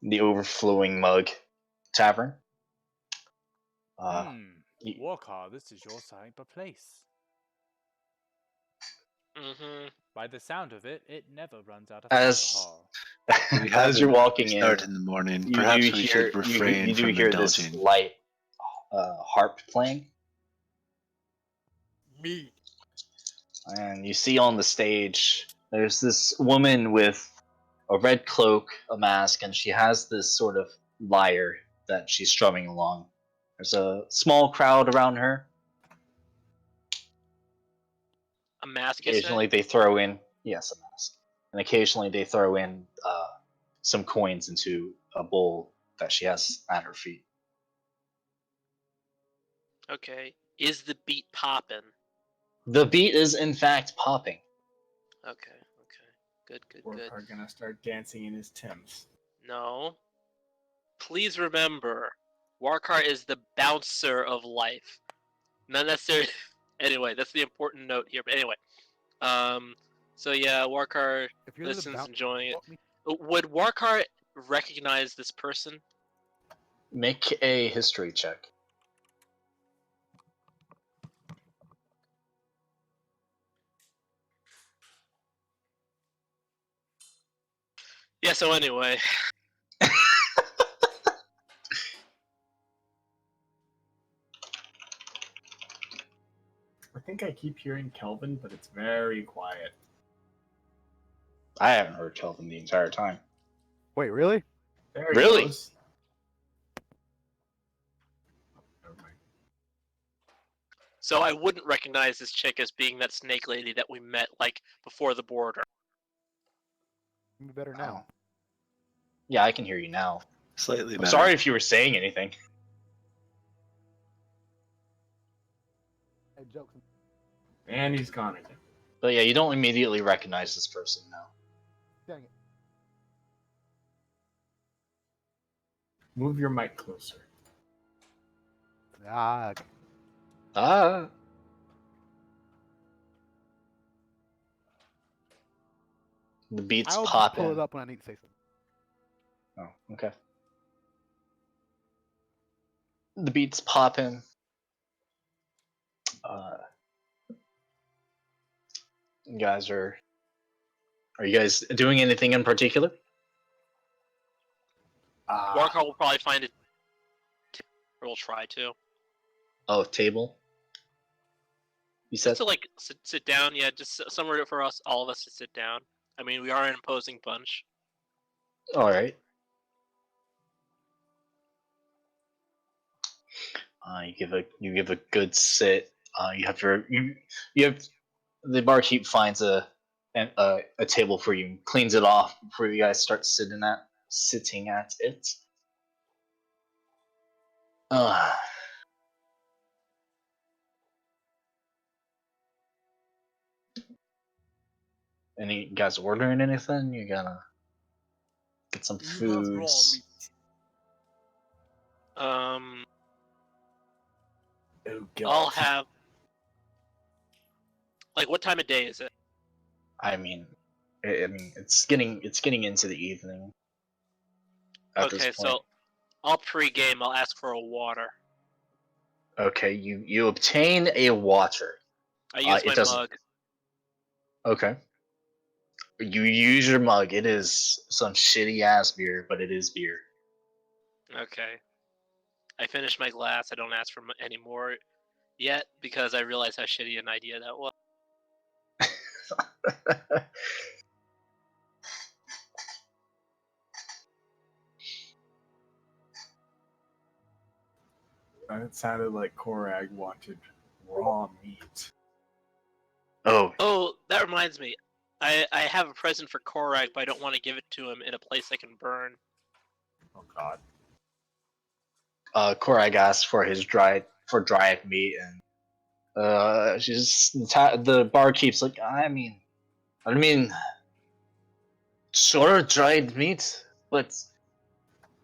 the overflowing mug tavern. Warcar, this is your type of place. By the sound of it, it never runs out of alcohol. As you're walking in, start in the morning. you Perhaps do we hear should refrain you do from hear indulging. this light harp playing. Me. And you see on the stage, there's this woman with a red cloak, a mask, and she has this sort of lyre that she's strumming along. There's a small crowd around her. A mask. Occasionally they throw in, yes, a mask. And occasionally they throw in some coins into a bowl that she has at her feet. Okay. Is the beat popping? The beat is in fact popping. Okay. Good. Warcar gonna start dancing in his Timbs. No. Please remember, Warcar is the bouncer of life. Not necessarily... Anyway, that's the important note here. But anyway. So yeah, Warcar listens, enjoying it. Would Warcar recognize this person? Make a history check. Yeah, so anyway. I think I keep hearing Kelvin, but it's very quiet. I haven't heard Kelvin the entire time. Wait, really? There he Really? goes. Never mind. So I wouldn't recognize this chick as being that snake lady that we met, like, before the border. Better now. Yeah, I can hear you now. Slightly I'm better. sorry if you were saying anything. And he's gone again. But yeah, you don't immediately recognize this person now. Dang it. Move your mic closer. Ah. Ah. The beat's I'll popping. pull it up when I need to say something. Oh, okay. The beat's popping. You guys are you guys doing anything in particular? Warcar will probably find it, or will try to. Oh, table. You said Just to like sit down, yeah, just somewhere for us, all of us to sit down. I mean, we are an imposing bunch. all right. You give a good sit. You have the barkeep finds a table for you, cleans it off before you guys start sitting at it. Any guys ordering anything? You gotta get some foods. I'll have. Like, what time of day is it? I mean, it's getting into the evening. Okay, so I'll pre-game. I'll ask for a water. Okay, you obtain a water. I use my mug. Okay. You use your mug. It is some shitty ass beer, but it is beer. Okay. I finish my glass. I don't ask for any more yet because I realize how shitty an idea that was. It sounded like Korag wanted raw meat. Oh, that reminds me. I have a present for Korag, but I don't want to give it to him in a place I can burn. Oh God. Korag asks for his dried meat, and the barkeep's like, I mean, sure, dried meat, but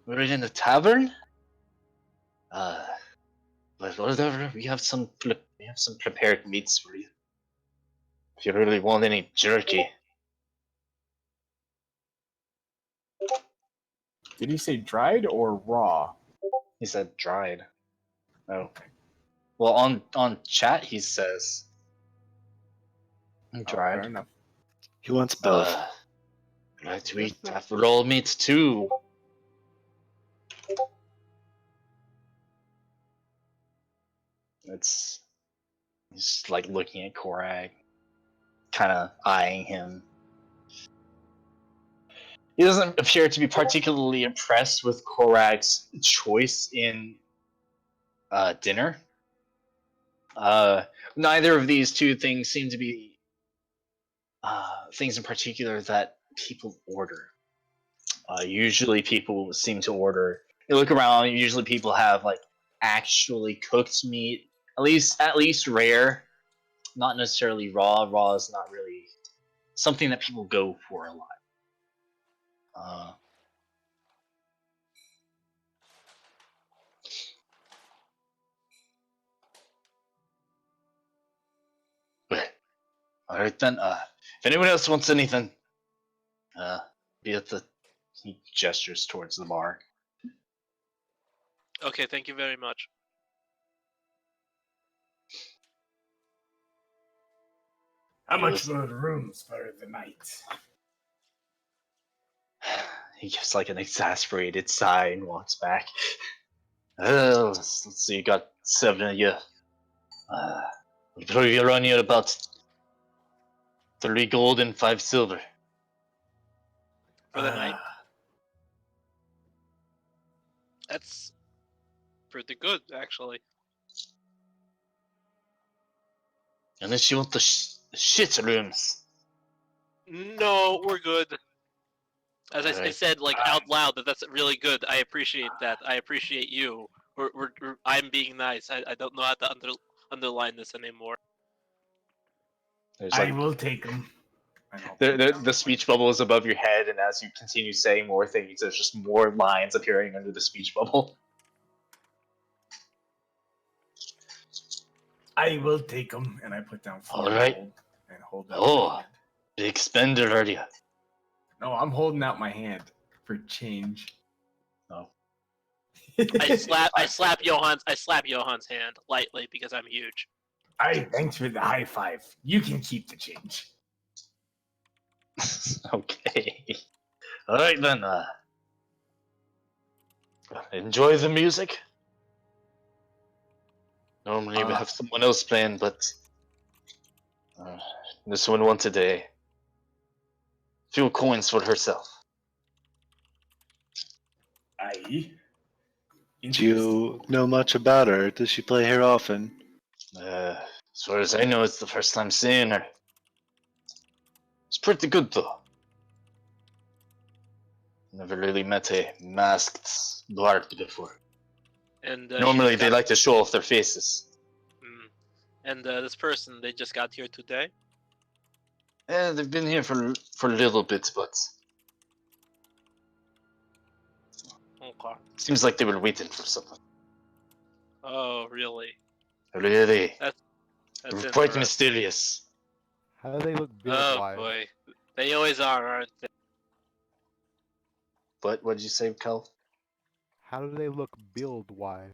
we're in a tavern. But whatever, we have some prepared meats for you. If you really want any jerky. Did he say dried or raw? He said dried. Oh. Well, on chat he says Oh, dried. fair enough. He wants both. I'd like to eat raw meat too. He's like looking at Korag, kind of eyeing him. He doesn't appear to be particularly impressed with Korag's choice in dinner. Neither of these two things seem to be things in particular that people order. Usually people seem to order. You look around. Usually people have like actually cooked meat, at least rare, not necessarily raw. Raw is not really something that people go for a lot. All right then. If anyone else wants anything, be at the. He gestures towards the bar. Okay, thank you very much. How much for the rooms for the night? He gives like an exasperated sigh and walks back. Let's see, you got 7 of you. We'll probably run you about 30 gold and 5 silver. For the night? That's pretty good, actually. Unless you want the shit rooms. No, we're good. As I Alright. said, like out loud, that's really good. I appreciate that. I appreciate you. I'm being nice. I don't know how to underline this anymore. There's I like will take them. the speech bubble is above your head, and as you continue saying more things, there's just more lines appearing under the speech bubble. I will take them, and I put down 4 Alright. gold and hold out Oh. my hand. Big spender, are you? No, I'm holding out my hand for change. Oh. I slap Johan's hand lightly because I'm huge. Thanks for the high five. You can keep the change. Okay. Alright then, enjoy the music. Normally we have someone else playing, but this one won today. Few coins for herself. Aye. Do you know much about her? Does she play here often? As far as I know, it's the first time seeing her. It's pretty good though. Never really met a masked dwarf before. And Normally they like to show off their faces. And this person, they just got here today. They've been here for a little bit, but Okay. seems like they were waiting for something. Oh, really? Really? That's quite interesting. mysterious. How do they look Oh build-wise? boy, they always are, aren't they? What did you say, Kel? How do they look build-wise?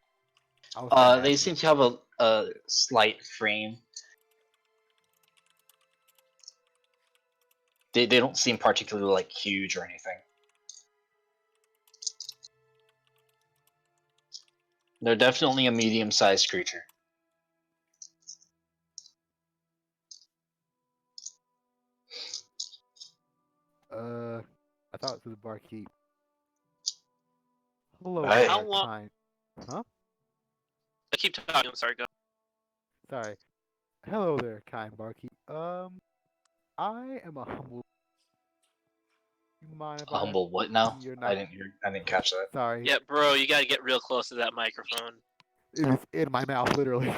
They seem to have a slight frame. They don't seem particularly like huge or anything. They're definitely a medium-sized creature. I thought it was barkeep. Hello, Right. How there, long- kind. Huh? I keep talking. I'm sorry. Go. Sorry. Hello there, kind barkeep. I am a humble. You mind if A humble what now? You're I not. didn't catch that. Sorry. Yeah, bro, you gotta get real close to that microphone. It is in my mouth, literally.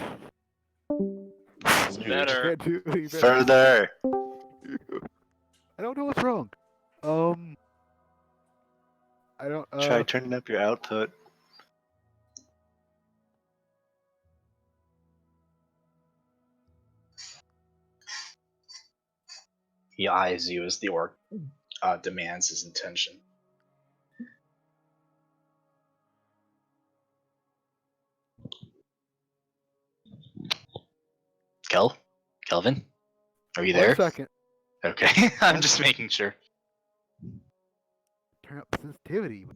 It's Rude. better. Can't do any better. Further! I don't know what's wrong. I don't. Try turning up your output. He eyes you as the orc demands his intention. Kelvin? Are you 1 there? second. Okay, I'm just making sure. Turn up the sensitivity.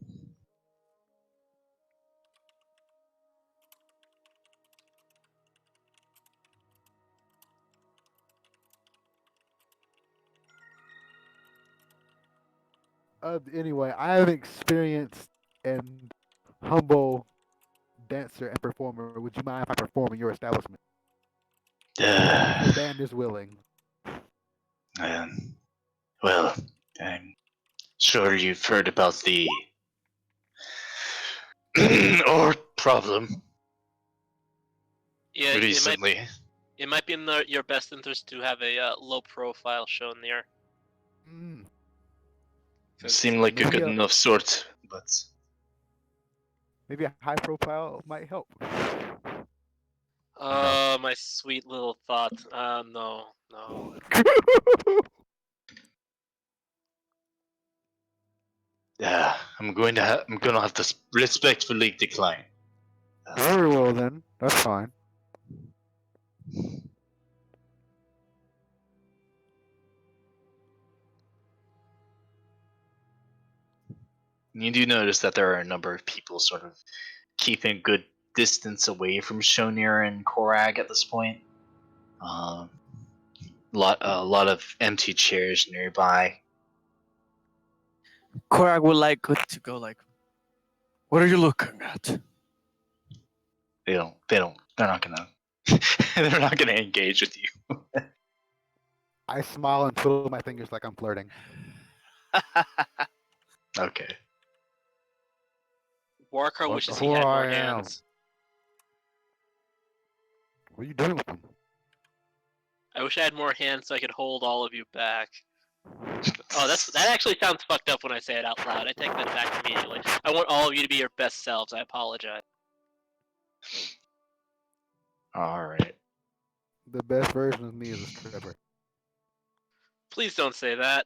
Anyway, I have experience and humble dancer and performer. Would you mind if I perform in your establishment? If your band is willing. Well, I'm sure you've heard about the or problem Yeah, recently. it might be in your best interest to have a low profile shown there. Mm, You seem like a maybe good enough sort, but maybe a high profile might help. Oh, my sweet little thought. No. I'm gonna have to respectfully decline. Very well then. That's fine. You do notice that there are a number of people sort of keeping good distance away from Shonir and Korag at this point. A lot of empty chairs nearby. Korag would like to go like, what are you looking at? They're not gonna they're not gonna engage with you. I smile and twiddle my fingers like I'm flirting. Okay. Warcar But wishes he before had more I am- hands. What are you doing with them? I wish I had more hands so I could hold all of you back. Oh, that actually sounds fucked up when I say it out loud. I take that back immediately. I want all of you to be your best selves. I apologize. Alright. The best version of me is a stripper. Please don't say that.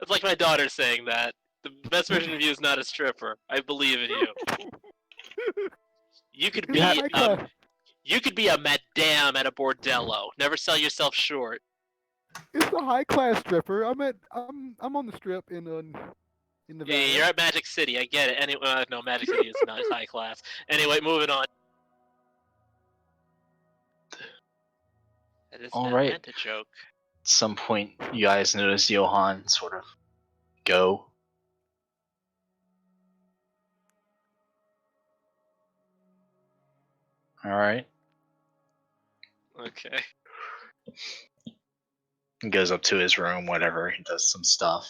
It's like my daughter saying that. The best version of you is not a stripper. I believe in you. You could be It's like a- you could be a madame at a bordello. Never sell yourself short. It's a high class stripper. I'm on the strip in the Yeah, valley. you're at Magic City. I get it. Anyway, no, Magic City is not high class. Anyway, moving on. That is All not right. meant a joke. At some point, you guys notice Johan sort of go. Alright. Okay. He goes up to his room, whatever. He does some stuff.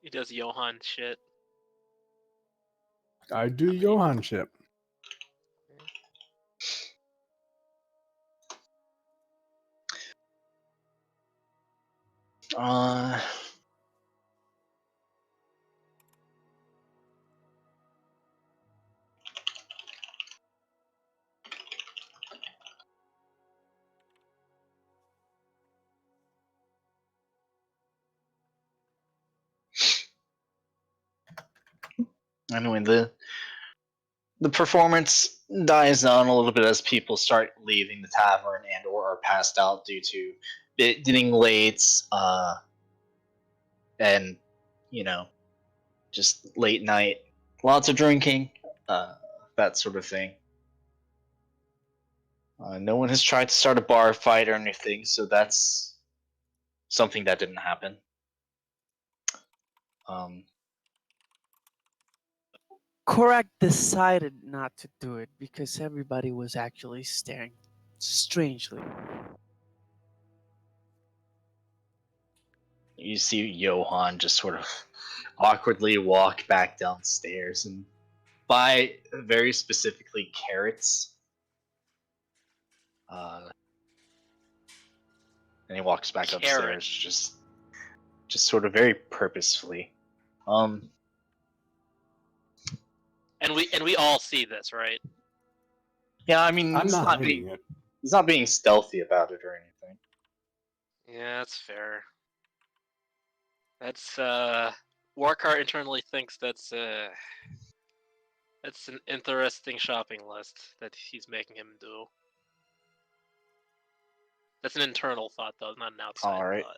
He does Johan shit. I do Johan ship. Uh, anyway, the performance dies down a little bit as people start leaving the tavern and or are passed out due to it getting late, and just late night, lots of drinking, that sort of thing. No one has tried to start a bar fight or anything, so that's something that didn't happen. Korag decided not to do it because everybody was actually staring strangely. You see Johan just sort of awkwardly walk back downstairs and buy very specifically carrots. And he walks back upstairs, just sort of very purposefully. And we all see this, right? Yeah, I mean, I'm he's not not hiding being it. he's not being stealthy about it or anything. Yeah, that's fair. That's Warcar internally thinks that's an interesting shopping list that he's making him do. That's an internal thought, though, not an outside All right. thought.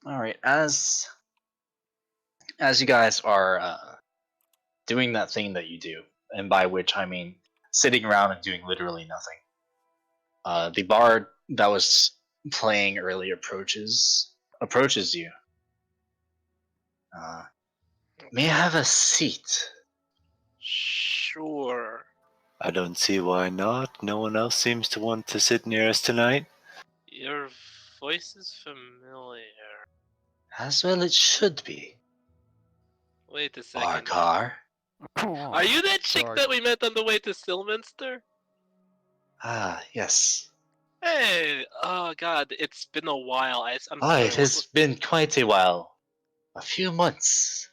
All right. As you guys are doing that thing that you do, and by which I mean sitting around and doing literally nothing, the bard that was playing early approaches you. May I have a seat? Sure. I don't see why not. No one else seems to want to sit near us tonight. Your voice is familiar. As well, it should be. Wait a second. Barkar. Are you that chick Sorry. that we met on the way to Sylminster? Ah, yes. Hey, oh god, it's been a while. I'm Ah, sorry. it has been quite a while. A few months.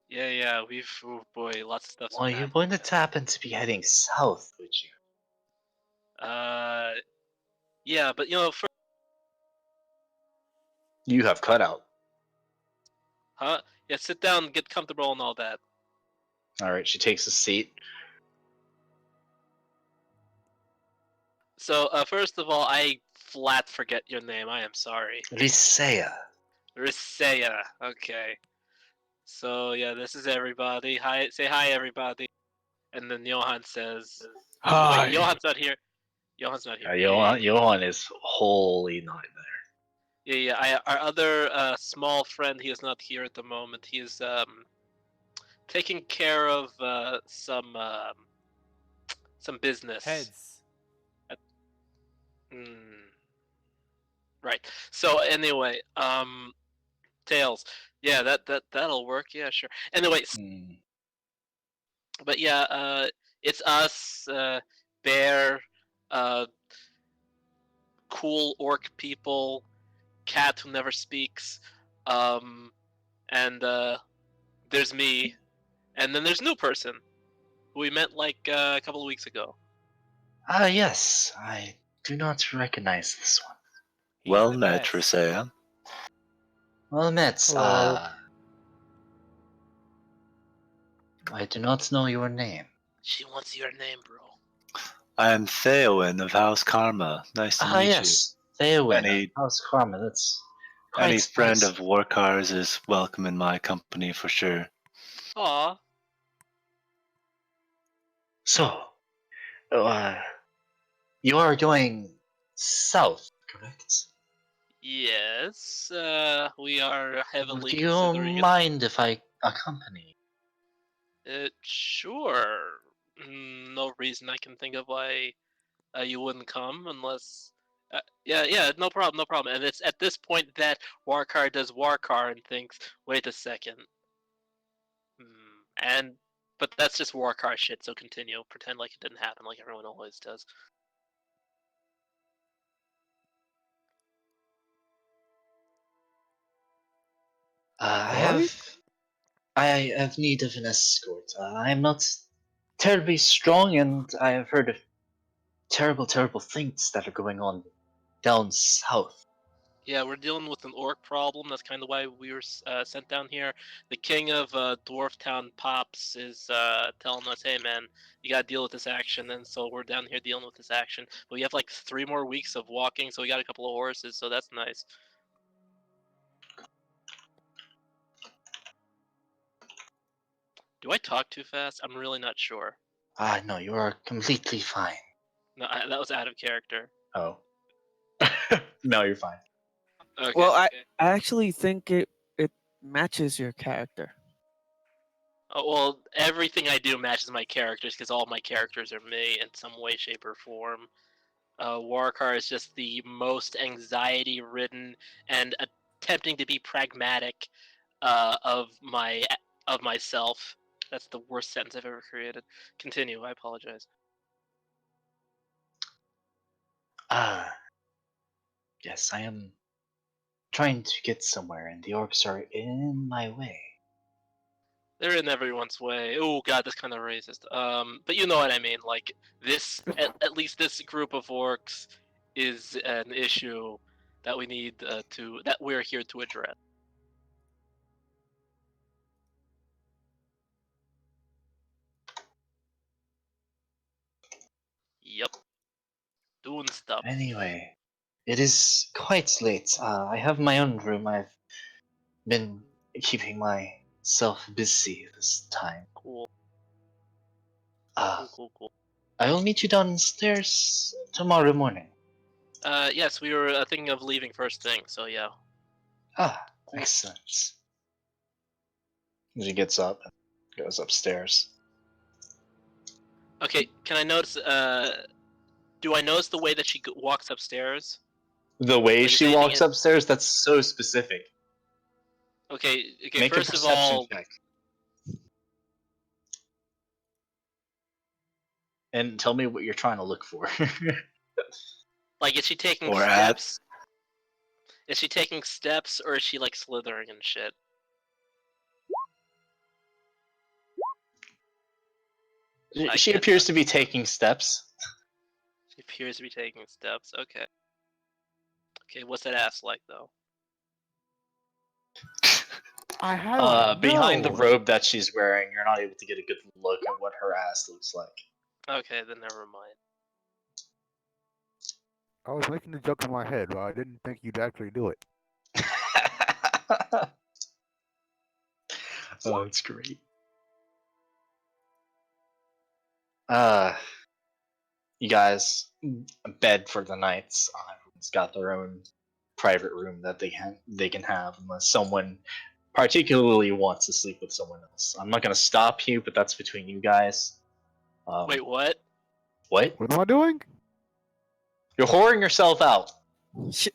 Yeah, we've. Oh boy, lots of stuff's Well, been you happening. wouldn't happen to be heading south, would you? Yeah, but You have cut out. huh? Yeah, sit down, get comfortable, and all that. All right, she takes a seat. So, first of all, I flat forget your name. I am sorry. Lysaea. Risea. Okay. So yeah, this is everybody. Hi, say hi, everybody. And then Johan says, Hi. "Wait, Johan's not here. Johan's not here." Johan is wholly not there. Yeah. Our other small friend, he is not here at the moment. He is taking care of some business. Heads. Right. So anyway, Tails. Yeah, that'll work. Yeah, sure. Anyway, but yeah, it's us, Bear, cool orc people, cat who never speaks, and there's me, and then there's new person who we met like a couple of weeks ago. Ah, yes. I do not recognize this one. He's Well the met, best. Risea. Well met. Hello. I do not know your name. She wants your name, bro. I am Theowen of House Karma. Nice to Ah, meet yes. Theowen. Any- How's Karma? That's you. Any quite friend nice. of Warkar's is welcome in my company for sure. Aw. So, you are going south, correct? Yes, we are heavily Do you considering mind if I accompany? it. Sure. No reason I can think of why you wouldn't come unless. Yeah, no problem, no problem. And it's at this point that Warkar does Warkar and thinks, wait a second. But that's just Warkar shit, so continue. Pretend like it didn't happen like everyone always does. I have need of an escort. I am not terribly strong, and I have heard of terrible things that are going on down south. Yeah, we're dealing with an orc problem. That's kind of why we were sent down here. The king of Dwarf Town Pops is telling us, hey man, you gotta deal with this action. And so we're down here dealing with this action. But we have like 3 more weeks of walking, so we got a couple of horses, so that's nice. Do I talk too fast? I'm really not sure. No, you are completely fine. No, that was out of character. Oh. No, you're fine. Okay. Well, I actually think it matches your character. Well, everything I do matches my characters because all my characters are me in some way, shape, or form. Warkar is just the most anxiety-ridden and attempting to be pragmatic of myself. That's the worst sentence I've ever created. Continue. I apologize. Yes, I am trying to get somewhere, and the orcs are in my way. They're in everyone's way. Oh god, that's kind of racist. But you know what I mean. Like this, at least this group of orcs is an issue that we need that we're here to address. Yep, doing stuff. Anyway, it is quite late. I have my own room. I've been keeping myself busy this time. Cool, Uh, cool. I will meet you downstairs tomorrow morning. Yes, we were thinking of leaving first thing. So yeah. Ah, excellent. She gets up and goes upstairs. Okay, can I notice? Do I notice the way that she walks upstairs? The way Like, is she anything walks upstairs, that's so specific. Okay. Make First a of perception all, check. And tell me what you're trying to look for. like, is she taking Or steps? Is she taking steps, or is she like slithering and shit? She get appears that. to be taking steps. She appears to be taking steps. Okay. Okay, what's that ass like though? How do I Behind the know? robe that she's wearing, you're not able to get a good look at what her ass looks like. Okay, then never mind. I was making the joke in my head, but I didn't think you'd actually do it. Oh, it's great. You guys bed for the nights. Everyone's got their own private room that they can have unless someone particularly wants to sleep with someone else. I'm not gonna stop you, but that's between you guys. Wait, what? What? What am I doing? You're whoring yourself out. Sh-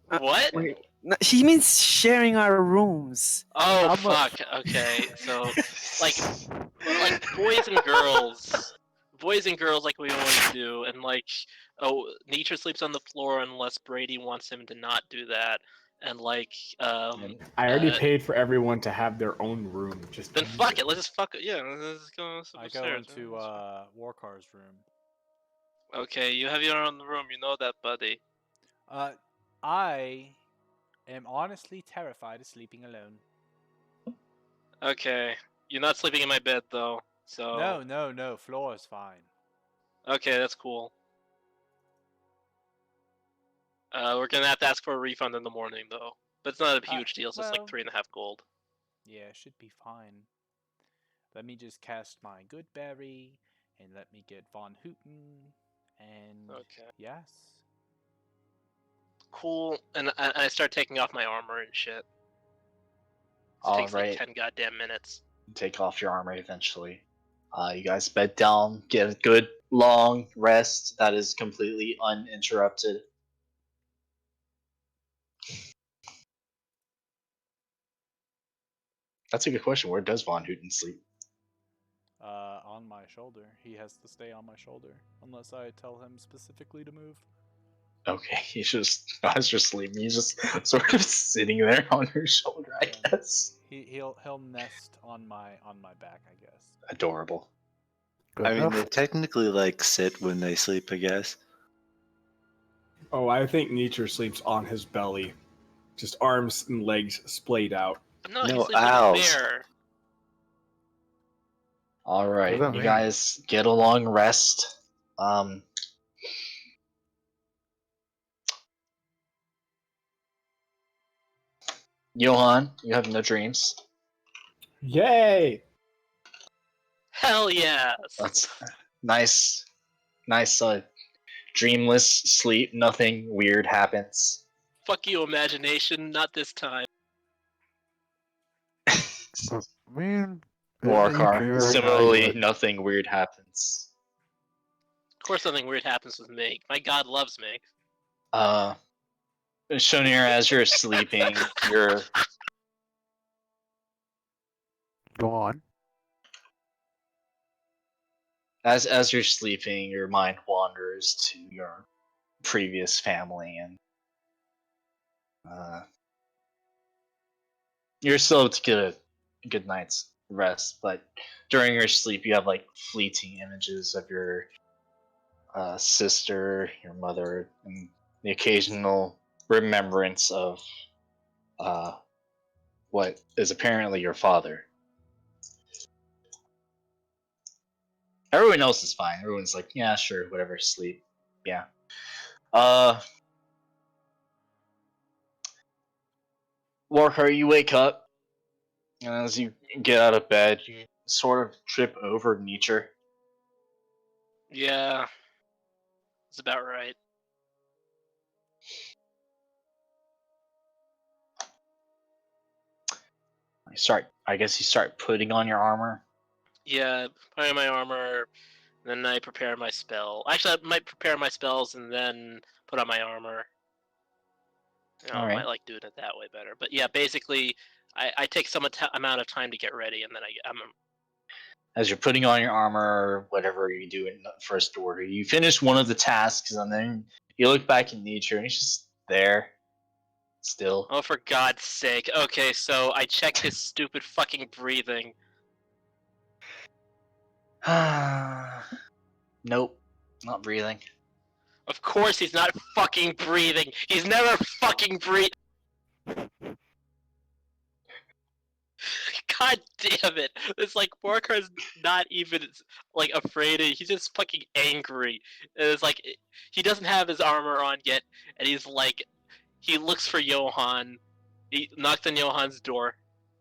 What? wait, no, she means sharing our rooms. Oh How fuck. much? Okay, so like boys and girls, like we always do, and like nature sleeps on the floor unless Brady wants him to not do that, and like I already uh, paid for everyone to have their own room. Just then use fuck it. it. Let's just fuck it. Yeah, let's just go I upstairs. go into Warkar's room. Okay, you have your own room. You know that, buddy. I am honestly terrified of sleeping alone. Okay, you're not sleeping in my bed though. So No. Floor is fine. okay, that's cool. We're gonna have to ask for a refund in the morning though, but it's not a huge deal. So it's like well- 3.5 gold. Yeah, should be fine. Let me just cast my good berry, and let me get Von Houten, and Okay. yes. Cool, and I start taking off my armor and shit. It takes Alright. like 10 goddamn minutes. Take off your armor eventually. You guys bed down, get a good long rest that is completely uninterrupted. That's a good question. Where does Von Houten sleep? On my shoulder. He has to stay on my shoulder, unless I tell him specifically to move. Okay, he's just not just sleeping. He's just sort of sitting there on your shoulder, I Yeah. guess. He'll nest on my back, I guess. Adorable. Good I mean, enough. they technically like sit when they sleep, I guess. Oh, I think nature sleeps on his belly, just arms and legs splayed out. No, No, he sleeps owls. like a bear. All right, What does that you mean? guys get a long rest. Johan, you have no dreams. Yay! Hell yes! That's nice, nice. Dreamless sleep. Nothing weird happens. Fuck you, imagination, not this time. Man, Warcar. Similarly, nothing weird happens. Of course something weird happens with me. My god loves me. Shonir, as you're sleeping, you're Go on. as you're sleeping, your mind wanders to your previous family, and you're still to get a good night's rest, but during your sleep, you have like fleeting images of your sister, your mother, and the occasional remembrance of what is apparently your father. Everyone else is fine. Everyone's like, yeah, sure, whatever, sleep. Yeah. Warker, you wake up, and as you get out of bed, you sort of trip over nature. Yeah, it's about right. I guess you start putting on your armor. Yeah, put on my armor, then I prepare my spell. Actually, I might prepare my spells and then put on my armor. You know, I Alright. might like doing it that way better. But yeah, basically, I take some amount of time to get ready, and then I'm As you're putting on your armor, whatever you do in the first order, you finish one of the tasks, and then you look back in nature, and he's just there, still. Oh, for God's sake. Okay, so I check his stupid fucking breathing. Nope, not breathing. Of course he's not fucking breathing. He's never fucking breathe. God damn it. It's like Morkar's not even like afraid. He's just fucking angry. And it's like he doesn't have his armor on yet, and he's like he looks for Johan. He knocks on Johan's door.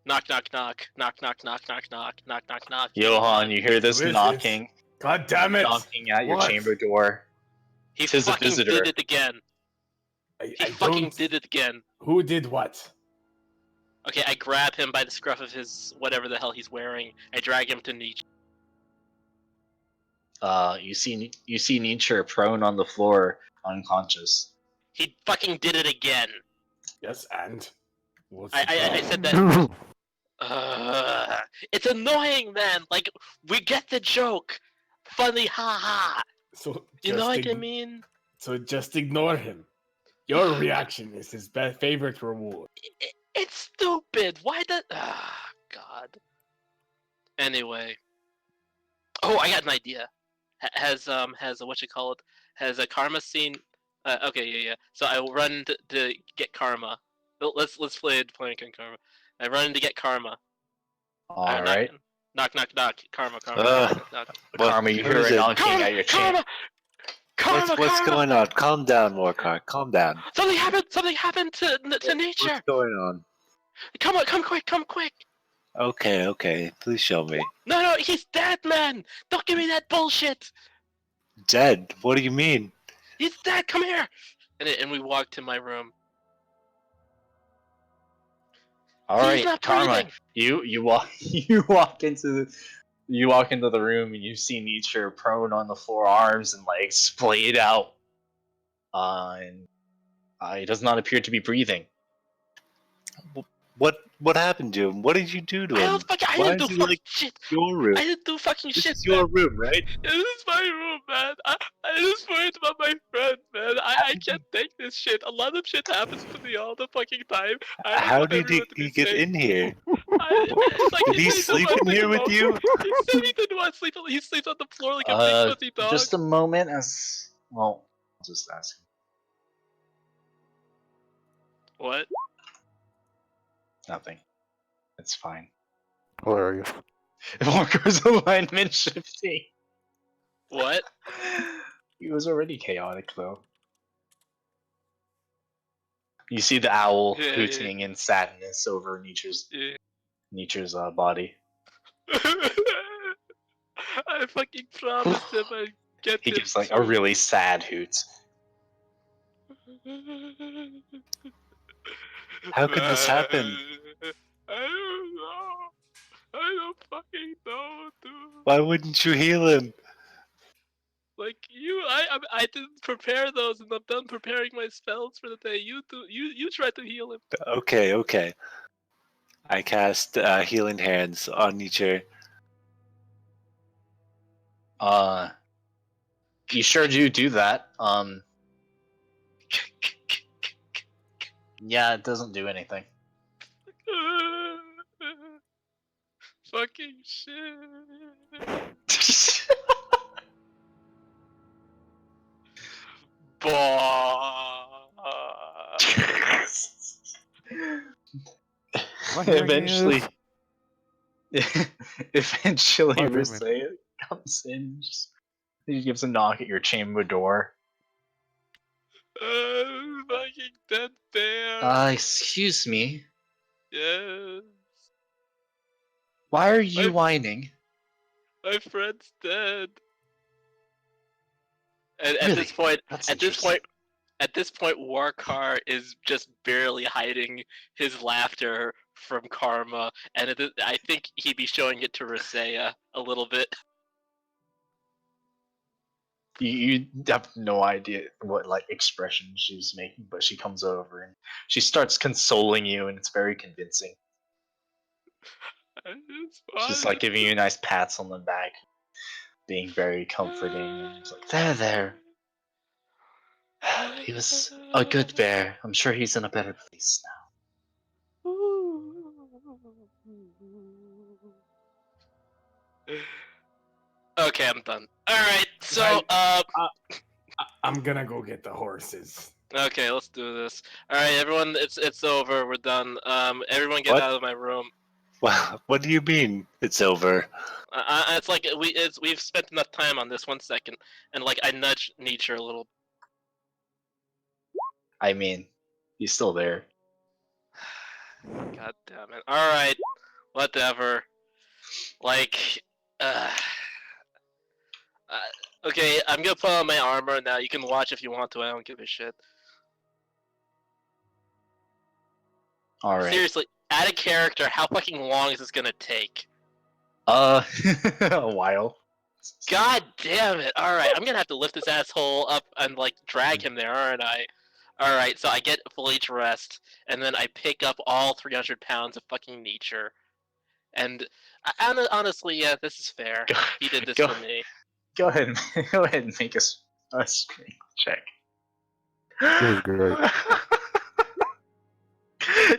Knock knock knock. Knock knock knock knock knock knock knock knock. Johan, you hear this Who is knocking, God damn it! knocking at your What? chamber door. He Tis a fucking visitor. did it again. I He fucking don't. did it again. Who did what? Okay, I grab him by the scruff of his whatever the hell he's wearing. I drag him to Nietzsche. You see nature prone on the floor, unconscious. He fucking did it again. Yes, and what's I said that. It's annoying, man. Like we get the joke. Funny, ha ha. So You know just what I mean? So just ignore him. Your reaction is his favorite reward. It's stupid. Why the? God. Anyway. Oh, I got an idea. Has what you call it? Has a Karma seen? Okay, yeah. So I will run to get Karma. Let's play playing Karma. I run to get Karma. All right. Knock. Karma. Knock. Karma, you who hear is it it? knocking at your chamber. Karma. What's going on? Calm down, Warcar. Calm down. Something happened to nature. What's going on? Come quick. Okay. Please show me. No, he's dead, man. Don't give me that bullshit. Dead? What do you mean? He's dead. Come here. And we walk to my room. All He's right, not Karma, breathing. you walk into the room and you see nature prone on the floor, arms and legs splayed out, and he does not appear to be breathing. What happened to him? What did you do to him? I Why didn't is do he fucking like shit. your room? I didn't do fucking This shit, is man. your room, right? This is my room, man. I just worried about my friend, man. I can't take this shit. A lot of shit happens to me all the fucking time. I just How want did everyone to be he get safe. in here? Like, Did he sleep in here with you? He said he didn't want to sleep. He sleeps on the floor like a big pussy dog. Just a moment, as well. I'll just ask him. What? Nothing. It's fine. Hilarious. Walker's alignment shifting. What? He was already chaotic, though. You see the owl Yeah. hooting in sadness over Nietzsche's body. I fucking promised him I'd get He him gives like a soon. really sad hoot. How could this happen? I don't know. I don't fucking know, dude. Why wouldn't you heal him? Like I didn't prepare those, and I'm done preparing my spells for the day. You try to heal him. Okay. I cast Healing Hands on Nietzsche. You sure do that. Yeah, it doesn't do anything. Fucking shit. Am I hearing any of Eventually, this? eventually, Am I dreaming? Risea comes in. He gives a knock at your chamber door. Fucking dead bear. Excuse me. Yes. Why are you whining? My friend's dead. And at Really? this point, That's at this interesting. point, at this point, Warkar is just barely hiding his laughter from Karma, and I think he'd be showing it to Risea a little bit. You have no idea what like expression she's making, but she comes over and she starts consoling you, and it's very convincing. It's She's fine. like giving you nice pats on the back, being very comforting, and it's like, there. He was a good bear. I'm sure he's in a better place now. Okay, I'm done. Alright, so, Guys, I'm gonna go get the horses. okay, let's do this. Alright, everyone, it's over. We're done. Everyone get What? out of my room. Wow, what do you mean it's over? It's like we've spent enough time on this. 1 second, and like I nudged Nietzsche a little. I mean, he's still there. God damn it! All right, whatever. Like, uh, okay, I'm gonna put on my armor now. You can watch if you want to. I don't give a shit. All right. Seriously, add a character. How fucking long is this gonna take? A while. God damn it! All right, I'm gonna have to lift this asshole up and like drag him there, aren't I? All right, so I get fully dressed, and then I pick up all 300 pounds of fucking nature, and honestly, yeah, this is fair. He did this Go- for me. Go ahead, go ahead and make a strength check. This is great.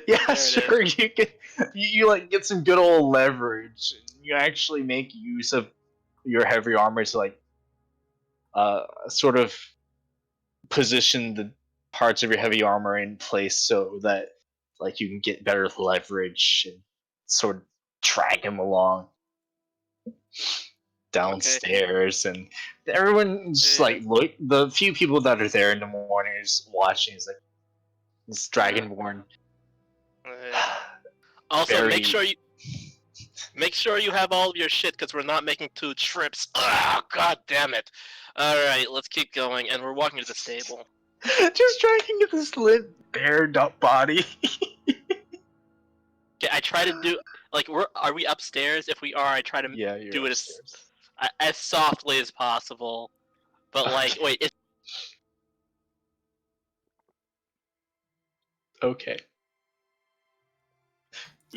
Yeah, There it sure. You can. You like get some good old leverage. And you actually make use of your heavy armor to like, sort of position the parts of your heavy armor in place so that like you can get better leverage and sort of drag him along downstairs. And everyone's Yeah. like, look, the few people that are there in the morning is watching. Is like this dragonborn. Also, Very- make sure you have all of your shit because we're not making 2 trips. Oh, God damn it! All right, let's keep going, and we're walking to the stable. Just dragging this limp bared up body. Okay, I try to do like are we upstairs? If we are, I try to Yeah, you're do it upstairs. as softly as possible. But like, Okay. wait, it's Okay.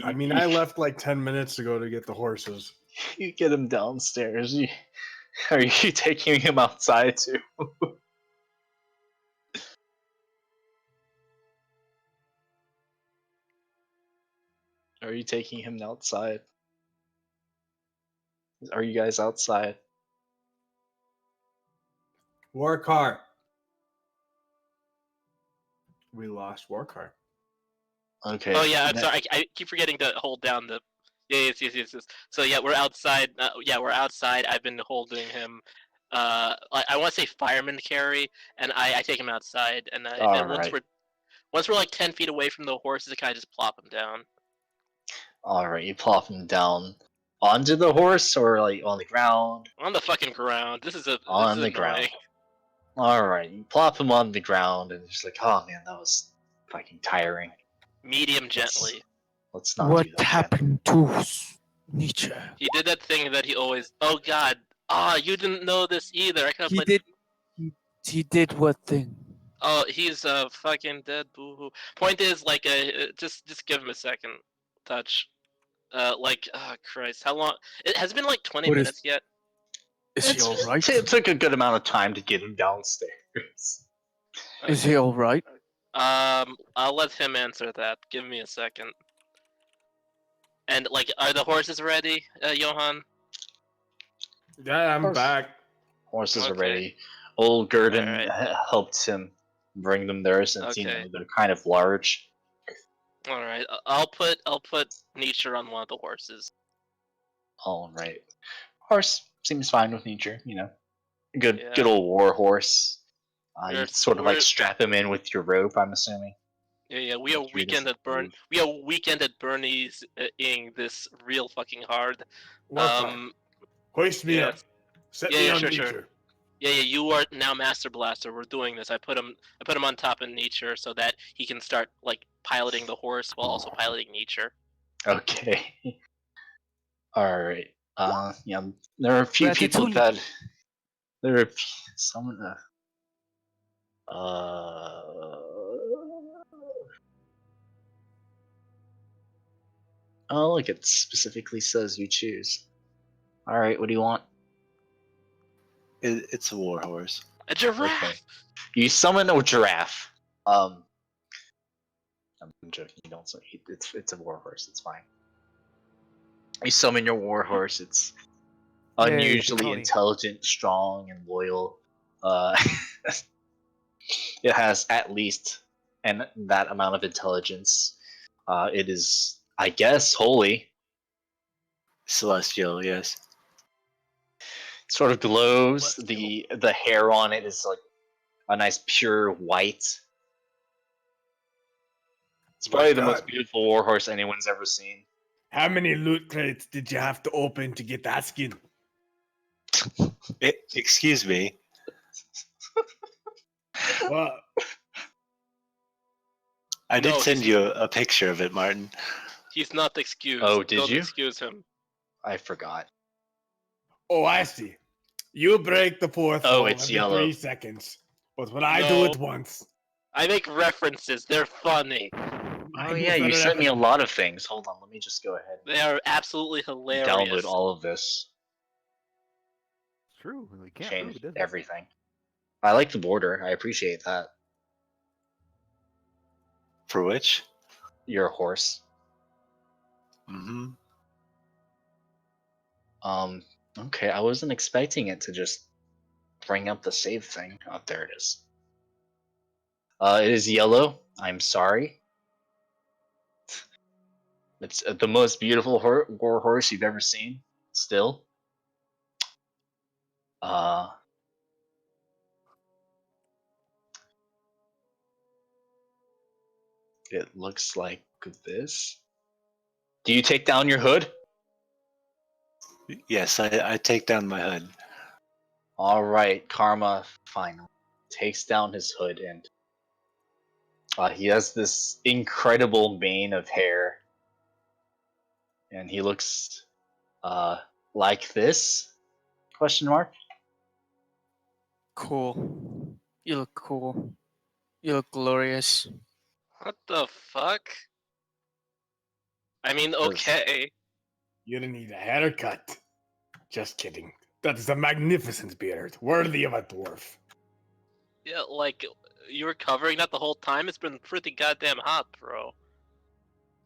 I mean, I left like 10 minutes ago to get the horses. You get him downstairs. Are you taking him outside too? Are you taking him outside? Are you guys outside? Warcar. We lost Warcar. Okay. oh yeah, I'm sorry. I keep forgetting to hold down the. Yeah, yes. So yeah, we're outside. We're outside. I've been holding him. I want to say fireman carry, and I take him outside, and Alright. once we're like 10 feet away from the horses, I kind of just plop him down. Alright, you plop him down onto the horse or like on the ground? On the fucking ground. This is On the annoying. ground. Alright, you plop him on the ground and it's like, oh man, that was fucking tiring. Medium gently. Let's not What do that happened to Nietzsche? He did that thing that he always. Oh God. You didn't know this either. I could have He played. did. He did what thing? Oh, he's fucking dead. Boo-hoo. Point is, like, just give him a second touch. Oh Christ, how long? It has been like 20 What is- minutes yet. Is he all right? It took a good amount of time to get him downstairs. Is he all right? I'll let him answer that. Give me a second. And like, are the horses ready, Johan? Yeah, I'm Horse. back. Horses are Okay. ready. Old Gurdon Alright. helped him bring them there since Okay. they're kind of large. All right, I'll put Nature on one of the horses. All right. Horse seems fine with nature. Good Yeah. old war horse. You We're- sort of like we're- strap him in with your rope. I'm assuming. Yeah. We Make are sure he weekend doesn't at Burn. move. We are weekend at Bernie's ing this real fucking hard. Warcry, hoist me yeah. up. Set Yeah, me yeah, on sure, nature. sure. Yeah. You are now Master Blaster. We're doing this. I put him on top of Nature so that he can start like piloting the horse while also piloting Nature. Okay. All right. Yeah. There are a few people Ratatouille. that. There are some. Oh, look! It specifically says you choose. All right. What do you want? It's a war horse. A giraffe. Okay. You summon a giraffe. I'm joking. You don't. It's a war horse. It's fine. You summon your war horse. It's Yay, unusually pony. intelligent, strong, and loyal. Uh, it has at least that amount of intelligence. It is, I guess, holy. Celestial, yes. Sort of glows. Celestial. The hair on it is like a nice pure white. It's My probably the God. most beautiful war horse anyone's ever seen. How many loot crates did you have to open to get that skin? Excuse me. Well, I did No, send he's- you a picture of it, Martin. He's not excused. Oh, did Don't you? excuse him. I forgot. oh, I see. You break the fourth Oh, wall it's every yellow. 3 seconds. But when I do No. it once, I make references. They're funny. Oh yeah, you sent me a lot of things. Hold on, let me just go ahead They are absolutely and hilarious. download all of this. True. We can't Change prove it, does it? everything. I like the border. I appreciate that. For which? You're a horse. Mm-hmm. Okay, I wasn't expecting it to just bring up the save thing. Oh, there it is. It is yellow. I'm sorry. It's the most beautiful war horse you've ever seen. Still. It looks like this. Do you take down your hood? Yes, I take down my hood. All right, Karma finally takes down his hood, and he has this incredible mane of hair, and he looks like this? Question mark. Cool. You look cool. You look glorious. What the fuck? I mean, okay. you don't need a haircut. Just kidding. That is a magnificent beard, worthy of a dwarf. Yeah, like you were covering that the whole time. It's been pretty goddamn hot, bro.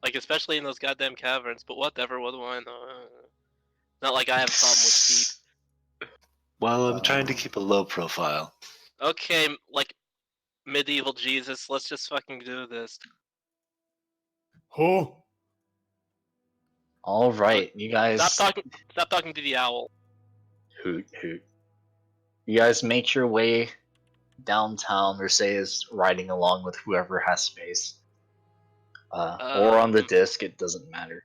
Like especially in those goddamn caverns. But whatever. What do I know? Not like I have a problem with heat. Well, I'm trying to keep a low profile. Okay, like medieval Jesus. Let's just fucking do this. Who? All right, you guys. Stop talking to the owl. Hoot hoot. You guys make your way downtown. Versailles is riding along with whoever has space. Or on the disc, it doesn't matter.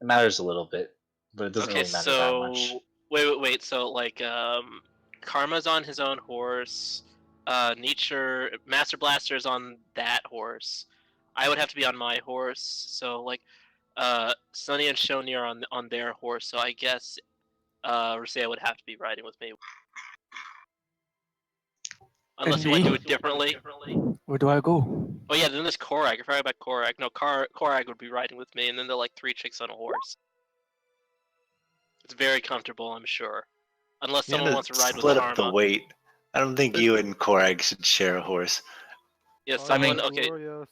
It matters a little bit, but it doesn't Okay, really matter that much. so wait. So like, Karma's on his own horse. Nature Master Blaster's on that horse. I would have to be on my horse. So like, Sunny and Shoni are on their horse. So I guess Rusea would have to be riding with me. Unless And you want to me? do it differently. Where do I go? Oh yeah, then there's Korag. I forgot about Korag. No, Korag would be riding with me, and then they're like 3 chicks on a horse. It's very comfortable, I'm sure. Unless You someone gotta wants to ride with split up the Karma. weight. I don't think you and Korag should share a horse. Yeah, Oh, someone. mean- Okay, glorious.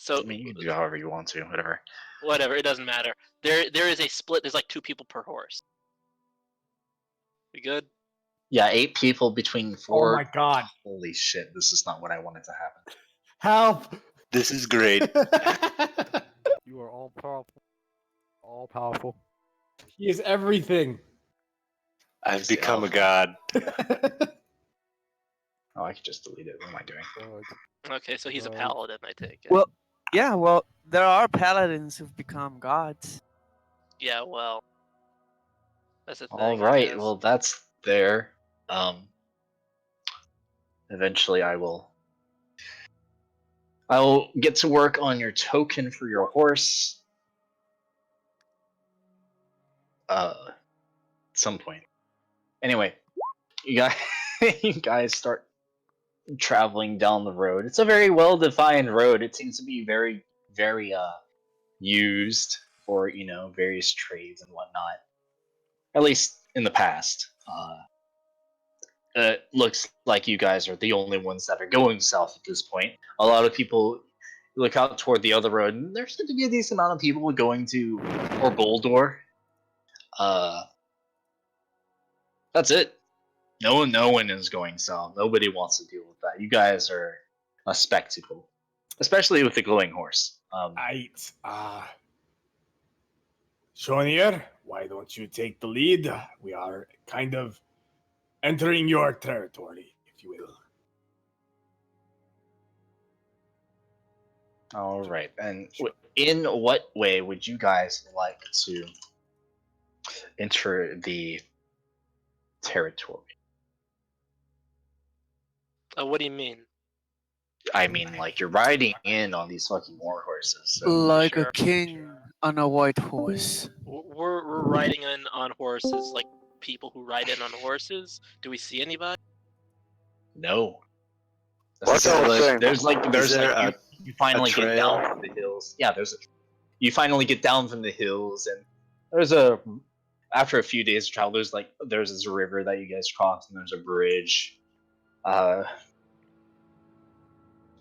So I mean, you can do however you want to, whatever. whatever, it doesn't matter. There is a split. There's like 2 people per horse. We good? Yeah, 8 people between Oh 4. my god. Holy shit, this is not what I wanted to happen. Help! This is great. You are all powerful. All powerful. He is everything. I've Just the become a alpha. god. Oh, I could just delete it. What am I doing? Okay, so he's a Right. paladin, I take it. Well, yeah, well, there are paladins who've become gods. Yeah, well, that's the thing. All I right, guess. well, that's there. Eventually I will get to work on your token for your horse. At some point. Anyway, you guys, you guys start traveling down the road. It's a very well-defined road. It seems to be very, very used for various trades and whatnot. At least in the past. It looks like you guys are the only ones that are going south at this point. A lot of people look out toward the other road, and there's going to be a decent amount of people going to Orboldor. That's it. No one is going south. Nobody wants to deal with that. You guys are a spectacle, especially with the glowing horse. Aight. Shonier, why don't you take the lead? We are kind of entering your territory, if you will. All right, and in what way would you guys like to enter the territory? What do you mean? I mean, like, you're riding in on these fucking war horses. So Like Sure, a king on a white horse. We're riding in on horses, like people who ride in on horses. Do we see anybody? no. What's all the same? There's there like you finally get down trail? from the hills. Yeah, you finally get down from the hills, and after a few days of travel, there's this river that you guys cross, and there's a bridge.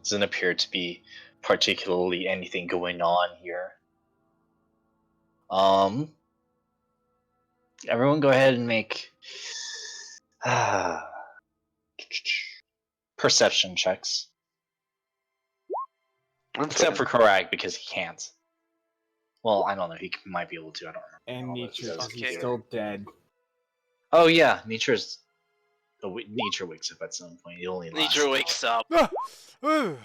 Doesn't appear to be particularly anything going on here. Everyone go ahead and make perception checks. Except for Korak, because he can't. Well, I don't know. He might be able to. I don't remember. And Nietzsche, is he Okay. still dead? Oh yeah, Nietzsche wakes up at some point. He only lasts Nature an wakes up. Oh,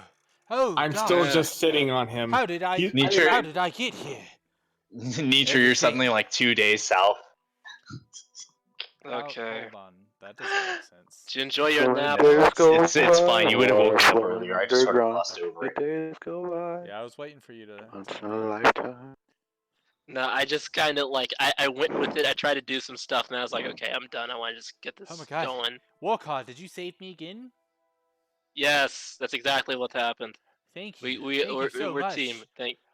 I'm God. still just sitting on him. How did I? Nature- How did I get here? hour. Nietzsche, you're Everything. suddenly like 2 days south. Okay. Hold on, that doesn't make sense. Did you enjoy your nap? It's fine. You would have woken up earlier. I just sort of glossed over it. Days go by. Yeah, I was waiting for you to. Once in a lifetime. No, I just kind of like I went with it. I tried to do some stuff, and I was like, okay, I'm done. I want to just get this Oh my God. going. Warcard, did you save me again? Yes, that's exactly what happened. Thank you. We're much. team.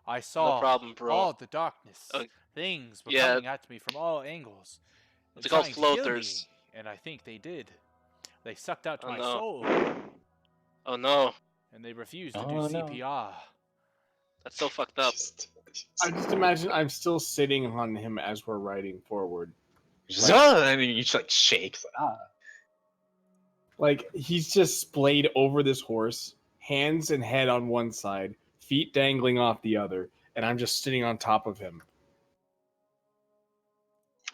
I No saw problem, bro. all the darkness. Uh, Things were yeah. coming at me from all angles. It's called trying to kill floaters. me, and I think they did. They sucked out Oh, my no. soul, Oh no, and they refused to Oh, do no. CPR. that's so fucked up. I just imagine I'm still sitting on him as we're riding forward. And you just like shake. Like, he's just splayed over this horse, hands and head on one side, feet dangling off the other, and I'm just sitting on top of him.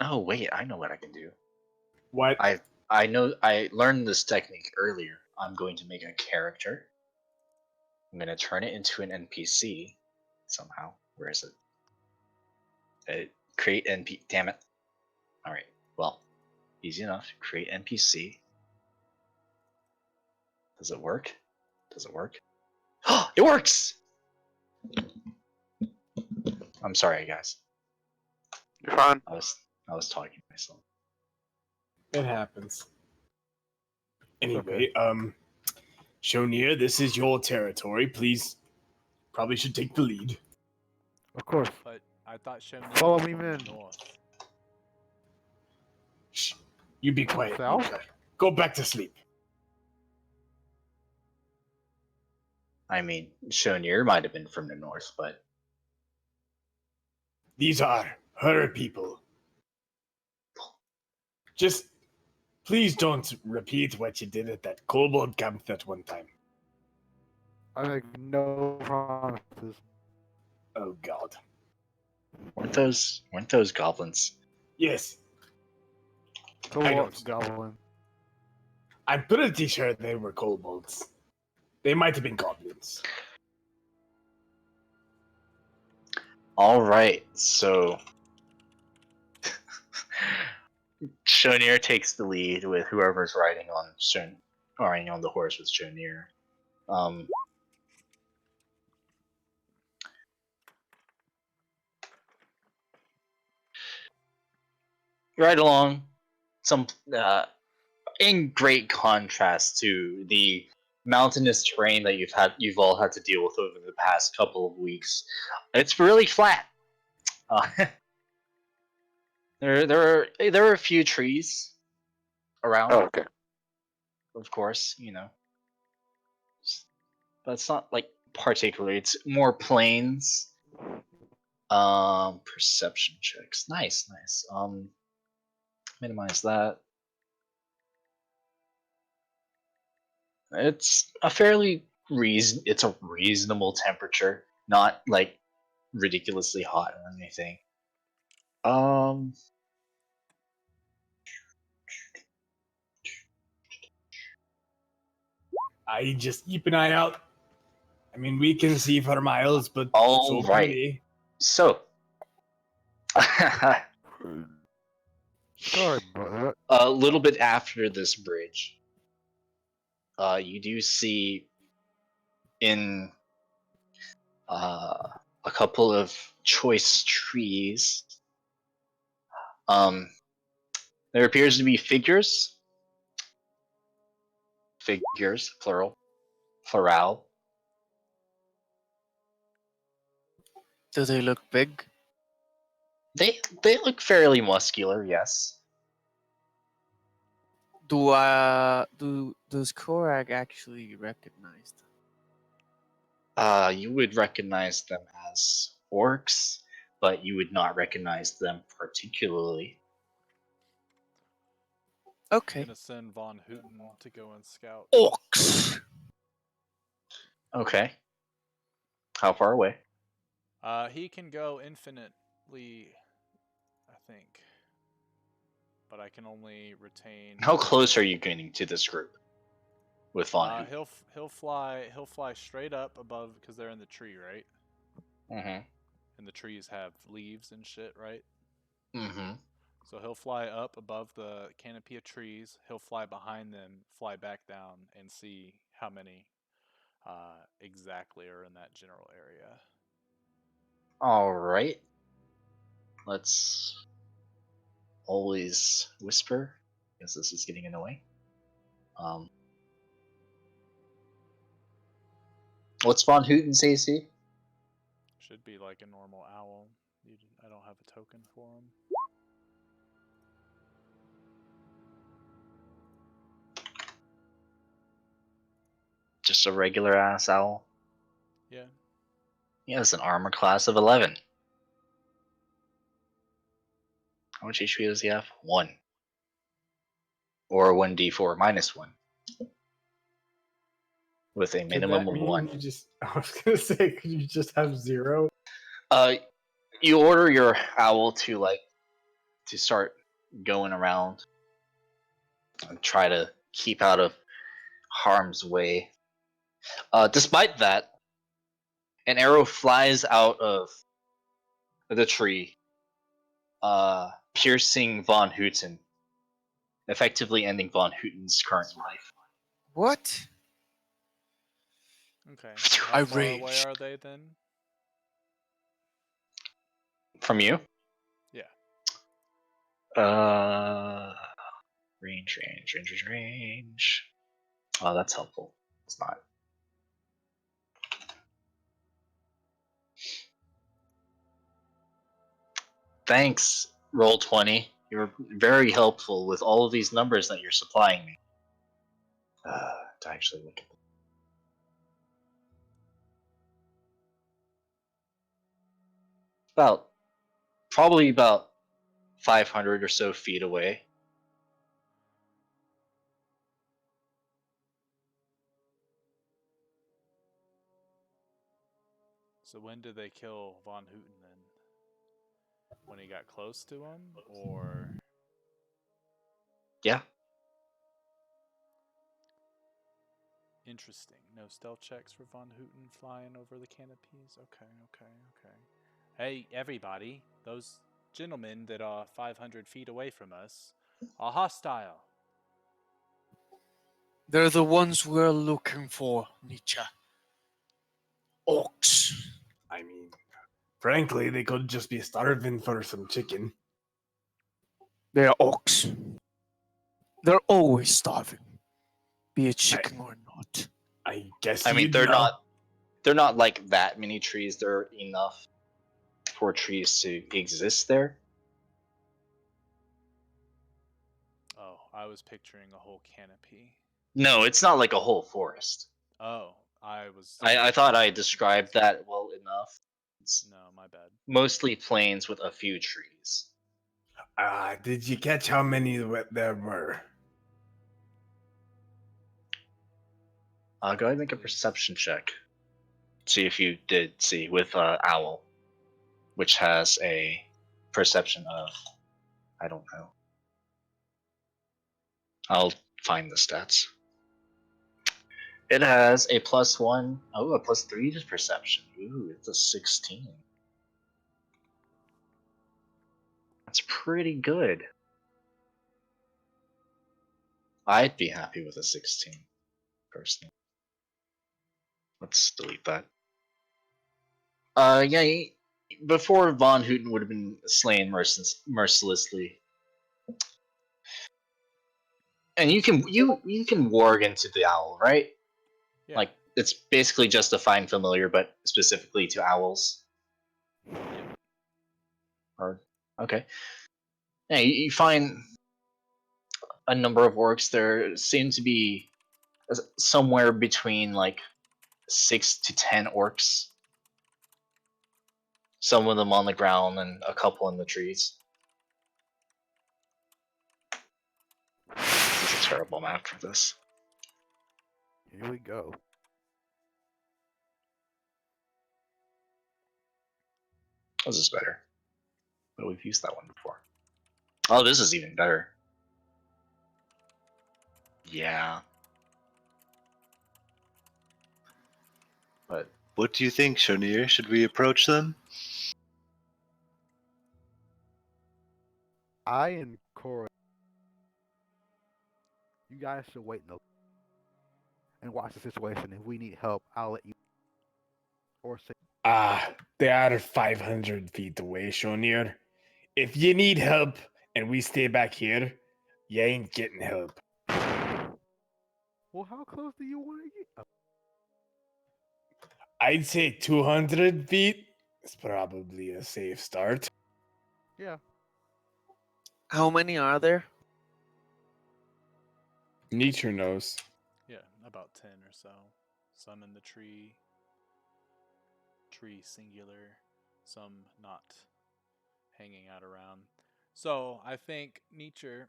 Oh wait, I know what I can do. What? I know. I learned this technique earlier. I'm going to make a character. I'm going to turn it into an NPC somehow. Where is it? Create NPC. Damn it. All right. Well, easy enough. Create NPC. Does it work? Does it work? It works. I'm sorry, guys. You're fine. I was talking to myself. It happens. Anyway, Shonir, this is your territory. Please, probably should take the lead. Of course. But I thought Shoni Follow was me, from the man. north. Shh. You be quiet. South? Go back to sleep. I mean, Shonir might have been from the north, but These are her people. Just please don't repeat what you did at that kobold camp that one time. I make no promises. Oh God. weren't those goblins? Yes, Cobalt goblin. I'm pretty sure they were kobolds. They might have been goblins. All right, so Shonir takes the lead with whoever's riding on the horse with Shonir. Right along, some in great contrast to the mountainous terrain that you've all had to deal with over the past couple of weeks. It's really flat. There are a few trees around, Oh, okay. of course, but it's not like particularly. It's more plains. Perception checks. Nice. Minimize that. It's it's a reasonable temperature, not like ridiculously hot or anything. I just keep an eye out. I mean, we can see for miles, but All so right. can they. So, Sorry about that. a little bit after this bridge, you do see in a couple of choice trees. There appears to be figures, plural, plural. Do they look big? They look fairly muscular, yes. Does Korag actually recognize them? You would recognize them as orcs, but you would not recognize them particularly. Okay. Gonna send Von Houten to go and scout. Orcs. Okay. How far away? He can go infinitely, I think, but I can only retain. How close are you getting to this group with Von Houten? He'll fly straight up above because they're in the tree, right? Mm-hmm. And the trees have leaves and shit, right? Mm-hmm. So he'll fly up above the canopy of trees. He'll fly behind them, fly back down, and see how many exactly are in that general area. All right. Let's always whisper, because this is getting annoying. What's Von Houten's AC? Should be like a normal owl. I don't have a token for him. Just a regular ass owl. Yeah. He has an armor class of 11. How much HP does he have? 1. Or 1d4 minus 1. With a Could minimum that of mean 1. you just? I was gonna say, could you just have 0? You order your owl to start going around and try to keep out of harm's way. Despite that, an arrow flies out of the tree, piercing Von Houten, effectively ending Von Houten's current life. What? Okay. I How far away raged. are they then? From you? Yeah. Range. Oh, that's helpful. It's not. Thanks, Roll20. You're very helpful with all of these numbers that you're supplying me. To actually look at them. Probably about 500 or so feet away. So when did they kill Von Houten then? When he got close to him, or Yeah. interesting? No stealth checks for Von Houten flying over the canopies. Okay. Hey, everybody! Those gentlemen that are 500 feet away from us are hostile. They're the ones we're looking for, Nietzsche. Orcs. I mean, frankly, they could just be starving for some chicken. They're orcs. They're always starving, be it chicken or not. I guess I mean, you'd they're know. not like that many trees. There are enough for trees to exist there. Oh, I was picturing a whole canopy. No, it's not like a whole forest. Oh, I was. I thought I described that well enough. It's No, my bad. mostly plains with a few trees. Did you catch how many there were? Go ahead and make a perception check. See if you did see with Owl, which has a perception of, I don't know. I'll find the stats. It has a +1. Oh, a +3 to perception. Ooh, it's a 16. That's pretty good. I'd be happy with a 16, personally. Let's delete that. Yeah, before Von Houten would have been slain mercilessly. And you can warg into the owl, right? Yeah. Like it's basically just a find familiar, but specifically to owls. Or okay, yeah, you find a number of orcs. There seem to be somewhere between like 6 to 10 orcs. Some of them on the ground and a couple in the trees. This is a terrible map for this. Here we go. This is better. But we've used that one before. Oh, this is even better. Yeah. But What do you think, Shonir? Should we approach them? I and Cora, you guys should wait and watch the situation. If we need help, I'll let you. Or say, They are 500 feet away, Shonir. If you need help and we stay back here, you ain't getting help. well, how close do you want to get? Oh, I'd say 200 feet is probably a safe start. yeah. How many are there? Nature knows. Yeah, about 10 or so. Some in the tree singular, some not hanging out around. So I think Nietzsche,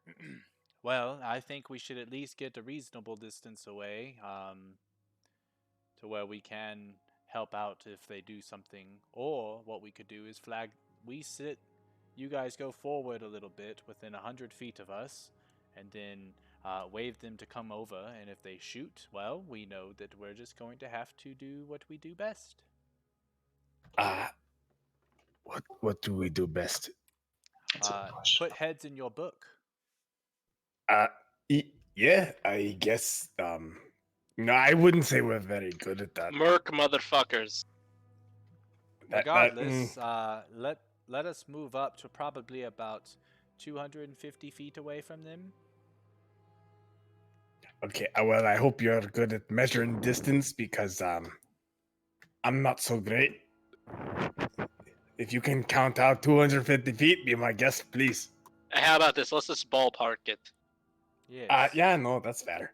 well, I think we should at least get a reasonable distance away to where we can help out if they do something. Or what we could do is you guys go forward a little bit within 100 feet of us, and then wave them to come over. And if they shoot, well, we know that we're just going to have to do what we do best. What do we do best? that's a good question. Put heads in your book. Yeah, I guess. No, I wouldn't say we're very good at that. Merc motherfuckers. Regardless, let us move up to probably about 250 feet away from them. Okay, well, I hope you're good at measuring distance because I'm not so great. If you can count out 250 feet, be my guest, please. How about this? Let's just ballpark it. Yes. Yeah, no, that's better.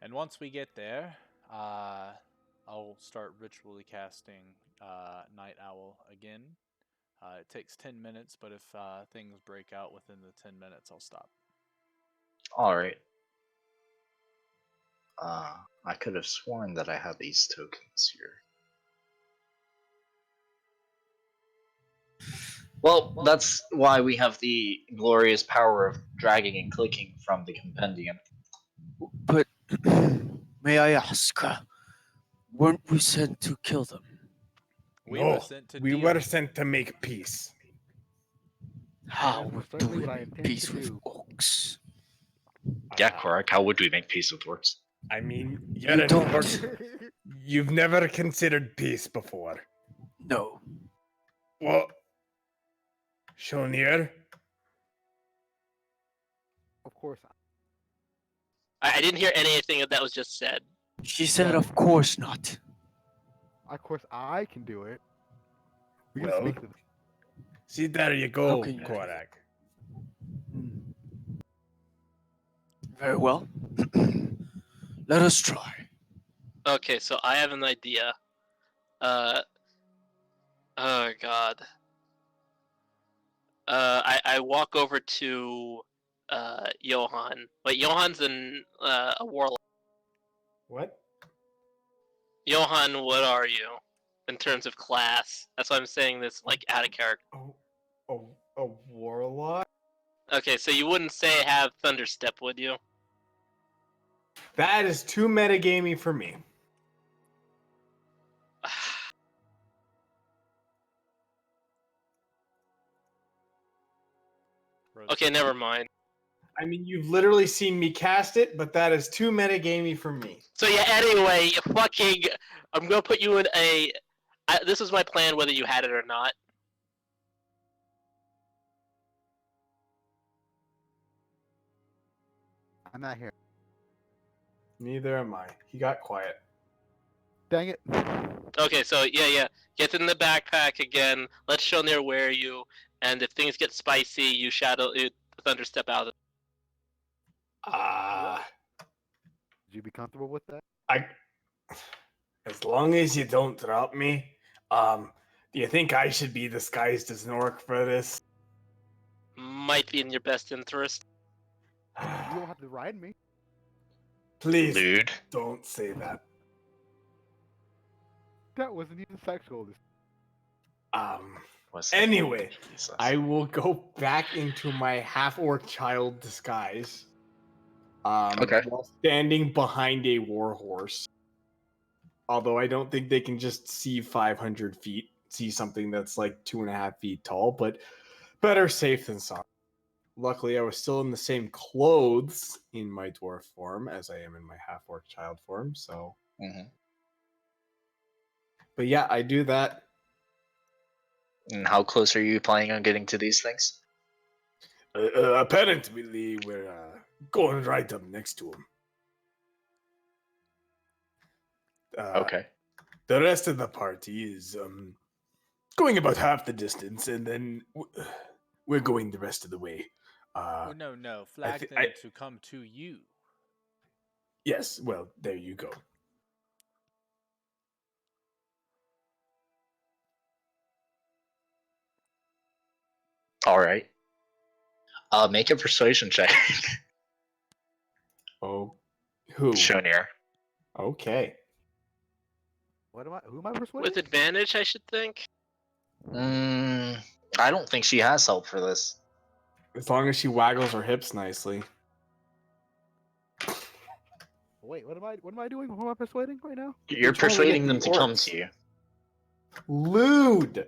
And once we get there, I'll start ritually casting Night Owl again. It takes 10 minutes, but if things break out within the 10 minutes, I'll stop. All right. I could have sworn that I had these tokens here. Well, that's why we have the glorious power of dragging and clicking from the compendium. But may I ask, weren't we sent to kill them? We No, were sent to we deal were with sent to make peace. How That is do certainly we what I make intend peace to with do. orcs? Yeah, correct. How would we make peace with orcs? I mean, You you're an don't. orc. You've never considered peace before. No. Well, Shonir, Of course, I didn't hear anything that was just said. She said, Well- of course not. I can do it. We can Well, speak to them. see, there you How go, can you- Korak. Very well. Let us try. Okay, so I have an idea. Oh god. I walk over to Johan. But Johan's a warlock. What? Johan, what are you in terms of class? That's why I'm saying this like out of character. A warlock? Okay, so you wouldn't say have Thunderstep, would you? That is too metagamey for me. Okay, never mind. I mean, you've literally seen me cast it, but that is too metagamey for me. So yeah, anyway, I'm gonna put you in a. This was my plan, whether you had it or not. I'm not here. Neither am I. He got quiet. Dang it. Okay, so yeah, get in the backpack again. Let Shonir wear you, and if things get spicy, you Thunderstep out. Would you be comfortable with that? As long as you don't drop me, do you think I should be disguised as an orc for this? Might be in your best interest. You don't have to ride me. Please, Dude. don't say that. That wasn't even sexual. Anyway, Jesus. I will go back into my half-orc child disguise. Okay. While standing behind a warhorse. Although I don't think they can just see 500 feet, see something that's like 2.5 feet tall, but better safe than sorry. Luckily, I was still in the same clothes in my dwarf form as I am in my half-orc child form, so... Mm-hmm. But yeah, I do that. And how close are you planning on getting to these things? Apparently, we're going right up next to him. Okay. The rest of the party is going about half the distance, and then we're going the rest of the way. Oh, no. Flag them to come to you. Yes, well, there you go. All right. Make a persuasion check. Oh, who? Shonir. Okay. Who am I persuading? With advantage, I should think. I don't think she has help for this. As long as she waggles her hips nicely. Wait, what am I doing? Who am I persuading right now? You're trying to persuading get them the to come orcs. to you. Lewd!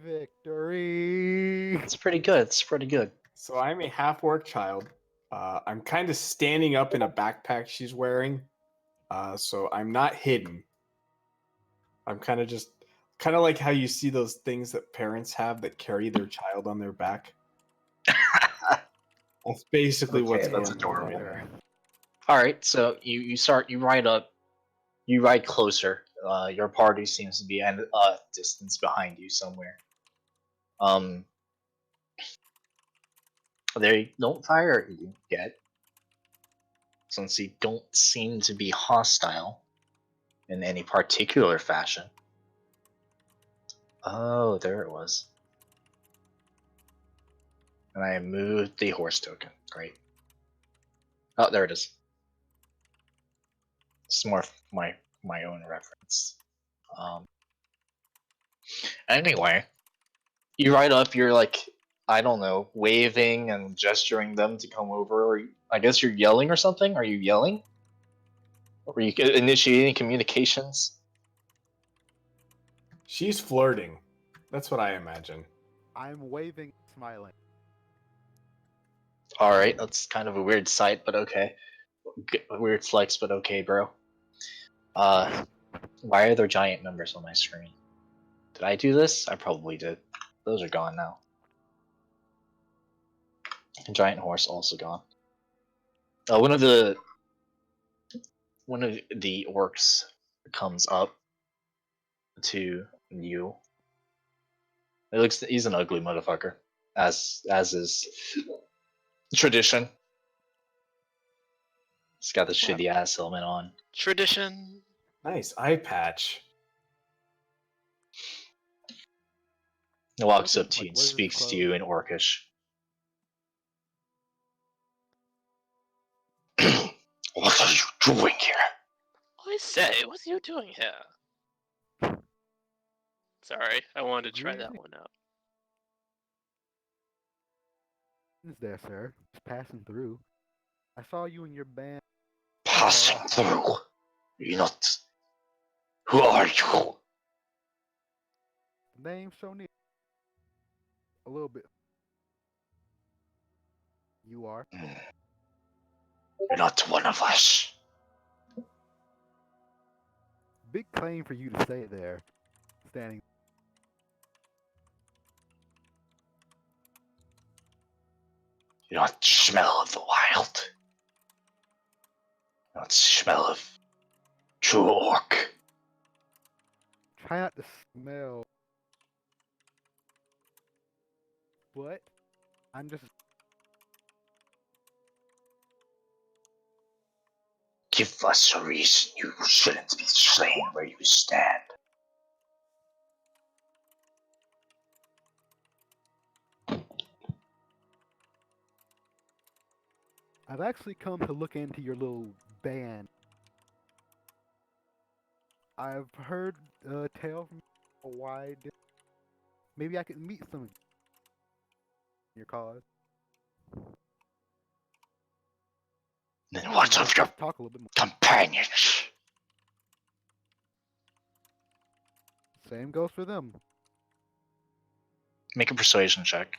Victory! It's pretty good. It's pretty good. So I'm a half-orc child. I'm kind of standing up in a backpack she's wearing. So I'm not hidden. I'm kind of like how you see those things that parents have that carry their child on their back. That's basically Okay, what's that's going adorable. on there. All right, so you ride up, you ride closer. Your party seems to be at a distance behind you somewhere. Um, they don't fire at you yet, since you don't seem to be hostile in any particular fashion. Oh, there it was. And I moved the horse token. Great. Oh, there it is. It's more my own reference. Anyway, you ride up. You're like, I don't know, waving and gesturing them to come over. Or I guess you're yelling or something. Are you yelling? Or are you initiating communications? She's flirting. That's what I imagine. I'm waving, smiling. All right, that's kind of a weird sight, but okay. A weird flex, but okay, bro. Why are there giant numbers on my screen? Did I do this? I probably did. Those are gone now. And giant horse also gone. One of the orcs comes up to you. He's an ugly motherfucker, as is tradition. He's got the shitty ass helmet on. Tradition. Nice eye patch. He walks up Like, to you and what is his speaks to clothes? you in Orcish. What are you doing here? I say, what are you doing here? Sorry, I wanted to try that Greetings. one out. Is there, sir? Just passing through. I saw you and your band. Passing through. You're not. Who are you? The name's so near. A little bit. You are. You're not one of us. Big claim for you to stay there. Standing. You don't smell of the wild. You don't smell of true orc. Try not to smell. What? I'm just. Give us a reason you shouldn't be slain where you stand. I've actually come to look into your little band. I've heard a tale from a wide. Maybe I could meet some of your cause. Then what of your Let's talk a little bit more. companions? Same goes for them. Make a persuasion check.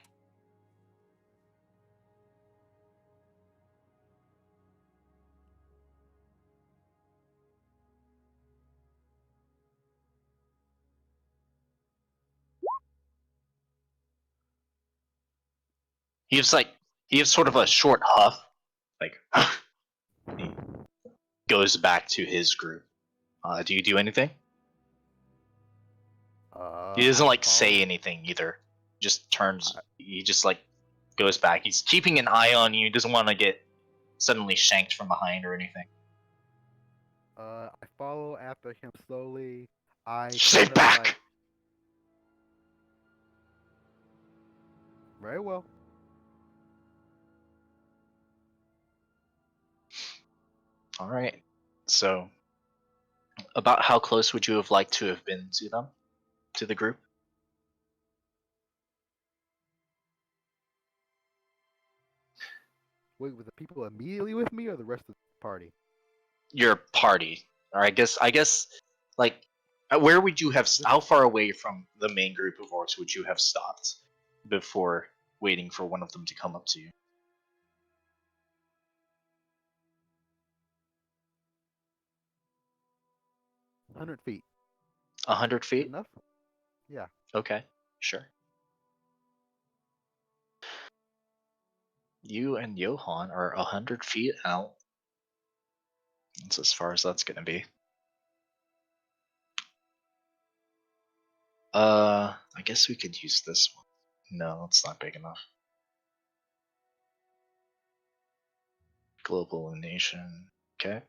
He has sort of a short huff, like he goes back to his group. Do you do anything? He doesn't I say follow. anything either. Just turns. He just goes back. He's keeping an eye on you. Doesn't want to get suddenly shanked from behind or anything. I follow after him slowly. I Stay kind of back. like. Very well. All right. So, about how close would you have liked to have been to them, to the group? Wait, with the people immediately with me or the rest of the party? Your party, or I guess, like, where would you have? How far away from the main group of orcs would you have stopped before waiting for one of them to come up to you? 100 feet. 100 Good feet? enough? Yeah. Okay, sure. You and Johan are 100 feet out. That's as far as that's gonna be. I guess we could use this one. No, it's not big enough. Global nation. Okay.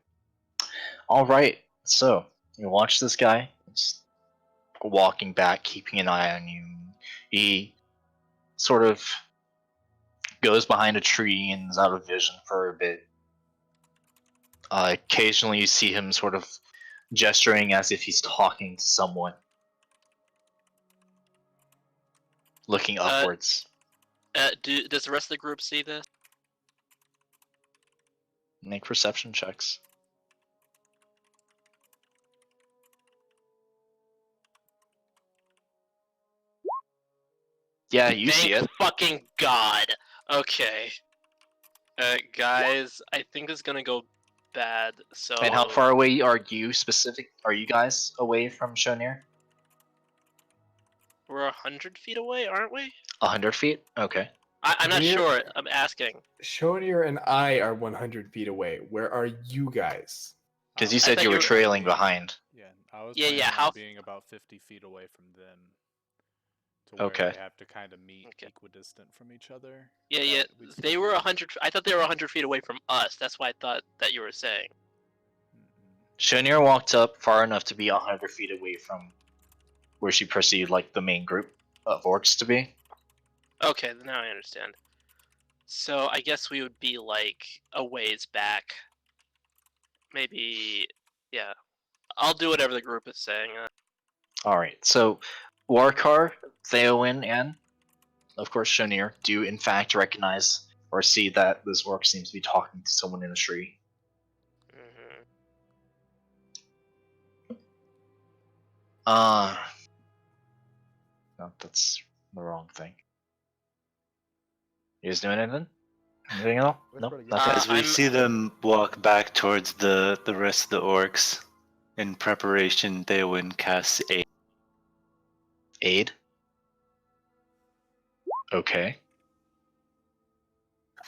All right. So you watch this guy just walking back, keeping an eye on you. He sort of goes behind a tree and is out of vision for a bit. Occasionally, you see him sort of gesturing as if he's talking to someone, looking upwards. Does the rest of the group see this? Make perception checks. Yeah, you see Thank it. fucking God. Okay. Guys, I think this is gonna go bad. So. And how far away are you Are you guys away from Shonir? We're 100 feet away, aren't we? 100 feet? Okay. I'm not We're- sure. I'm asking. Shonir and I are 100 feet away. Where are you guys? Because you I said thought you you were were- trailing behind. Yeah, I was Yeah, planning yeah, on how- being about 50 feet away from them, to where Okay. they have to kind of meet Okay. equidistant from each other. Yeah, yeah. but we'd They still were be- 100. I thought they were 100 feet away from us. That's why I thought that you were saying. Mm-mm. Shonir walked up far enough to be 100 feet away from where she perceived like the main group of orcs to be. Okay, now I understand. So I guess we would be like a ways back. Maybe, yeah. I'll do whatever the group is saying. Alright, so Warkar, Theowen, and of course Shonir do in fact recognize or see that this orc seems to be talking to someone in a tree. Mhm. No, that's the wrong thing. You guys doing anything? Anything at all? No? Whisper to Nothing? As we I'm- see them walk back towards the rest of the orcs, in preparation, Theowen casts a Aid? Okay.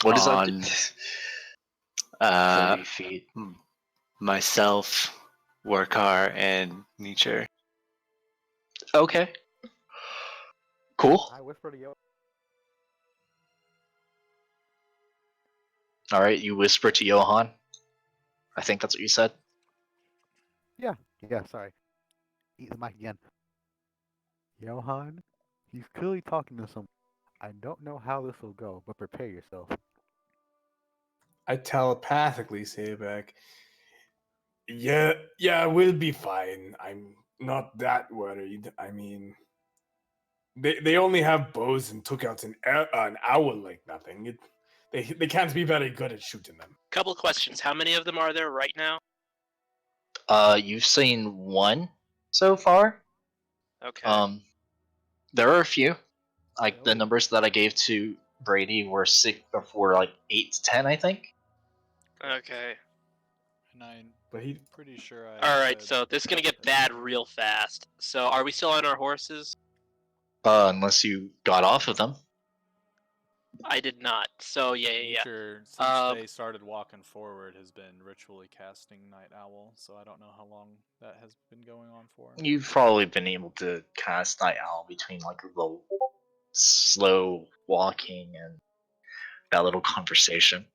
What does that On- do? uh, 30 feet. myself, Warkar, and Nietzsche. Okay. Cool. I whisper to you. Alright, you whisper to Johan. I think that's what you said. Yeah, sorry. Eat the mic again. Johan, he's clearly talking to someone. I don't know how this will go, but prepare yourself. I telepathically say back, yeah, we'll be fine. I'm not that worried. I mean, they only have bows and took out an owl like nothing. They can't be very good at shooting them. Couple questions. How many of them are there right now? You've seen one so far. Okay. There are a few. Like the Really? numbers that I gave to Brady were like 8 to 10, I think. Okay. And I'm But he pretty sure I. Alright, said so this is gonna get that- bad real fast. So are we still on our horses? Unless you got off of them. I did not. So yeah. Nature, since Um, they started walking forward, has been ritually casting Night Owl, so I don't know how long that has been going on for. You've probably been able to cast Night Owl between like the slow walking and that little conversation.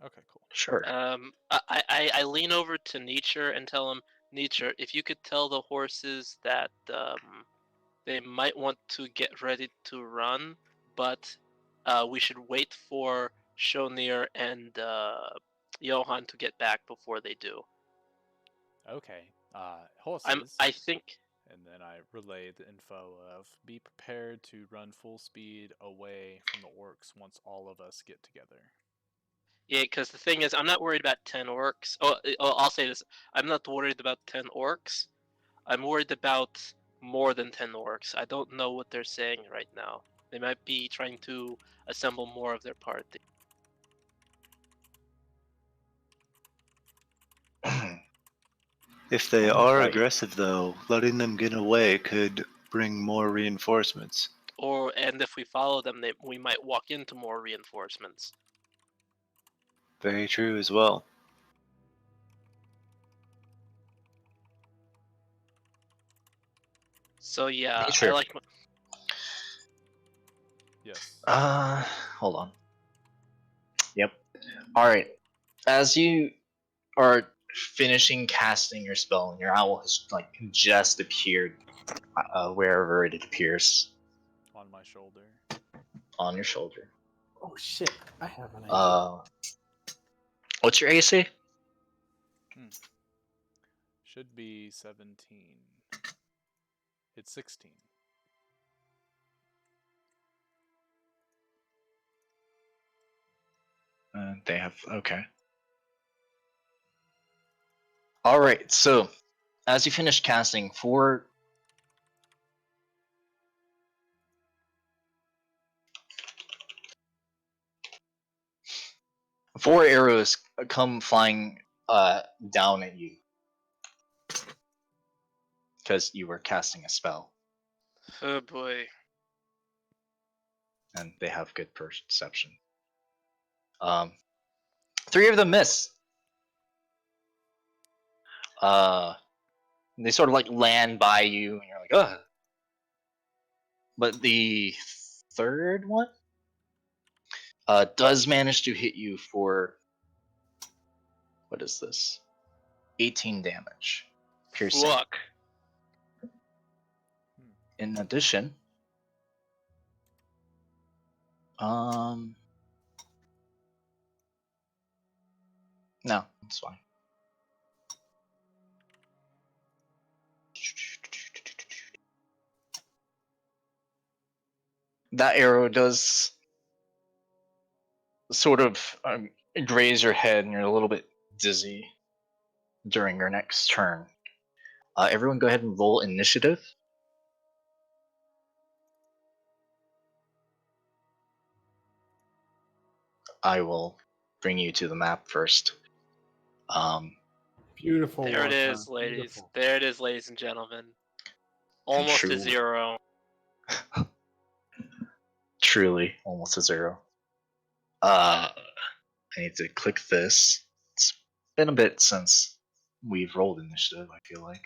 Okay, cool. Sure. I lean over to Nietzsche and tell him, Nietzsche, if you could tell the horses that they might want to get ready to run, but we should wait for Shonir and Johan to get back before they do. Okay. Horses. I think. And then I relay the info of be prepared to run full speed away from the orcs once all of us get together. Yeah, because the thing is, I'm not worried about 10 orcs. I'll say this. I'm not worried about 10 orcs. I'm worried about more than 10 orcs. I don't know what they're saying right now. They might be trying to assemble more of their party. If they are Right. aggressive, though, letting them get away could bring more reinforcements. And if we follow them, we might walk into more reinforcements. Very true as well. So yeah, Nature. I like. Yes. Hold on. Yep. All right. As you are finishing casting your spell, and your owl has like just appeared wherever it appears On my shoulder. on your shoulder. Oh shit! I have an idea. What's your AC? Should be 17. It's 16. They have okay. All right. So, as you finish casting, four arrows come flying down at you because you were casting a spell, Oh boy. and they have good perception. Three of them miss. They sort of like land by you, and you're like, ugh. But the third one does manage to hit you for, what is this? 18 damage. Piercing. Fuck. In addition, no, it's fine. That arrow does sort of graze your head, and you're a little bit dizzy during your next turn. Everyone go ahead and roll initiative. I will bring you to the map first. Beautiful. There it Warcraft, is, ladies. beautiful. There it is, ladies and gentlemen. Almost true- a 0. Truly, almost a 0. I need to click this. It's been a bit since we've rolled initiative, I feel like.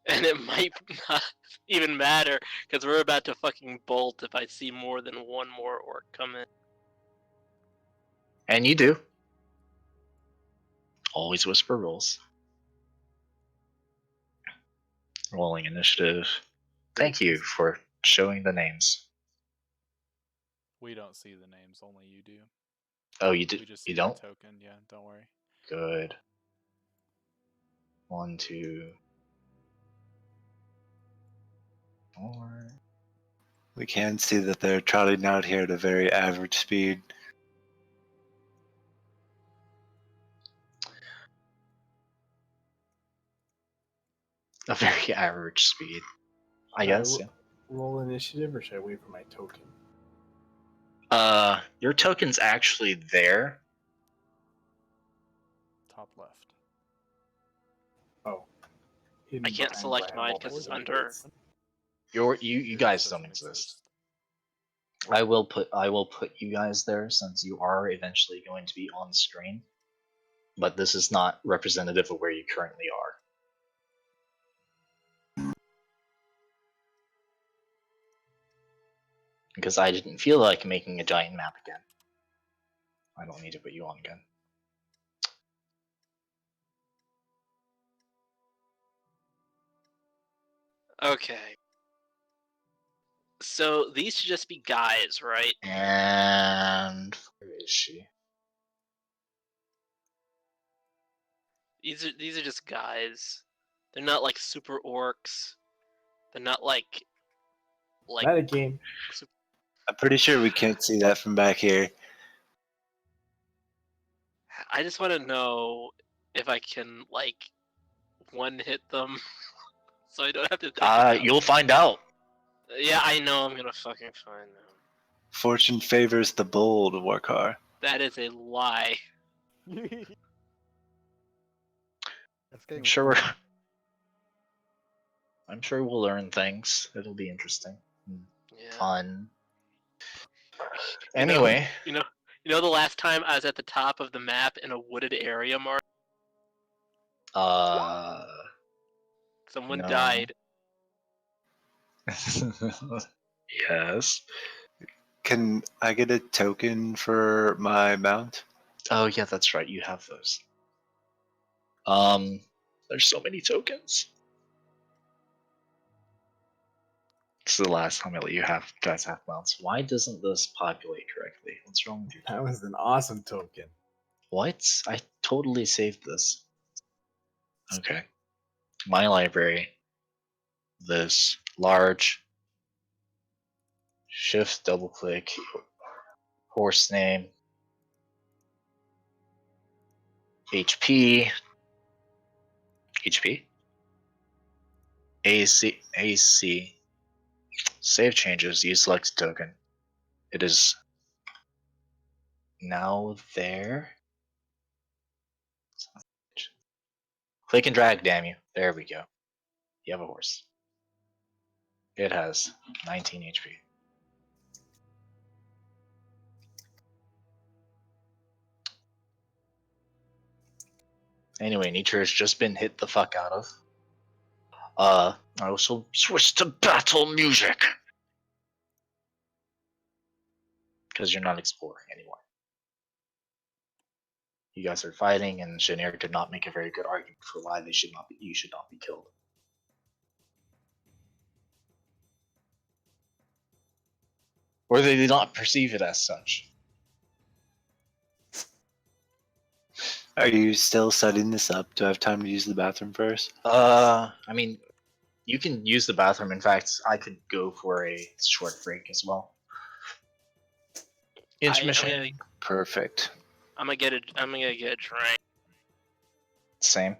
And it might not even matter, because we're about to fucking bolt if I see more than one more orc come in. And you do. Always whisper rolls. Rolling initiative. Thank you for showing the names. We don't see the names, only you do. Oh, you We did? just see You the don't? token, yeah, don't worry. Good. 1, 2, 4. We can see that they're trotting out here at a very average speed. A very average speed, I Should I guess. roll initiative, or should I wait for my token? Yeah. Your token's actually there. Top left. Oh. Hidden I can't behind select my mine wall. because it's Where's under. You Yours guys don't doesn't exist. I will put you guys there since you are eventually going to be on screen. But this is not representative of where you currently are. Because I didn't feel like making a giant map again. I don't need to put you on again. Okay. So these should just be guys, right? And where is she? These are just guys. They're not like super orcs. They're not like Not a game. I'm pretty sure we can't see that from back here. I just want to know if I can like one hit them, so I don't have to think about it. You'll find out. Yeah, I know I'm gonna fucking find them. Fortune favors the bold, Warkar. That is a lie. I'm sure we're. I'm sure we'll learn things. It'll be interesting, Yeah. fun. You know- Anyway, You know the last time I was at the top of the map in a wooded area, Mark? Someone No. died. Yes. Can I get a token for my mount? Oh yeah, that's right. You have those. There's so many tokens. This is the last time I let you guys have mounts. Why doesn't this populate correctly? What's wrong with you? That was an awesome token. What? I totally saved this. Okay. My library. This large. Shift, double click. Horse name. HP. HP. AC. AC. Save changes. Use select token. It is now there. Click and drag, damn you. There we go. You have a horse. It has 19 HP. Anyway, nature has just been hit the fuck out of. I also switched to battle music. Because you're not exploring anymore. You guys are fighting, and Shanir did not make a very good argument for why you should not be killed. Or they did not perceive it as such. Are you still setting this up? Do I have time to use the bathroom first? I mean, you can use the bathroom. In fact, I could go for a short break as well. Intermission. Perfect. I'm gonna get a drink. Same.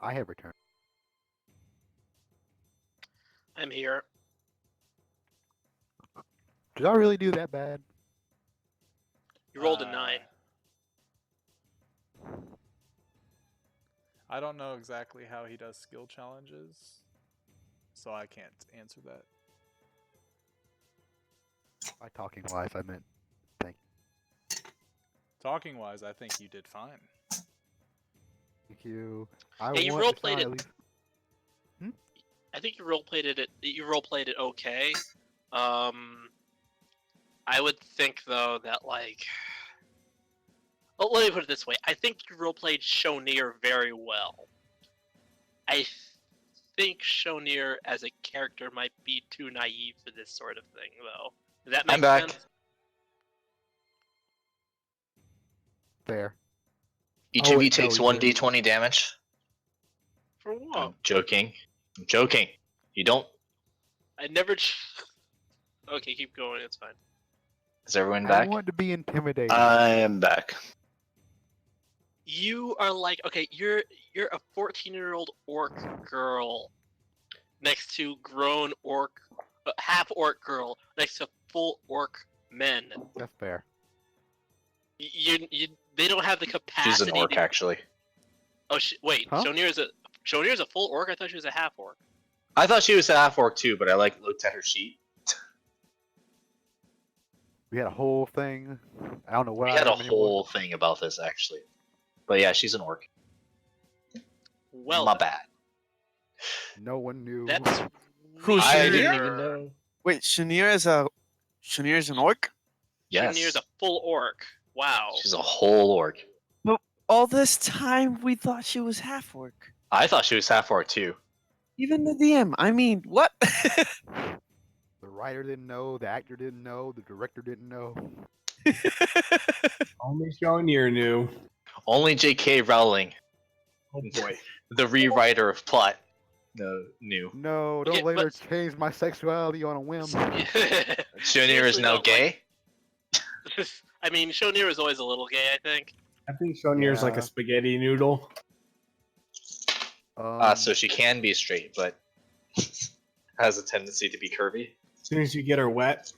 I have returned. I'm here. Did I really do that bad? You rolled a 9. I don't know exactly how he does skill challenges, so I can't answer that. By talking wise, I meant thank Talking wise, I think you did fine. you. I Yeah, you want roleplayed Deshaun it. at least. I think you roleplayed it. You roleplayed it okay. I would think though that like, well, let me put it this way. I think you roleplayed Shonir very well. I think Shonir as a character might be too naive for this sort of thing, though. Does that make I'm back. sense? Fair. Each Oh, of you wait, no, takes you didn't. 1d20 damage. For what? I'm joking. I'm joking. You don't. I never. Okay, keep going. It's fine. Is everyone I back? want to be intimidated. I am back. You are like, okay, you're a 14-year-old orc girl next to grown orc, half orc girl next to full orc men. That's fair. They don't have the capacity. She's an orc, to... actually. Oh, wait, Huh? Shonir is a full orc. I thought she was a half orc. I thought she was a half orc too, but I looked at her sheet. We had a whole thing. I don't know what We I had a am anymore. whole thing about this actually. But yeah, she's an orc. Well, My then, bad. No one knew. That's Who's I Shonir? didn't even know. Wait, Shonir is an orc? Yes. Shonir's a full orc. Wow. She's a whole orc. All this time we thought she was half orc. I thought she was half orc too. Even the DM. I mean, what? The writer didn't know. The actor didn't know. The director didn't know. Only Shonir knew. Only J.K. Rowling, Oh boy. the rewriter of plot, knew. No, don't Okay, later but- change my sexuality on a whim. Shonir is Seriously, now though, gay. I mean, Shonir is always a little gay, I think. I think Shonir's like Yeah. a spaghetti noodle. So she can be straight, but has a tendency to be curvy. As soon as you get her wet,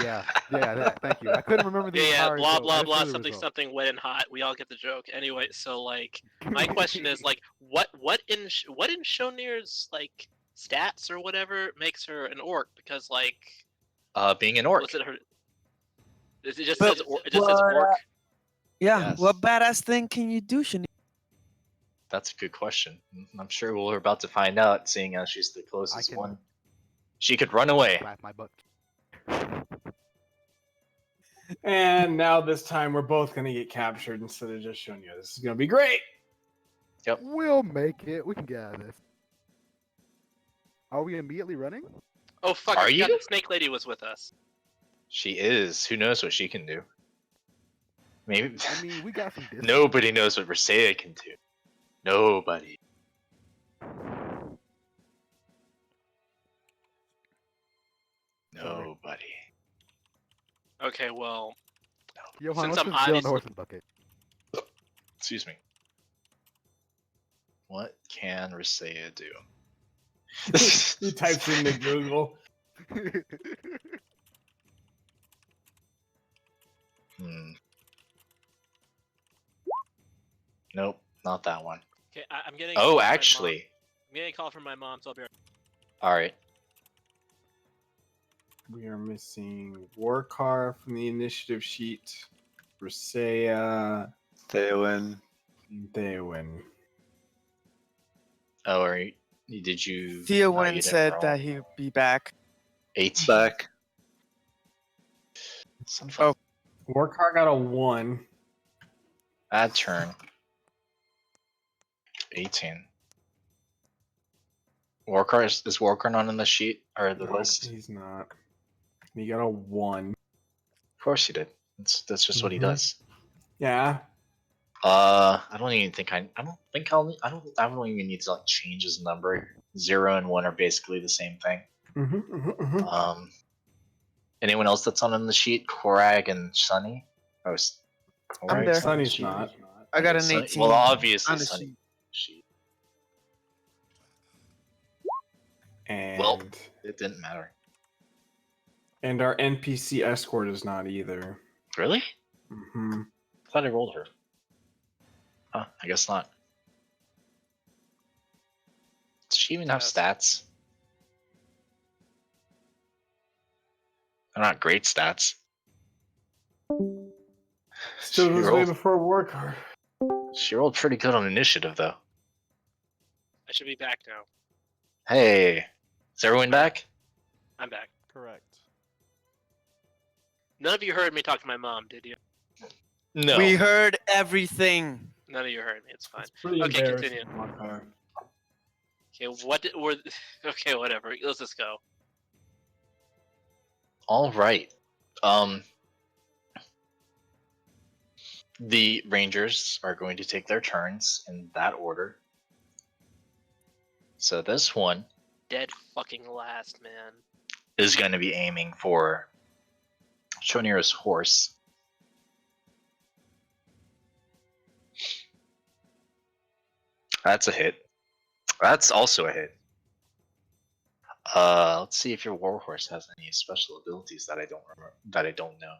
yeah, thank you. I couldn't remember the Yeah, entire blah joke. I blah just blah, knew the something result. something wet and hot. We all get the joke. Anyway, so like, my question is like, what in Shonir's like stats or whatever makes her an orc? Because like, Being an orc. what's it her? It just But- says it just says orc. Yeah, Yes. what badass thing can you do, Shonir? That's a good question. I'm sure we're about to find out, seeing as she's the closest can- one. She could run away. Slap my butt. and now this time we're both gonna get captured instead of just Shonir. This is gonna be great. We'll make it. We can get out of this. Are we immediately running? Oh fuck! Are I forgot you? that Snake Lady was with us. She is. Who knows what she can do? Maybe. I mean, we got some distance. Nobody knows what Resea can do. Nobody. Nobody. Okay, well, Johan, since let's I'm just get on the obviously- horse and bucket. Excuse me. What can Resea do? He types into Google. Hmm. Nope, not that one. okay, I'm getting. a call Oh, from my mom. actually. I'm getting a call from my mom, so I'll be right. Alright. We are missing Warcar from the initiative sheet. Resea Theowen. and Theowen. Oh, alright. Did you. no, you Theowen didn't said roll. that he'd be back. 18. Back. Some Oh. Warcar got a 1. Bad turn. 18. Warcar is Warcar not on the sheet or the No, list? he's not. He got a 1. Of course he did. That's just what he Mhm. does. Yeah. I don't even think I don't think I don't even need to like change his number. 0 and 1 are basically the same thing. Anyone else that's on the sheet? Korag and Sunny? Oh, I'm there. Sunny's not. I got an Sunny- 18. Well, obviously on the Sunny. sheet. Sheet. And Well. It didn't matter. and our NPC escort is not either. Really? Hmm I thought I rolled her. Huh, I guess not. Does she even have Yes. stats? They're not great stats. Still She goes way rolled, before Warcar. she rolled pretty good on initiative, though. I should be back now. Hey, is everyone back? I'm back. Correct. None of you heard me talk to my mom, did you? No. We heard everything. None of you heard me. It's fine. It's pretty Okay, embarrassing, continue. Warcar. Okay, were? Okay, whatever. Let's just go. All right. the rangers are going to take their turns in that order. So this one Dead fucking last, man. is going to be aiming for Shonira's horse. That's a hit. That's also a hit. Let's see if your warhorse has any special abilities that I don't remember, that I don't know.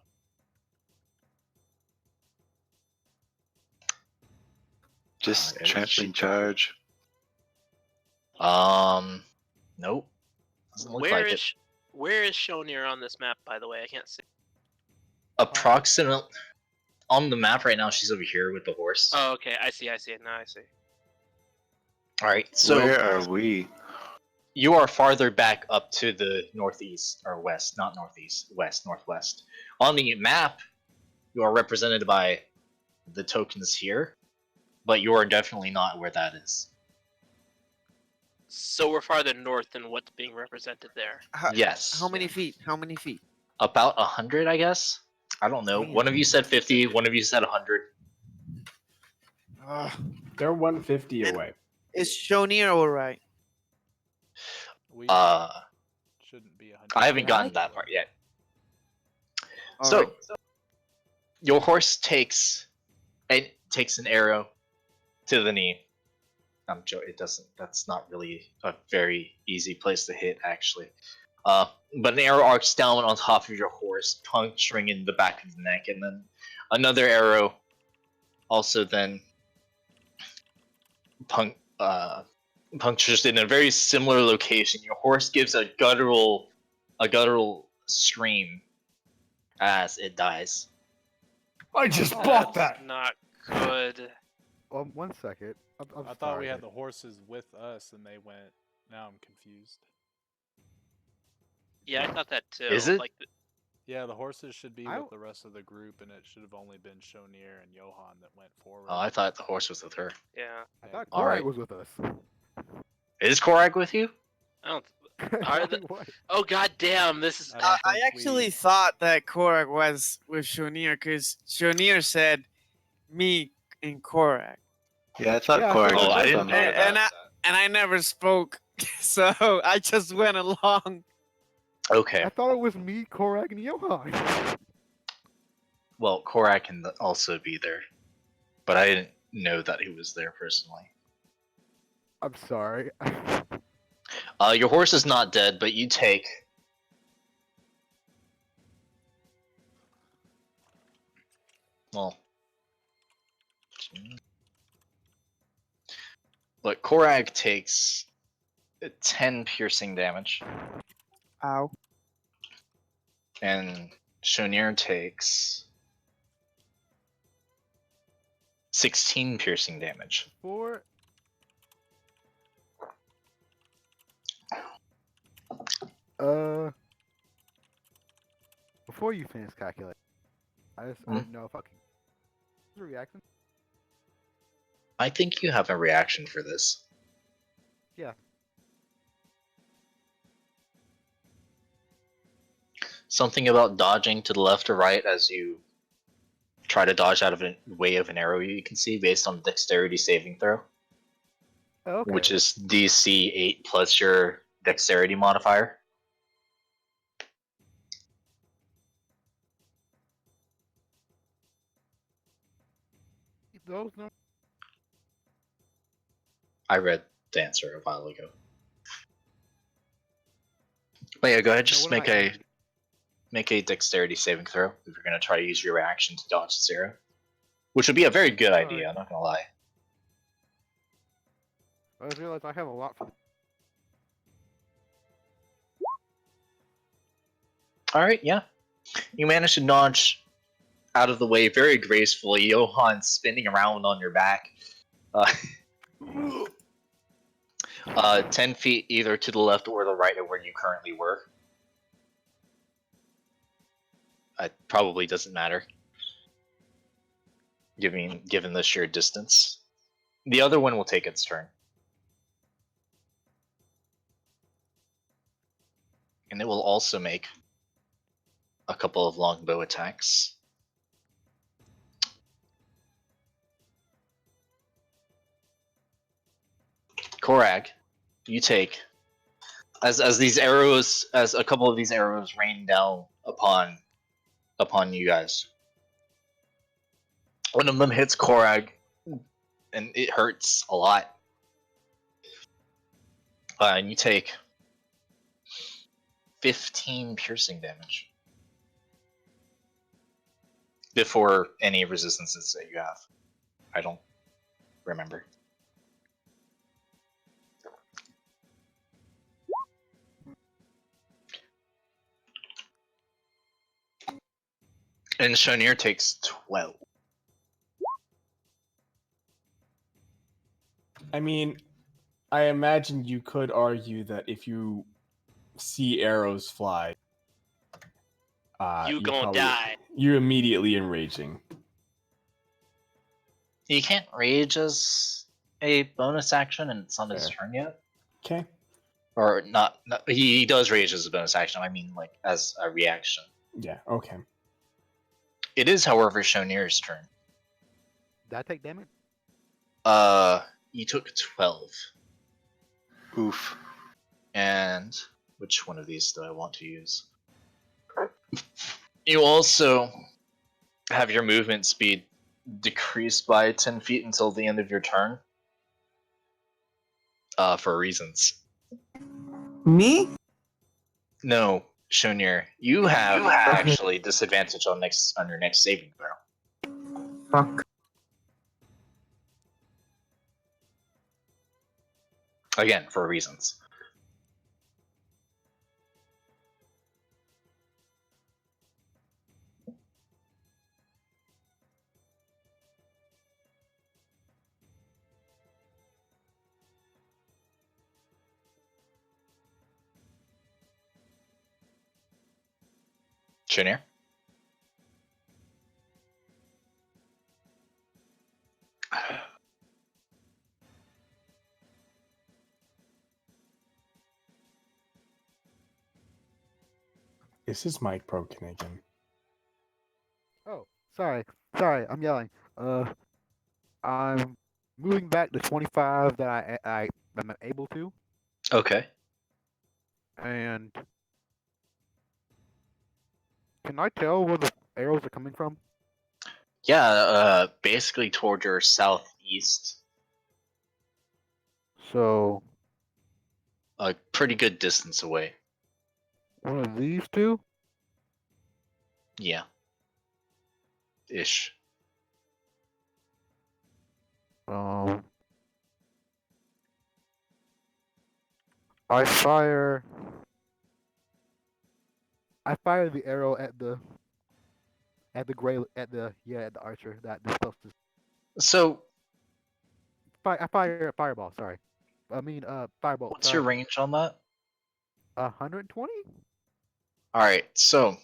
Just it trampling should- charge. Nope. Doesn't look Where like is where is Shonir on this map, by the way? I can't see. Approximate on the map right now. She's over here with the horse. Oh, okay. I see. Now I see. All right. So Where are we? you are farther back up to the northeast or west, not northeast, west, northwest. On the map, you are represented by the tokens here, but you are definitely not where that is. So we're farther north than what's being represented there. Yes. How many feet? How many feet? About 100, I guess. I don't know. Damn. One of you said 50. One of you said 100. They're 150 And- away. Is Shonir alright? We shouldn't be 100. I haven't gotten that part yet. So, Alright. your horse takes an arrow to the knee. I'm joking. It doesn't. That's not really a very easy place to hit, actually. But an arrow arcs down on top of your horse, puncturing in the back of the neck, and then another arrow also then punctures in a very similar location. Your horse gives a guttural scream as it dies. I just bought That's that. not good. 1 second. I'm I thought we sorry. had the horses with us and they went. Now I'm confused. Yeah, I thought that too. Is it? Like, Yeah, the horses should be I- with the rest of the group, and it should have only been Shonir and Johan that went forward. Oh, I thought the horse was with her. yeah. I thought All Korak right. was with us. Is Korak with you? I don't. Are the- What? Oh god damn! This is. I don't I think actually we- thought that Korak was with Shonir because Shonir said me and Korak. Yeah, I thought Yeah, I Korg thought- was Oh, I with didn't them. know that. And I never spoke, so I just went along. Okay. I thought it was me, Korak, and Johan. Well, Korak can also be there, but I didn't know that he was there personally. I'm sorry. Your horse is not dead, but you take. Well. But Korak takes 10 piercing damage, Ow. and Shonir takes 16 piercing damage. For before you finish calculating, I didn't know if I can reaction. I think you have a reaction for this. Yeah. Something about dodging to the left or right as you try to dodge out of a way of an arrow you can see based on dexterity saving throw, Okay. which is DC 8 plus your dexterity modifier. Those numbers. I read the answer a while ago. But yeah, go ahead, just what am I make a dexterity saving throw if you're gonna try to use your reaction to dodge this arrow. Which would be a very good idea, I'm not gonna lie. I just realized I have a lot for. Alright, yeah. You managed to dodge out of the way very gracefully, Johan spinning around on your back. 10 feet either to the left or the right of where you currently were. It probably doesn't matter, given the sheer distance. The other one will take its turn. And it will also make a couple of longbow attacks. Korag, you take as a couple of these arrows rain down upon you guys. One of them hits Korag, and it hurts a lot. And you take 15 piercing damage before any resistances that you have. I don't remember. And Shonir takes 12. I mean, I imagine you could argue that if you see arrows fly, You gonna die. You're immediately enraging. He can't rage as a bonus action, and it's not his Fair. turn yet. Okay. Or not, he does rage as a bonus action. I mean, like, as a reaction. Yeah, okay. It is, however, Shonir's turn. Did I take damage? You took 12. Oof. And which one of these do I want to use? You also have your movement speed decreased by 10 feet until the end of your turn. For reasons. Me? No, Shonir, you have actually disadvantage on your next saving throw. Fuck. Again, for reasons. Shonir? Is his mic broken again? Oh, sorry, I'm yelling. I'm moving back to 25 that I'm able to, Okay. and can I tell where the arrows are coming from? Yeah, basically toward your southeast. So A pretty good distance away. one of these two. Yeah. Ish. Um, I fire the arrow at the archer that is supposed to. So, I fire a fireball. Sorry, I mean firebolt. what's your range on that? 120. Alright, so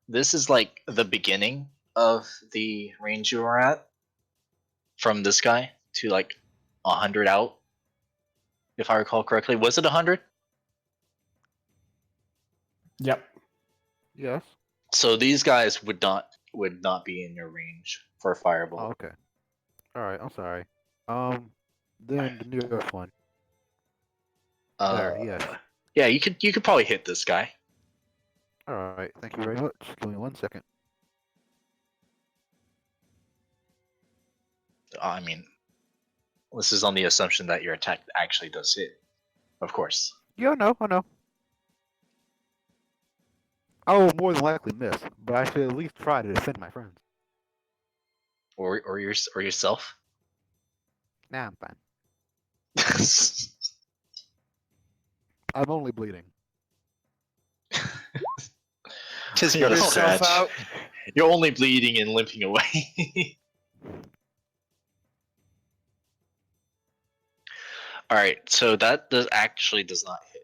this is like the beginning of the range you were at. From this guy to like 100 out. If I recall correctly. Was it 100? Yep. Yes. So these guys would not be in your range for a Oh, fireball. okay. All right. I'm sorry. Then the nearest one. There. Yes. Yeah, you could probably hit this guy. All right. Thank you very much. Give me 1 second. I mean, this is on the assumption that your attack actually does hit. Of course. Yeah, I know. I will more than likely miss, but I should at least try to defend my friends. Or yourself. Nah, I'm fine. I'm only bleeding. Just You're got a Yourself scratch. out. You're only bleeding and limping away. Alright, so that actually does not hit.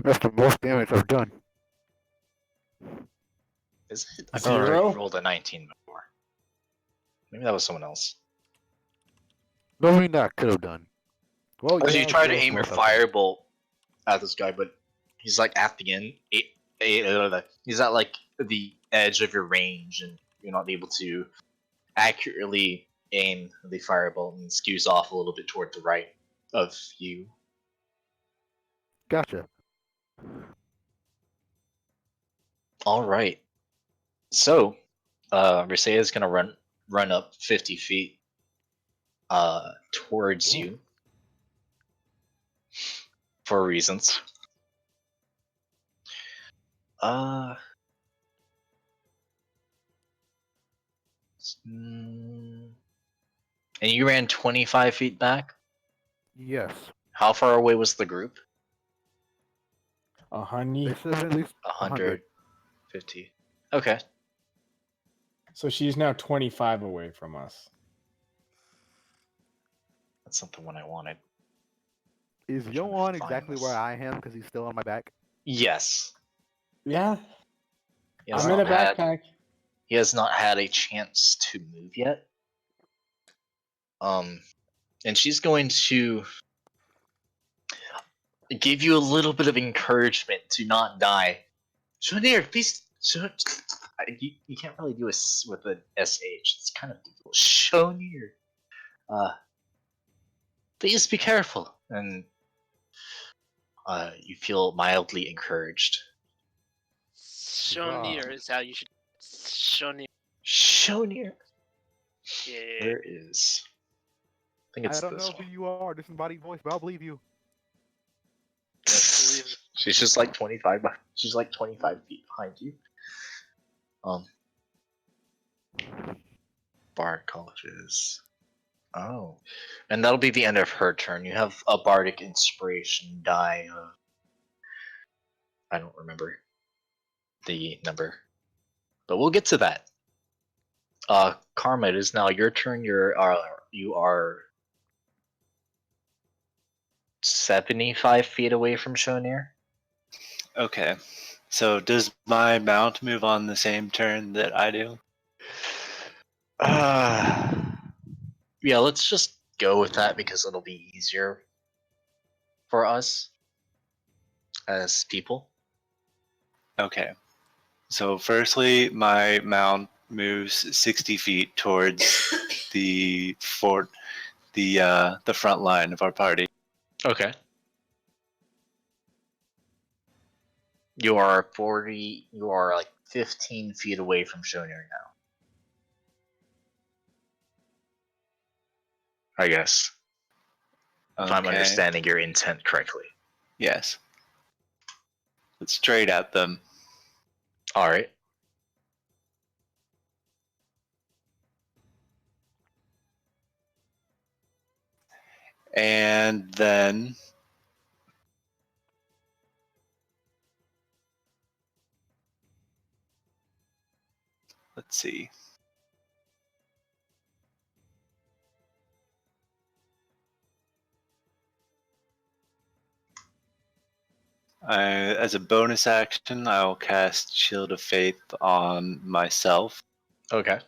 That's the most damage I've done. Is it? I thought I Zero? rolled a 19 before. Maybe that was someone else. Nothing that I could have done. Well, As yeah, you try to close aim your enough, I think. firebolt at this guy, but he's like at the end. He's at like the edge of your range, and you're not able to accurately aim the firebolt and skews off a little bit toward the right of you. Gotcha. All right. So, Risea is gonna run up 50 feet towards Damn. you for reasons. And you ran 25 feet back? Yes. How far away was the group? A honey. They should have at least 100. 150. Okay. So she's now 25 away from us. That's not the one I wanted. Is I'm trying to Yoan find exactly this. where I am because he's still on my back? Yes. Yeah, He has I'm in a not had- backpack. He has not had a chance to move yet. And she's going to give you a little bit of encouragement to not die. Shonir, please. You can't really do it with an SH. It's kind of difficult. Shonir. Please be careful. And you feel mildly encouraged. Shonir is how you should. Shonir. Shonir. Yeah. Where is? I think it's I don't this know who one. you are, disembodied voice, but I'll believe you. Yes, believe. She's just like 25. She's like 25 feet behind you. Bard colleges. Oh, and that'll be the end of her turn. You have a bardic inspiration die of. I don't remember the number, but we'll get to that. Karma, it is now your turn. You are 75 feet away from Shonir. Okay. So does my mount move on the same turn that I do? Yeah, let's just go with that because it'll be easier for us as people. Okay. So firstly, my mount moves 60 feet towards the fort, the front line of our party. Okay. You are 40. You are like 15 feet away from Shonir now. I guess. If I'm Okay. understanding your intent correctly. Yes. Let's straight at them. Alright. And then let's see. As a bonus action, I'll cast Shield of Faith on myself. Okay.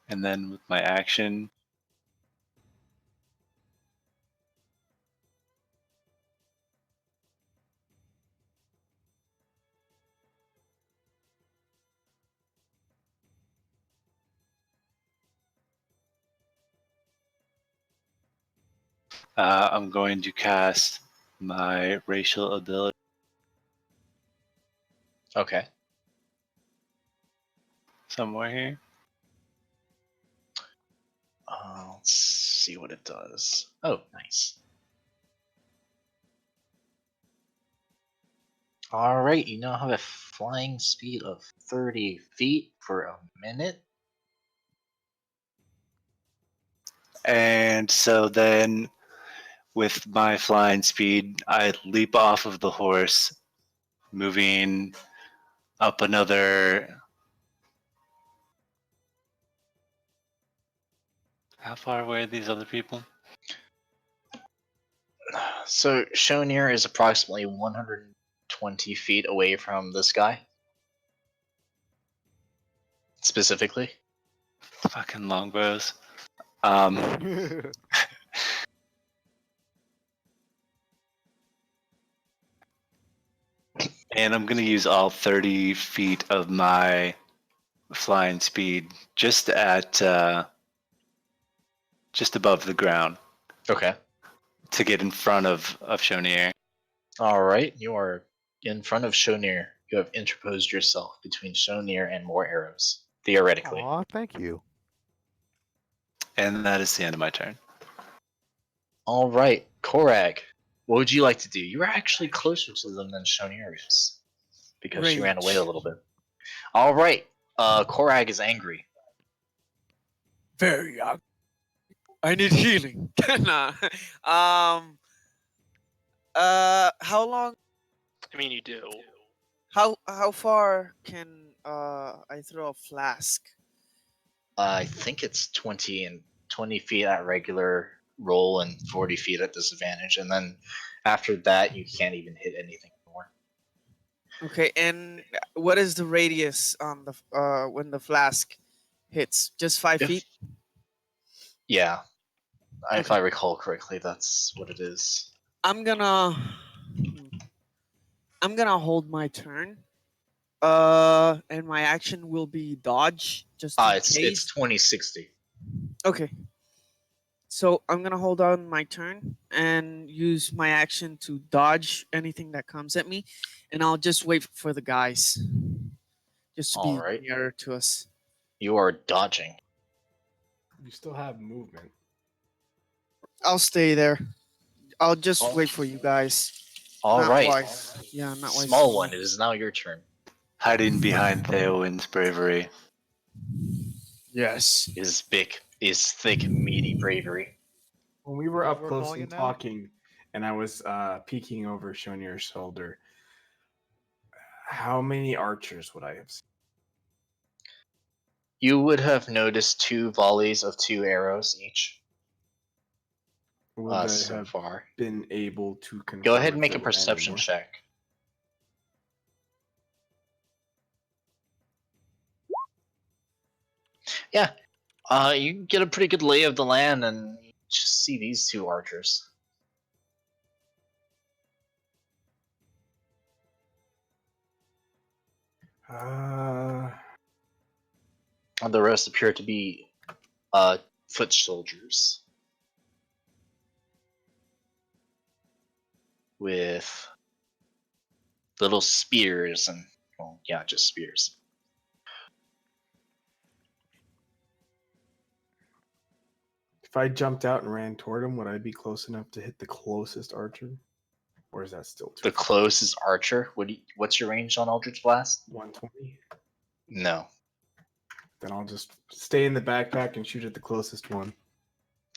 And then with my action, I'm going to cast my racial ability. Okay. Somewhere here. Let's see what it does. Oh, nice. Alright, you now have a flying speed of 30 feet for a minute. And so then, with my flying speed, I leap off of the horse, moving up another. How far away are these other people? So Shonir is approximately 20 feet away from this guy. Specifically. Fucking longbows. And I'm gonna use all 30 feet of my flying speed just above the ground Okay. to get in front of Shonier. All right. You are in front of Shonir. You have interposed yourself between Shonir and more arrows, theoretically. Aw, thank you. And that is the end of my turn. All right, Korag, what would you like to do? You are actually closer to them than Shonir is, because she ran away a Rage. little bit. All right, Korag is angry. Very young. I need healing. Nah. How long? I mean, you do. How far can I throw a flask? I think it's 20 feet at regular roll and 40 feet at disadvantage, and then after that you can't even hit anything anymore. Okay, and what is the radius on the when the flask hits? Just 5 If- feet? Yeah, if Okay. I recall correctly, that's what it is. I'm gonna hold my turn. And my action will be dodge just in It's case. 2060. Okay. So I'm gonna hold on my turn and use my action to dodge anything that comes at me, and I'll just wait for the guys, just to All be right. nearer to us. You are dodging. You still have movement. I'll stay there. I'll just Oh. wait for you guys. All Not right, wise. Yeah, not wise. small one. It is now your turn. Hiding behind Theowin's bravery. Yes. Is thick, meaty bravery. When we were Is that up what we're close calling and it now? talking, and I was peeking over Shonir's shoulder, how many archers would I have seen? You would have noticed 2 volleys of 2 arrows each Would I so have far. been able to confirm? Go ahead if and make there a were any perception more? check. Yeah, you get a pretty good lay of the land, and you just see these 2 archers. Uh, And the rest appear to be foot soldiers with little spears and, well, yeah, just spears. if I jumped out and ran toward him, would I be close enough to hit the closest archer? Or is that still too The closest archer. What's your range on Eldritch Blast? 120? No. Then I'll just stay in the backpack and shoot at the closest one.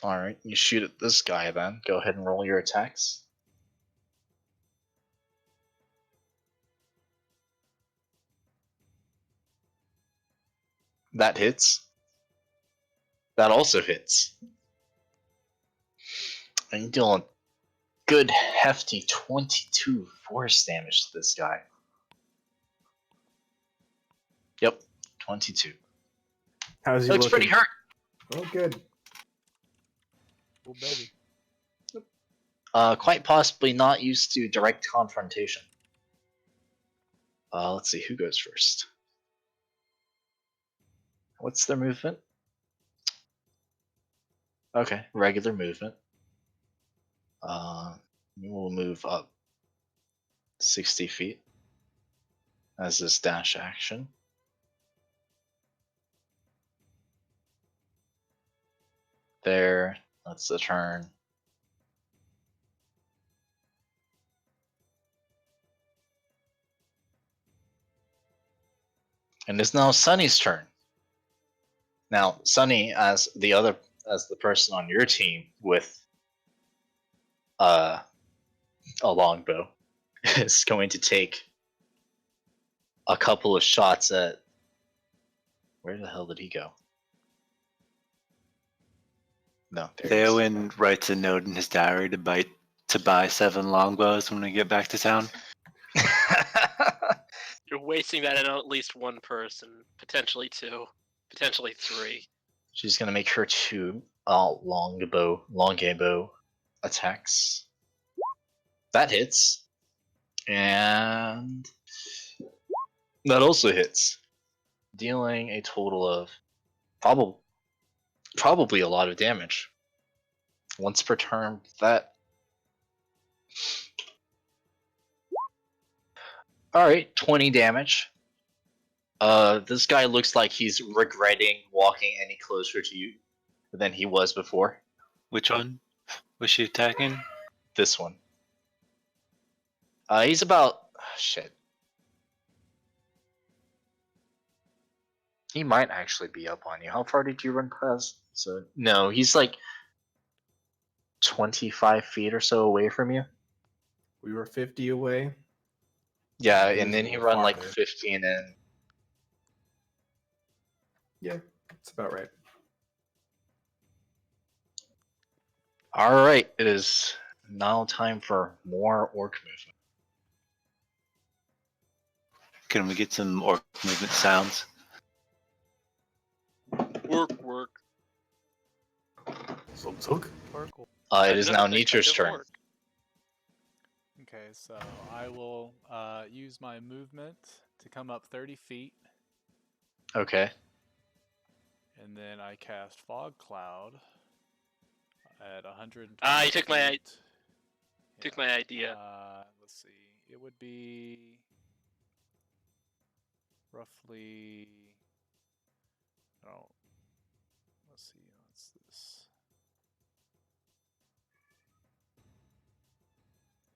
All right, you shoot at this guy then. Go ahead and roll your attacks. That hits. That also hits. And you deal a good hefty 22 force damage to this guy. Yep, 22. How's he Looks looking? pretty hurt. Oh, good. Oh, baby. Quite possibly not used to direct confrontation. Let's see, who goes first? What's their movement? Okay, regular movement. We will move up 60 feet as this dash action. There, that's the turn. And it's now Sunny's turn. Now, Sunny, as the person on your team with a longbow, is going to take a couple of shots at. Where the hell did he go? No, there he is. Theowin writes a note in his diary to buy 7 longbows when we get back to town. You're wasting that on at least one person, potentially two, potentially three. She's gonna make her two longbow attacks. That hits. And that also hits. Dealing a total of probably a lot of damage. Once per turn, that. Alright, 20 damage. This guy looks like he's regretting walking any closer to you than he was before. Which one was she attacking? This one. He's about. Shit. He might actually be up on you. How far did you run past? So no, he's like 25 feet or so away from you. We were 50 away. Yeah, He and was then a he little run like farther. 15 in. Yeah, that's about right. Alright, it is now time for more orc movement. Can we get some orc movement sounds? Work. Zug. Oracle. It is now Nietzsche's turn. Okay, so I will use my movement to come up 30 feet, Okay. and then I cast Fog Cloud at 120 you took my feet. took my idea. Let's see. It would be roughly. Oh, let's see. What's this?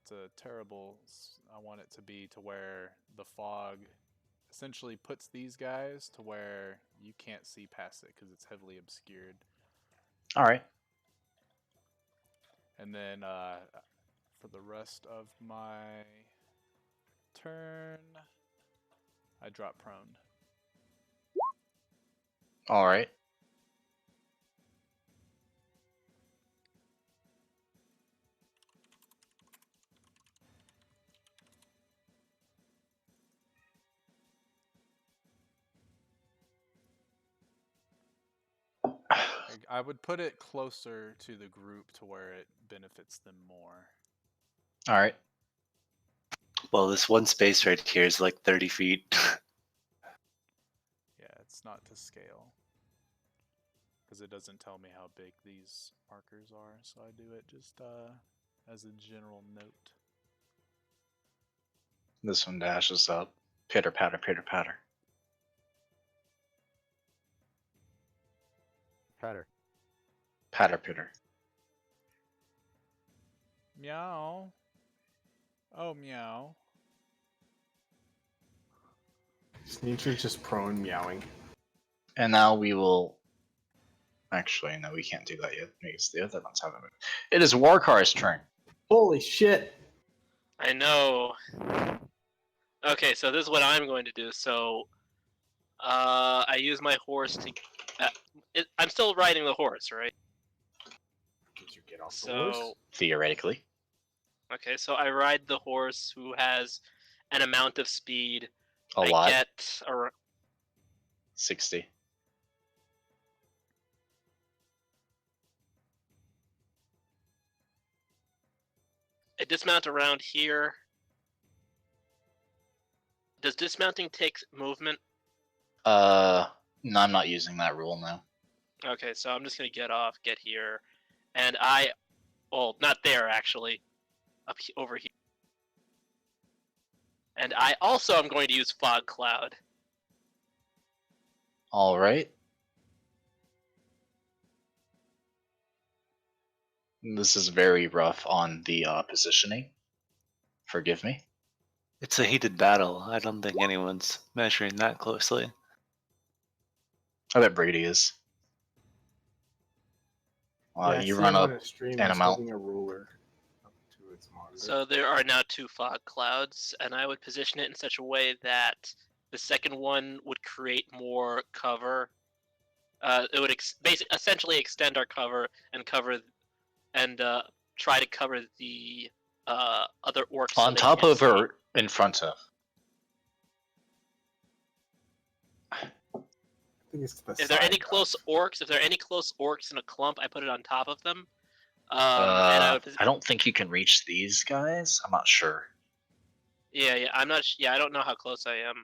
It's a terrible. I want it to be to where the fog essentially puts these guys to where you can't see past it because it's heavily obscured. Alright. And then for the rest of my turn, I drop prone. Alright. I would put it closer to the group to where it benefits them more. Alright. Well, this one space right here is like 30 feet. Yeah, it's not to scale. Because it doesn't tell me how big these markers are, so I do it just as a general note. This one dashes up. Pitter patter, pitter patter. Patter. Patter pitter. Meow. Oh, meow. Sneaker's just prone meowing. And now we will. Actually, no, we can't do that yet because the other ones haven't moved. It is Warkar's turn. Holy shit! I know. Okay, so this is what I'm going to do. So, I use my horse to. I'm still riding the horse, right? Did you get off the So, horse? Theoretically. okay, so I ride the horse who has an amount of speed. A I lot. get 60. I dismount around here. Does dismounting take movement? No, I'm not using that rule now. Okay, so I'm just gonna get off, get here, and well, not there actually, over here. And I also am going to use Fog Cloud. Alright. This is very rough on the positioning. Forgive me. It's a heated battle. I don't think anyone's measuring that closely. I bet Brady is. Yeah, You I see run him up on a stream. and He's I'm out. holding a ruler up to its monitor. So there are now 2 fog clouds, and I would position it in such a way that the second one would create more cover. It would essentially extend our cover and try to cover the other orcs. On top of or in front of? think it's to the If there are any side, close orcs, in a clump, I put it on top of them. And I don't think you can reach these guys. I'm not sure. Yeah, I'm not. Yeah, I don't know how close I am.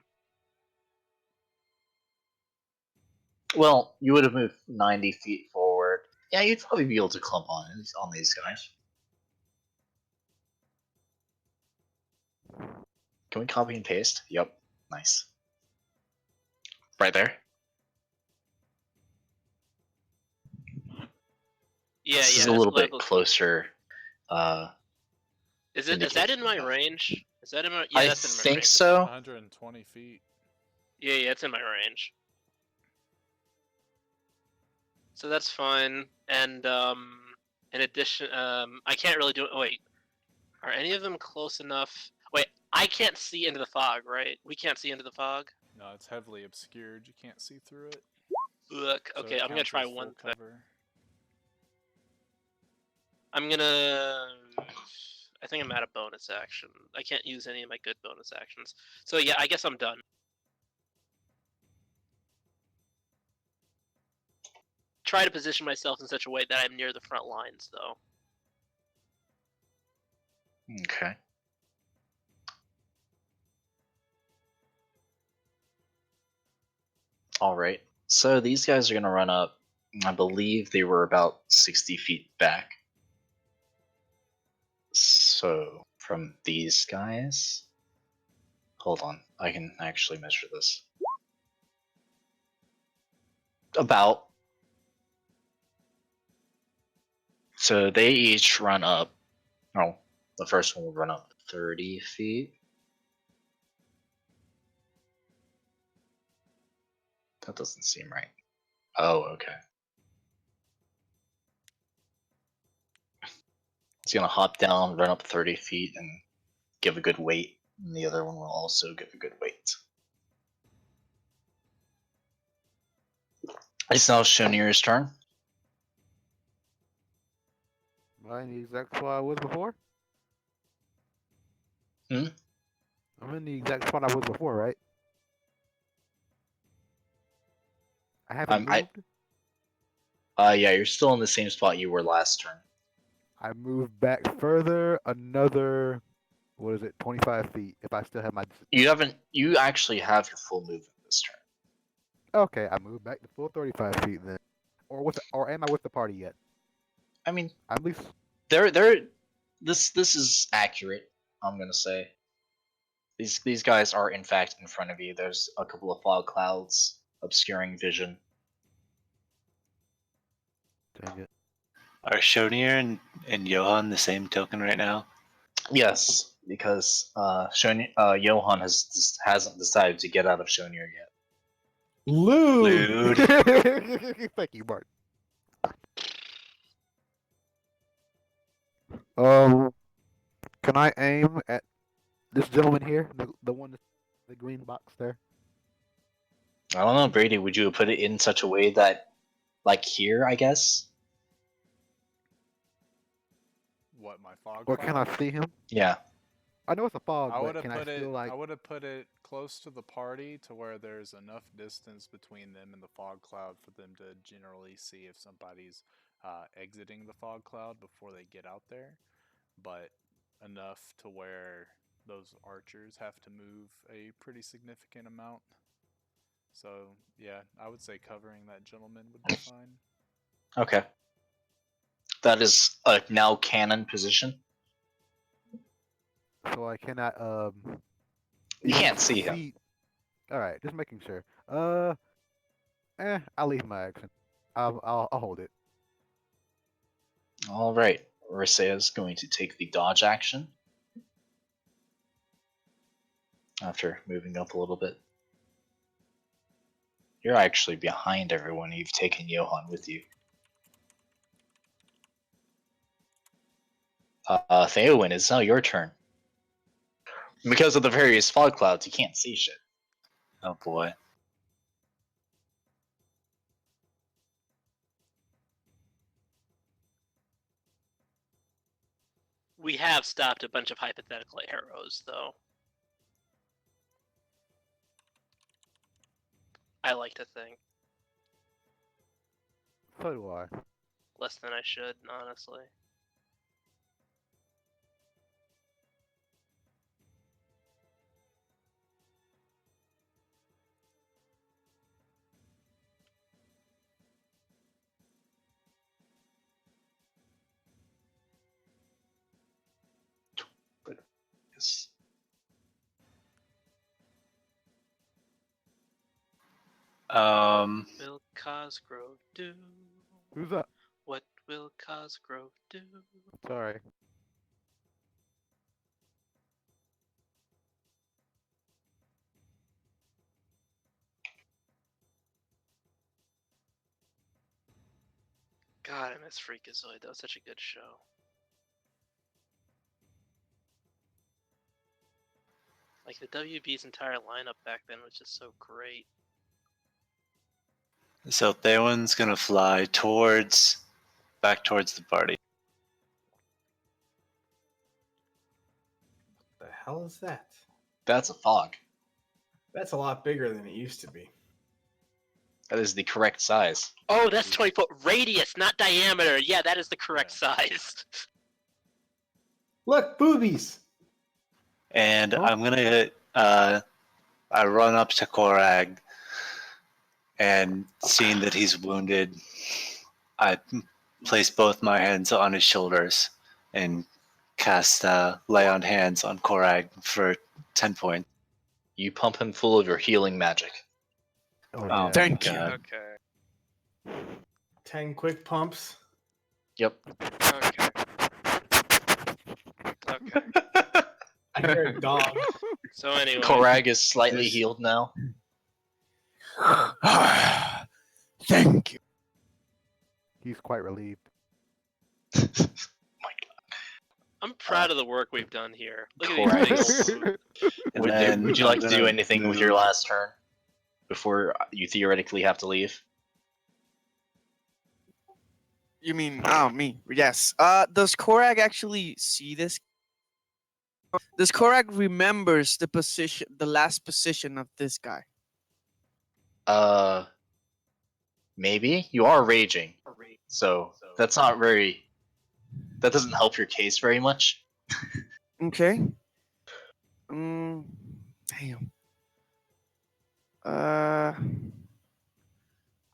Well, you would have moved 90 feet forward. Yeah, you'd probably be able to clump on these guys. Can we copy and paste? Yep. Nice. Right there. Yeah, This is yeah. a little bit that's- closer. Is that in indication my of- range? Is that in my? Yeah, I that's in my think range. so. 120 feet. Yeah, it's in my range. So that's fine. And in addition, I can't really do it. Oh, wait, are any of them close enough? Wait, I can't see into the fog, right? We can't see into the fog. No, it's heavily obscured. You can't see through it. Look, So okay, it I'm gonna counts try as full one thing. cover. I'm gonna. I think I'm out of bonus action. I can't use any of my good bonus actions. So yeah, I guess I'm done. Try to position myself in such a way that I'm near the front lines, though. Okay. All right. So these guys are going to run up. I believe they were about 60 feet back. So from these guys. Hold on. I can actually measure this. About. So they each run up. Oh, the first one will run up 30 feet. That doesn't seem right. Oh, okay. It's gonna hop down, run up 30 feet, and give a good weight. And the other one will also give a good weight. It's now Shonir's turn. Am I in the exact spot I was before? Hmm? I'm in the exact spot I was before, right? I haven't I moved. yeah, you're still in the same spot you were last turn. I moved back further another, what is it, 25 feet if I still have my. You actually have your full movement this turn. Okay, I moved back to full 35 feet then. Or am I with the party yet? I mean, At least. this is accurate, I'm gonna say. These guys are in fact in front of you. There's a couple of fog clouds obscuring vision. Dang it. Are Shonir and Johan the same token right now? Yes, because Johan hasn't decided to get out of Shonir yet. Lewd. Thank you, Bart. Can I aim at this gentleman here, the one, the green box there? I don't know, Brady. Would you put it in such a way that, like here, I guess? What, my fog Or can I cloud? see him? Yeah. I know it's a fog, I would but have can I put it. still like? I would have put it close to the party to where there's enough distance between them and the fog cloud for them to generally see if somebody's exiting the fog cloud before they get out there, but enough to where those archers have to move a pretty significant amount. So yeah, I would say covering that gentleman would be fine. Okay. That is a now canon position. So I cannot You even can't see him. All right, just making sure. I'll leave my action. I'll hold it. All right. Risea is going to take the dodge action after moving up a little bit. You're actually behind everyone. You've taken Johan with you. Theowen, it's now your turn. Because of the various fog clouds, you can't see shit. Oh boy. We have stopped a bunch of hypothetical arrows, though. I like to think. So do I. Less than I should, honestly. Yes. Will Cosgrove do? Who's that? What will Cosgrove do? Sorry. God, I miss Freakazoid. That was such a good show. Like the WB's entire lineup back then was just so great. So Theron's gonna fly back towards the party. The hell is that? That's a fog. That's a lot bigger than it used to be. That is the correct size. Oh, that's 20-foot radius, not diameter. Yeah, that is the correct size. Look, boobies. And Huh? I'm gonna I run up to Korag, and seeing that he's wounded, I place both my hands on his shoulders and cast lay on hands on Korag for 10 points. You pump him full of your healing magic. Oh, Oh, yeah. Thank you. God. Okay. 10 quick pumps. Yep. Okay. Okay. I hear a dog. So anyway, Korag is slightly This- healed now. Thank you. He's quite relieved. I'm proud of the work we've done here. Look at Korag these is- things. And Would, then would you I'm like to do gonna anything with your last turn before you theoretically have to leave? You mean me? Yes. Does Korag actually see this? Does Korag remembers the position, the last position of this guy? Maybe you are raging, so that's not very. That doesn't help your case very much. Okay. Damn. I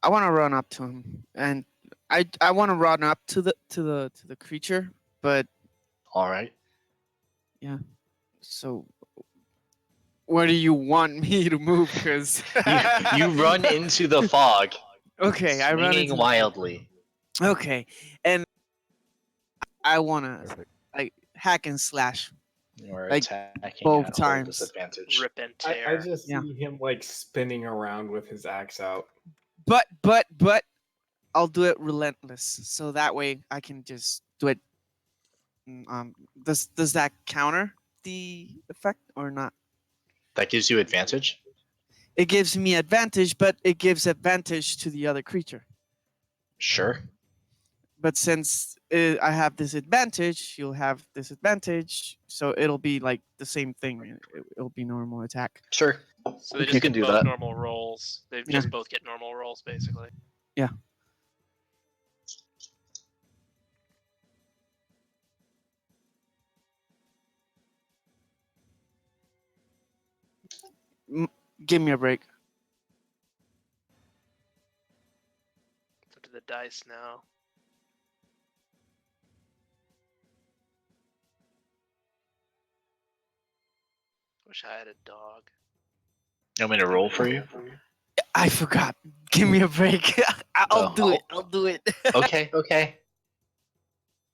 want to run up to him, and I want to run up to the creature, but All right. so where do you want me to move? Because You run into the fog, okay, I run swinging into wildly. Okay, and I want to Perfect. like hack and slash. You're Like, attacking both at times. full disadvantage. Rip and I tear. just Yeah. see him like spinning around with his axe out. But I'll do it relentless, so that way I can just do it. Does that counter the effect or not? That gives you advantage. It gives me advantage, but it gives advantage to the other creature. Sure. But since I have disadvantage, you'll have disadvantage, so it'll be like the same thing. It'll be normal attack. Sure. So they You just can get do both that. normal rolls. They Yeah. just both get normal rolls, basically. Give me a break. It's up to the dice now. Wish I had a dog. You want me to roll for you? I forgot. Give me a break. I'll Oh, do it. I'll do it. Okay, okay.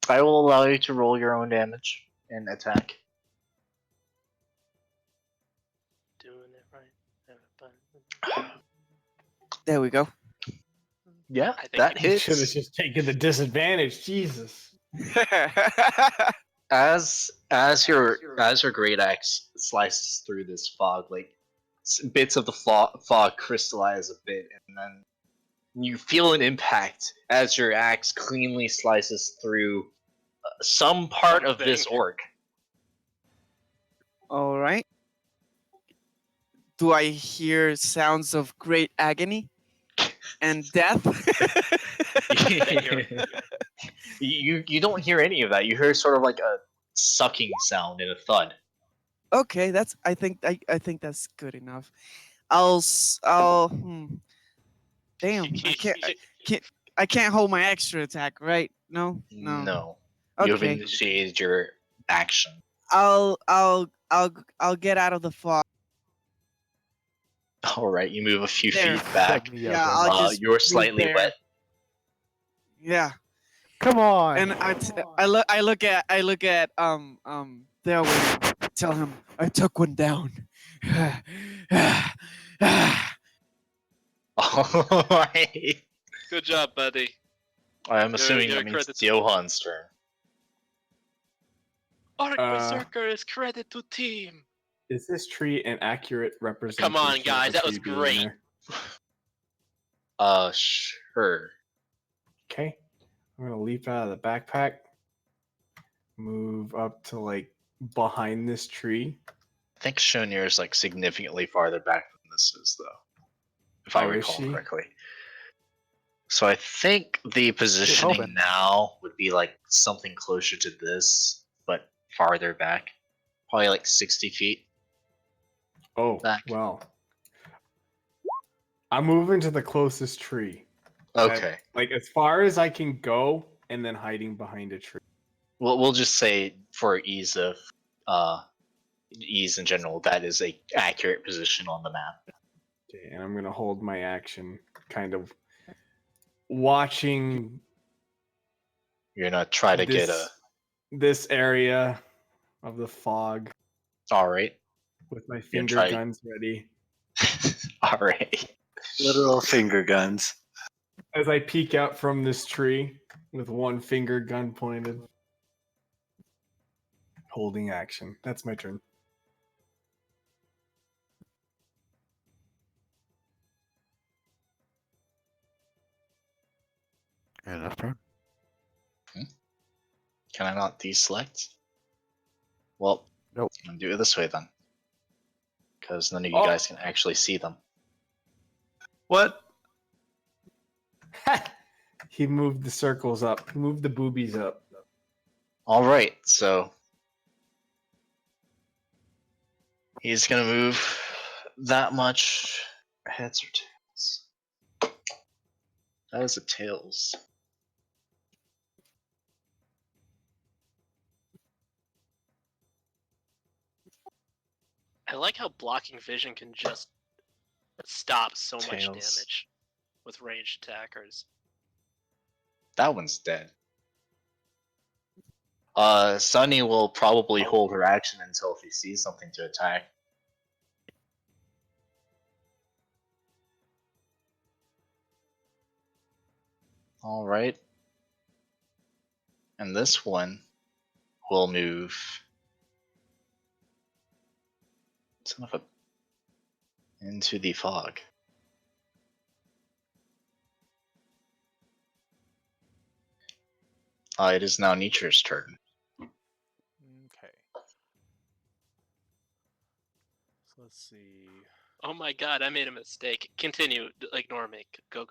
I will allow you to roll your own damage and attack. Doing it right. Everybody. There we go. Yeah, I think that He should have hits. just taken the disadvantage. Jesus. As your great axe slices through this fog, like bits of the fog crystallize a bit, and then you feel an impact as your axe cleanly slices through some part of this Something. orc. All right. Do I hear sounds of great agony? and death. you don't hear any of that. You hear sort of like a sucking sound and a thud. Okay, that's. I think that's good enough. I'll. Damn, I can't hold my extra attack, right? No. No. You have Okay, initiated your action. I'll get out of the fog. All right, you move a few There. feet back. 70 Yeah, of them. I'll just. You're move slightly there. wet. Yeah, Come on. and I look at Thelwyn. Tell him I took one down. All right. Good job, buddy. I'm assuming you're that means credit it's to- Johan's turn. Arc Berserker is credit to team. Is this tree an accurate representation? Come on, guys, of the that was tree being great. there? Sure. Okay. I'm gonna leap out of the backpack. Move up to like behind this tree. I think Shonir is like significantly farther back than this is, though, if I Oh, is recall she? correctly. So I think the positioning hoping. now would be like something closer to this, but farther back. Probably like 60 feet. Oh, Back. well. I'm moving to the closest tree. Okay. Like as far as I can go, and then hiding behind a tree. We'll just say for ease in general, that is a accurate position on the map. Okay, and I'm gonna hold my action, kind of watching You're gonna try to get a. this area of the fog All right. with my gonna finger try- guns ready. All right. Literal finger guns. As I peek out from this tree with one finger gun pointed. Holding action. That's my turn. And that's turn. Can I not deselect? Well, Nope. I'm gonna do it this way then, because none of you Oh. guys can actually see them. What? He moved the circles up. He moved the boobies up. All right, so he's gonna move that much. Heads or tails? That is a tails. I like how blocking vision can just stop so much Tails. damage with ranged attackers. That one's dead. Sunny will probably hold her action until she sees something to attack. All right. And this one will move. Son of a. Into the fog. It is now Nietzsche's turn. Okay. So let's see. Oh my god, I made a mistake. Continue. Ignore me. Go.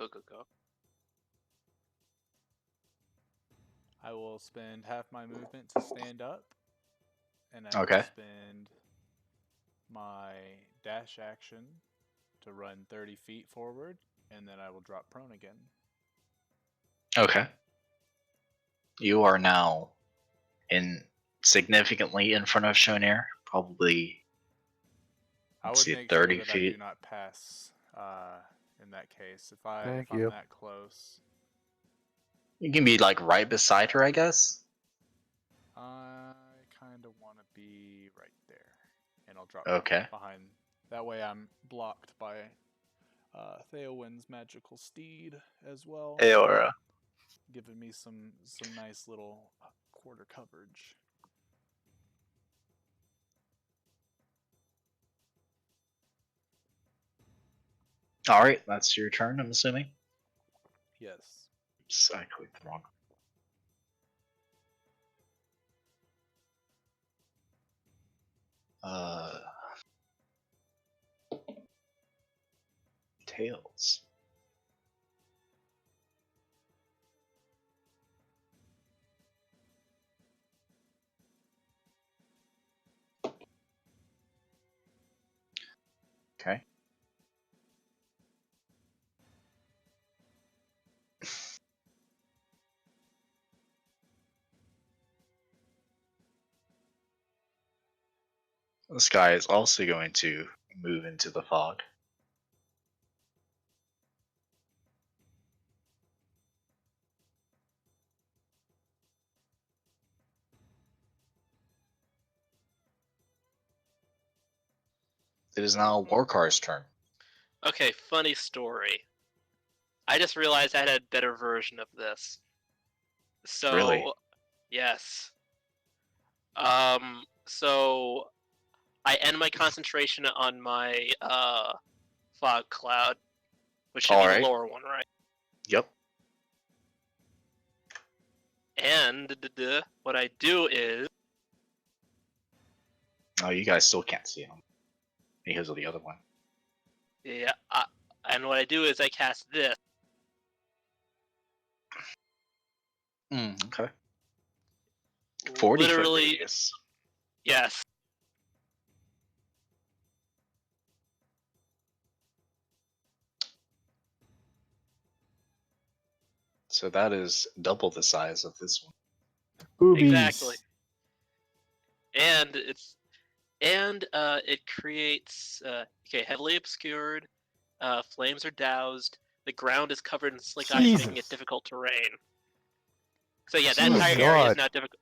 I will spend half my movement to stand up, and I Okay. will spend my dash action to run 30 feet forward, and then I will drop prone again. Okay. You are now significantly in front of Shonir, probably. I Let's would see, make 30 sure that I feet. do not pass in that case. If Thank I'm you. that close, You can be like right beside her, I guess. I kind of want to be right there, and I'll drop Okay. behind. That way, I'm blocked by Theowin's magical steed as well, Aora. giving me some nice little quarter coverage. All right, that's your turn. I'm assuming. Yes. Oops, I clicked wrong. Tails. This guy is also going to move into the fog. It is now Warkar's turn. Okay, funny story. I just realized I had a better version of this. So, Really? yes. So I end my concentration on my fog cloud, which should be Alright. the lower one, right? Yep. And what I do is Oh, you guys still can't see him because of the other one. and what I do is I cast this. Okay. 40 foot Literally, radius. yes. So that is double the size of this one. Boobies. Exactly. And it creates heavily obscured. Flames are doused. The ground is covered in slick ice, making it Jesus. difficult terrain. So yeah, that Oh my entire area is God. now difficult.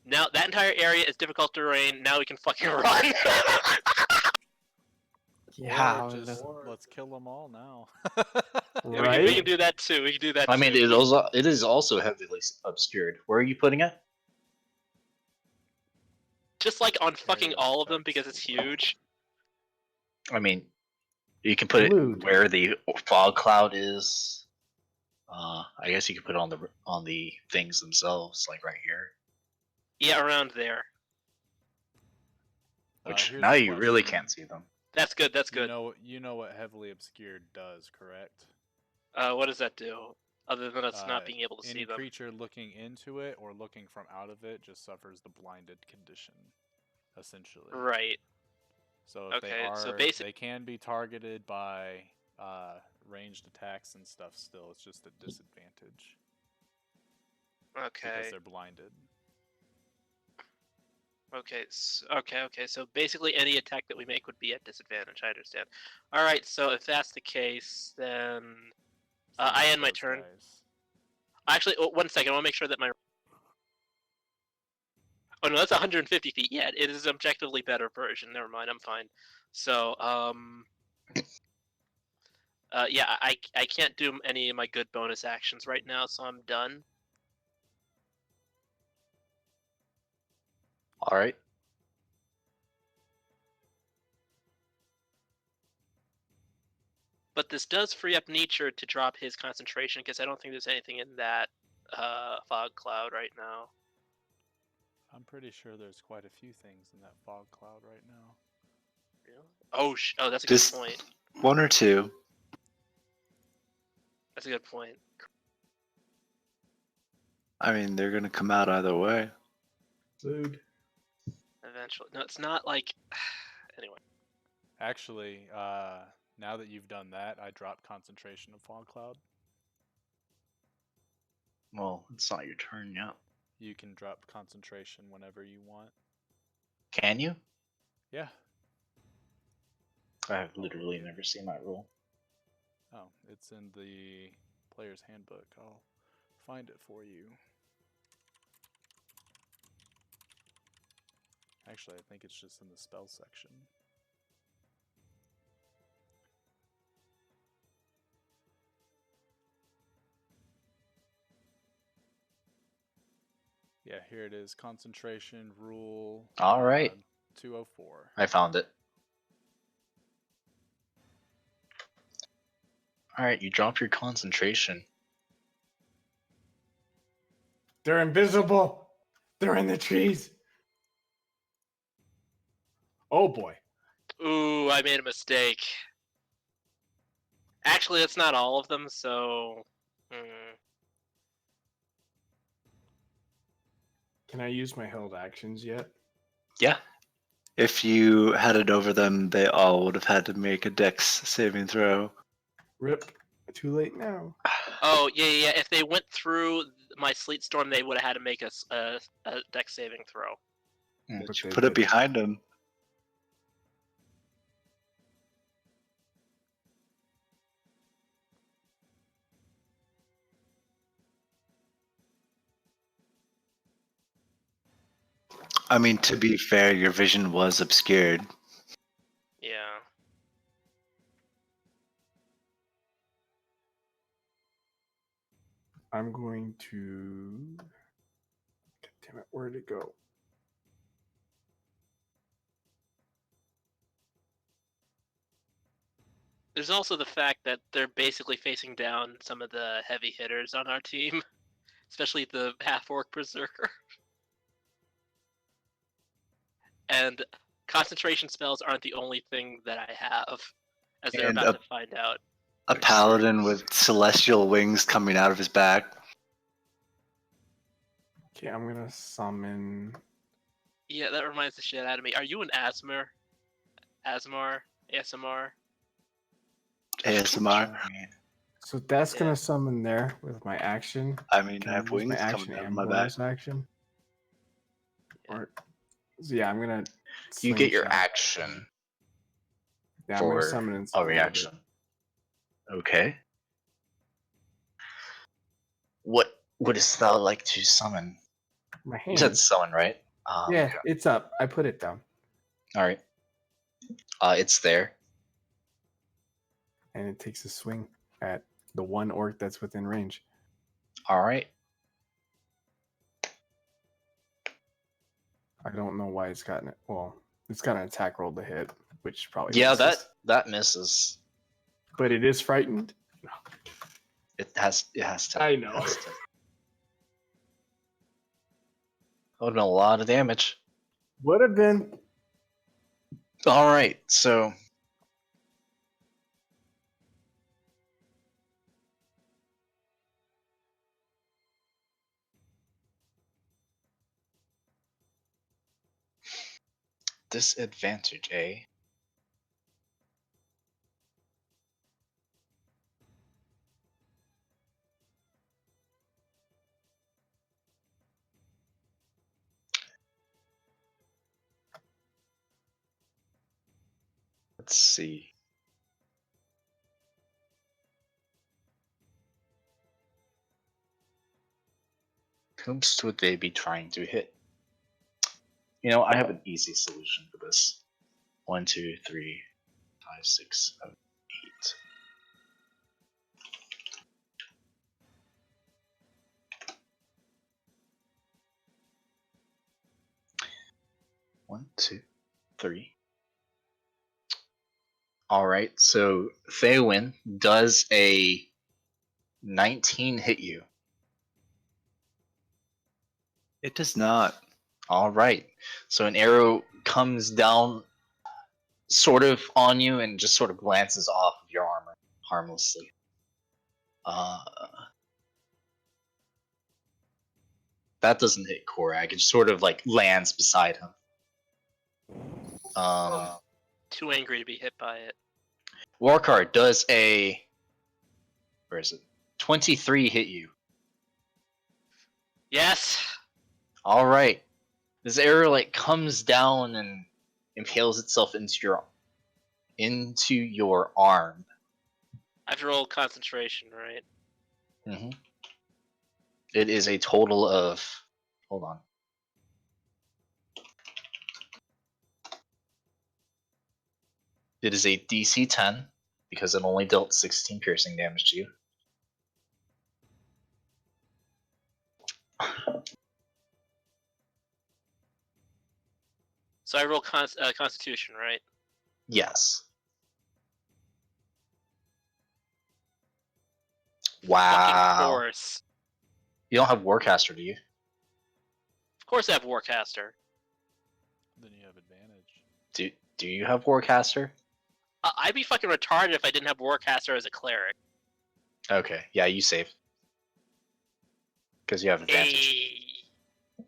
Now that entire area is difficult terrain. Now we can fucking run. Yeah, Or just let's kill them all now. Yeah, right. we can do that too. We can do that I mean, too. it is also heavily obscured. Where are you putting it? Just like on fucking Area all of them effects. because it's huge. I mean, you can put Glued. it where the fog cloud is. I guess you could put it on the things themselves, like right here. Yeah, around there. Which Here's now a you really question. can't see them. That's good. That's good. You know what heavily obscured does, correct? What does that do? Other than us not being able to see Any them. creature looking into it or looking from out of it just suffers the blinded condition, essentially. Right. So if Okay, so they can be targeted by ranged attacks and stuff. Still, it's just a disadvantage because Okay. they're blinded. Okay. Okay. So basically, any attack that we make would be at disadvantage. I understand. All right. So if that's the case, then So I not end my those turn. guys. Actually, 1 second. I want to make sure that my. Oh no, that's 150 feet. Yeah, it is an objectively better version. Never mind. I'm fine. So yeah, I can't do any of my good bonus actions right now, so I'm done. All right. But this does free up Nietzsche to drop his concentration because I don't think there's anything in that fog cloud right now. I'm pretty sure there's quite a few things in that fog cloud right now. Really? Oh, that's a Just good point. one or two. That's a good point. I mean, they're gonna come out either way. Glued. Eventually, no, it's not like. Anyway, Actually, now that you've done that, I dropped concentration of fog cloud. Well, it's not your turn yet. You can drop concentration whenever you want. Can you? Yeah. I have literally never seen that rule. Oh, it's in the player's handbook. I'll find it for you. Actually, I think it's just in the spell section. Yeah, here it is. Concentration rule. All right. 204. I found it. All right, you drop your concentration. They're invisible. They're in the trees. Oh boy. ooh, I made a mistake. Actually, that's not all of them. So, Can I use my held actions yet? Yeah. If you had it over them, they all would have had to make a dex saving throw. Rip. Too late now. oh yeah. If they went through my sleet storm, they would have had to make a dex saving throw. Put it behind them. I mean, to be fair, your vision was obscured. Yeah. I'm going to. God damn it! Where did it go? There's also the fact that they're basically facing down some of the heavy hitters on our team, especially the half-orc berserker. And concentration spells aren't the only thing that I have, as they're And about to find out. A paladin with celestial wings coming out of his back. Okay, I'm gonna summon. Yeah, that reminds the shit out of me. Are you an Asmar? Asmar? ASMR? ASMR. So that's Yeah. gonna summon there with my action. I mean, Can I have use my wings action coming out of and my back. bonus action. Yeah. Or, so yeah, I'm gonna. You get your slingshot. action Yeah, I'm gonna for summon and a spell reaction. Okay. What wouldst thou like to summon? My You said hand. summon, right? Yeah, Okay. it's up. I put it down, All right. It's there. and it takes a swing at the one orc that's within range. All right. I don't know why it's gotten it. Well, it's got an attack roll to hit, which probably Yeah, misses. that misses. But it is frightened. It has to. I know. That would have been a lot of damage. Would have been. All right, so disadvantage, eh? Let's see. Whom would they be trying to hit? You know, I have an easy solution for this. 1, 2, 3, 5, 6, 7, 8. One, two, three. All right, so Theowin, does a 19 hit you? It does not. All right, so an arrow comes down sort of on you and just sort of glances off of your armor harmlessly. That doesn't hit Korag. It just sort of like lands beside him. Too angry to be hit by it. Warcard, does a, where is it? 23 hit you? Yes! All right. This arrow like comes down and impales itself into your arm. I have to roll concentration, right? Mm-hmm. It is a total of. Hold on. It is a DC 10 because it only dealt 16 piercing damage to you. So I roll Constitution, right? Yes. Fucking Wow. course. You don't have Warcaster, do you? Of course I have Warcaster. Then you have advantage. Do you have Warcaster? I'd be fucking retarded if I didn't have Warcaster as a cleric. Okay, yeah, you save. Because you have advantage. Hey.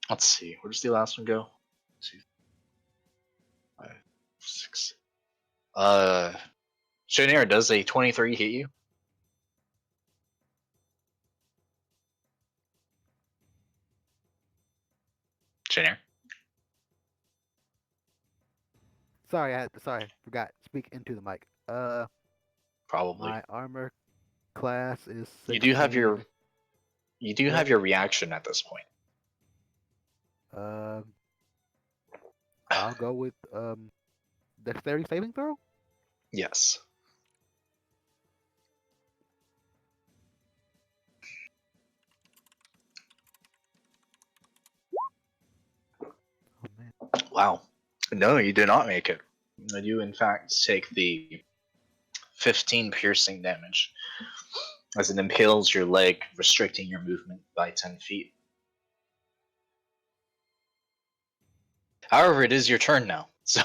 Let's see. Where does the last one go? 2, 5, 6. Shanair, does a 23 hit you? Shanair? Sorry, forgot. Speak into the mic. Probably. My armor class is 16. You do have your reaction at this point. Um, I'll go with dexterity saving throw. Yes. Oh man. Wow. No, you did not make it. You, in fact, take the 15 piercing damage as it impales your leg, restricting your movement by 10 feet. However, it is your turn now, so.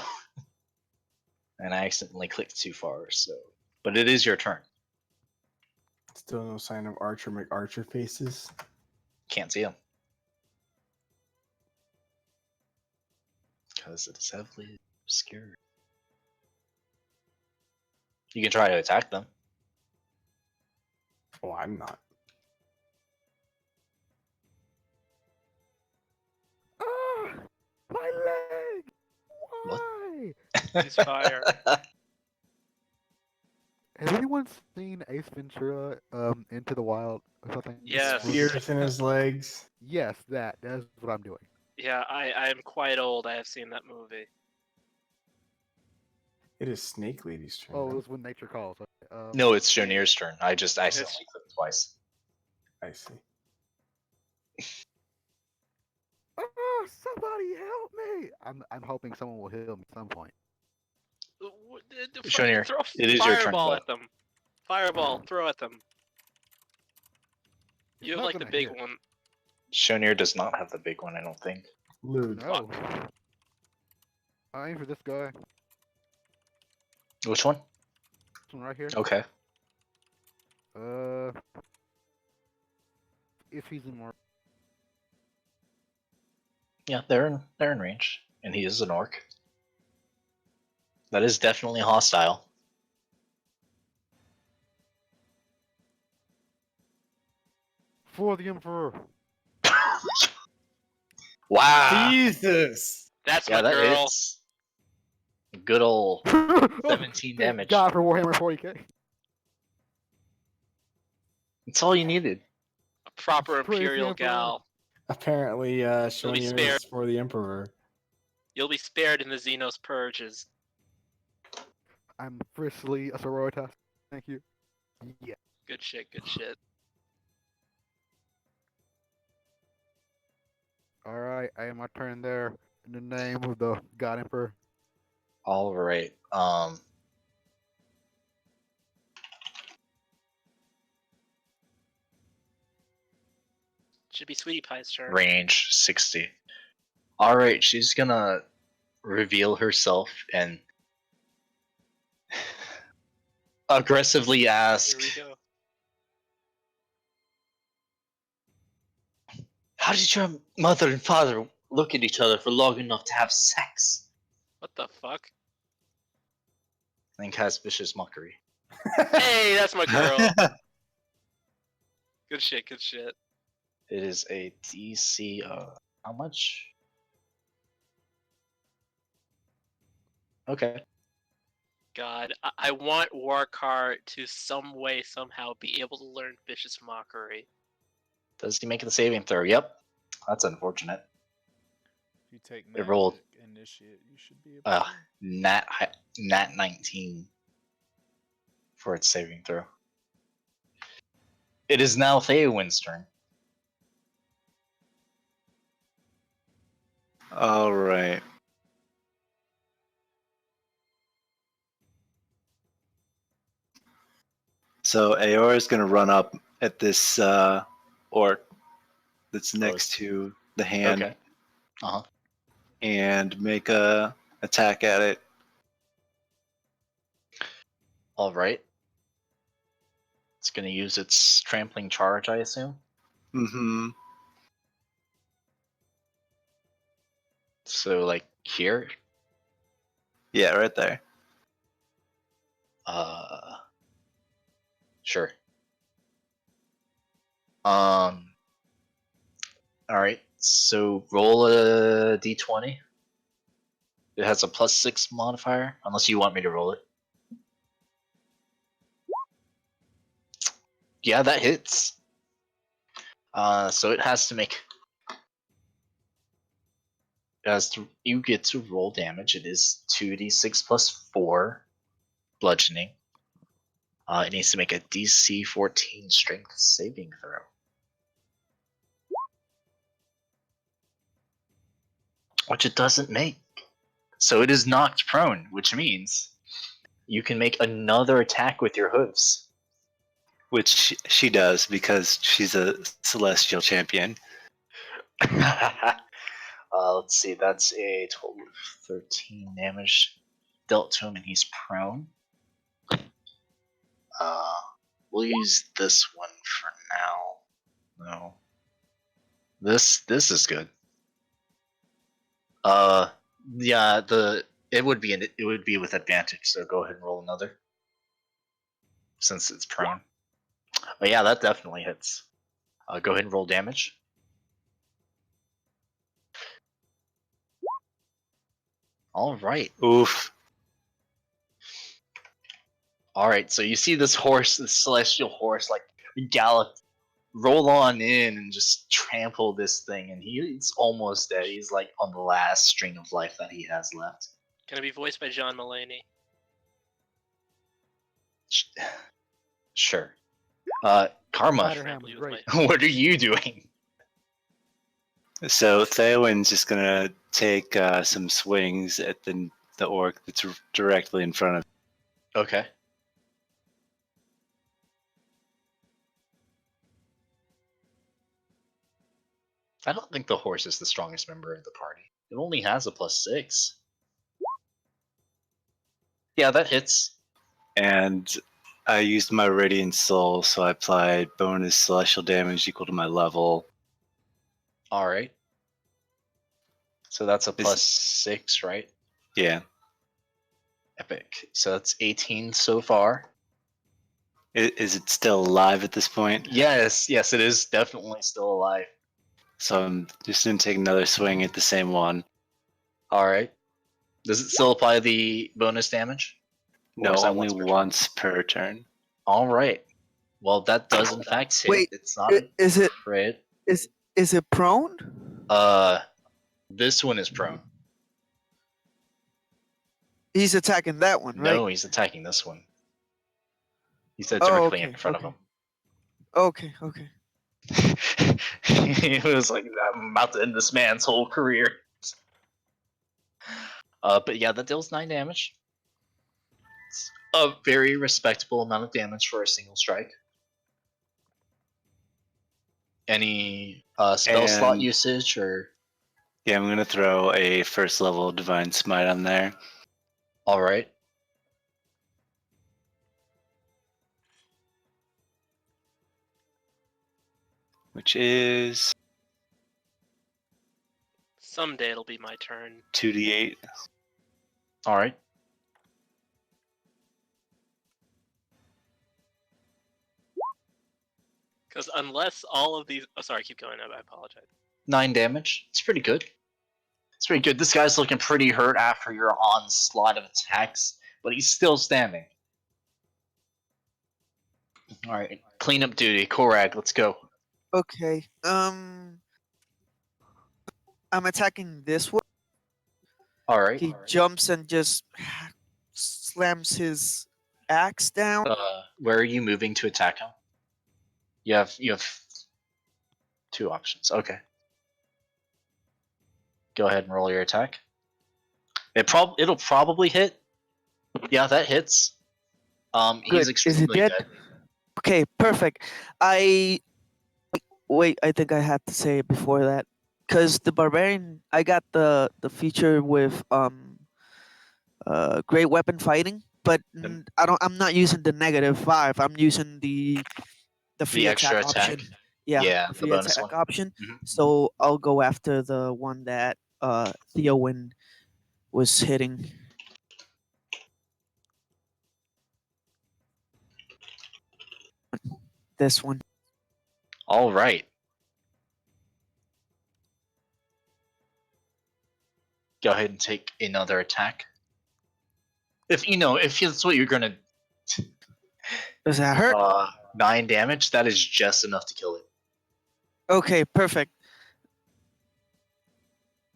And I accidentally clicked too far, so. But it is your turn. Still no sign of Archer McArcher faces. Can't see him. Because it is heavily obscured. You can try to attack them. Oh, I'm not. Ah, my leg. What? Why? Ceasefire. Has anyone seen Ace Ventura, Into the Wild or something? Yes. Spears in his legs. Yes, that's what I'm doing. Yeah, I am quite old. I have seen that movie. It is Snake Lady's turn. Oh, it now. was When Nature Calls. Okay, No, it's Shonir's turn. I just accidentally clicked twice. I see. Oh, somebody help me! I'm hoping someone will heal me at some point. Shonir, Throw it is your turn, fireball bud. at them. Fireball, throw at them. It's You have not like the gonna big hit. one. Shonir does not have the big one, I don't think. Lude. No. I aim for this guy. Which one? This one right here. Okay. If he's in more. Yeah, they're in range, and he is an orc. That is definitely hostile. For the Emperor. Wow. Jesus! That's Yeah, my that girl. is good old 17 Thank damage. God for Warhammer 40k. That's all you needed. A proper Praise the imperial Emperor. gal. Apparently, be Shonir spared. is for the Emperor. You'll be spared in the Xenos purges. I'm officially a sororitas. Thank you. Yeah. Good shit, good shit. Alright, I am my turn there. In the name of the God Emperor. All right. Should be Sweetie Pie's turn. Range 60. All right, she's gonna reveal herself and aggressively ask, Here we go. "How did your mother and father look at each other for long enough to have sex?" What the fuck? And cast vicious mockery. Hey, that's my girl. Good shit, good shit. It is a DC of how much? Okay. God, I want Warkar to some way, somehow be able to learn Vicious Mockery. Does he make the saving throw? Yep. That's unfortunate. If you take It rolled. magic initiate, you should be able to. Nat 19 for its saving throw. It is now Theowin's turn. All right. So Aor is going to run up at this orc that's next to the hand Okay. Uh-huh. and make a attack at it. All right. It's going to use its trampling charge, I assume. Mm-hmm. So, like, here? Yeah, right there. Sure. All right. So roll a d20. It has a +6 modifier, unless you want me to roll it. Yeah, that hits. So it has to make You get to roll damage. It is 2d6 plus 4 bludgeoning. It needs to make a DC 14 strength saving throw. Which it doesn't make. So it is knocked prone, which means you can make another attack with your hooves. Which she does because she's a celestial champion. Let's see, that's a total of 13 damage dealt to him, and he's prone. We'll use this one for now. No. This is good. Yeah, it would be with advantage, so go ahead and roll another. Since it's prone. But yeah, that definitely hits. Go ahead and roll damage. All right. Oof. All right. So you see this horse, this celestial horse, like gallop, roll on in and just trample this thing, and he's almost dead. He's like on the last string of life that he has left. Gonna be voiced by John Mulaney. Sure. Karma, Spider-Ham is great. what are you doing? So Theowen's just gonna take some swings at the orc that's directly in front of. Okay. I don't think the horse is the strongest member of the party. It only has a +6. Yeah, that hits. And I used my Radiant Soul, so I applied bonus celestial damage equal to my level. All right. So that's a Is- +6, right? Yeah. Epic. So that's 18 so far. Is it still alive at this point? Yes, it is definitely still alive. So I'm just gonna take another swing at the same one. All right. Does it still apply the bonus damage? No, Or is that only once per turn? once per turn. All right. Well, that does in fact hit. Wait, It's not a is it crit. is it prone? This one is prone. He's attacking that one, right? No, he's attacking this one. He's Oh, directly okay, in front okay. of Okay, okay. him. He was like, I'm about to end this man's whole career. But yeah, that deals 9 damage. It's a very respectable amount of damage for a single strike. Any spell slot And- usage or? Yeah, I'm gonna throw a first level Divine Smite on there. All right. Which is Someday it'll be my turn. 2d8. All right. Because unless all of these... Oh, sorry, keep going. I apologize. 9 damage. It's pretty good. It's pretty good. This guy's looking pretty hurt after your onslaught of attacks, but he's still standing. All right. Cleanup duty. Korag, let's go. Okay. I'm attacking this one. All right. He jumps and just slams his axe down. Where are you moving to attack him? You have 2 options. Okay. Go ahead and roll your attack. It'll probably hit. Yeah, that hits. Good. He's Is he extremely dead? dead. Okay, perfect. Wait. I think I had to say it before that, because the barbarian. I got the feature with great weapon fighting, but I'm not using the -5. I'm using the free extra attack attack? option. Yeah, Yeah, the the free bonus attack one. option. Mhm. So I'll go after the one that Theowen was hitting. This one. All right. Go ahead and take another attack. If that's what you're gonna. Does that hurt? 9 damage. That is just enough to kill it. Okay, perfect.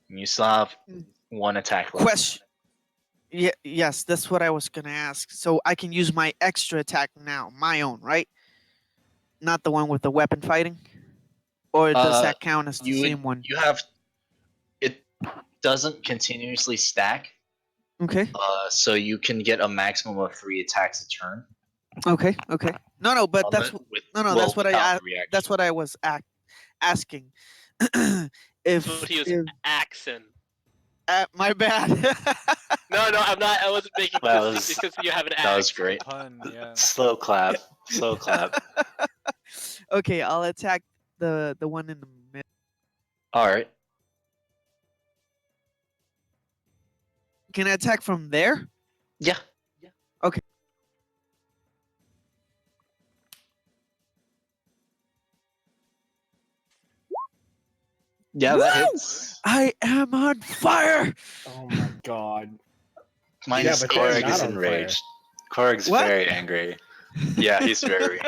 You still have Mm. one attack left. Question. Yeah, yes, that's what I was gonna ask. So I can use my extra attack now, my own, right? Not the one with the weapon fighting, or does that count as the same one? You have it doesn't continuously stack, Okay, so you can get a maximum of 3 attacks a turn. okay, okay. No, but that's that's what without the reaction. that's what I was asking. That's if what he was if axing. my bad. No, I'm not. I wasn't making That because was- because you have an axe. That was great. Pun, yeah. Slow clap. Slow clap. Okay, I'll attack the one in the middle. All right. Can I attack from there? Yeah. Okay. Yeah, that Woo! hits. I am on fire. Oh my god. Minus but they're Korg not is on enraged. Korg's What? very angry. Yeah, he's very.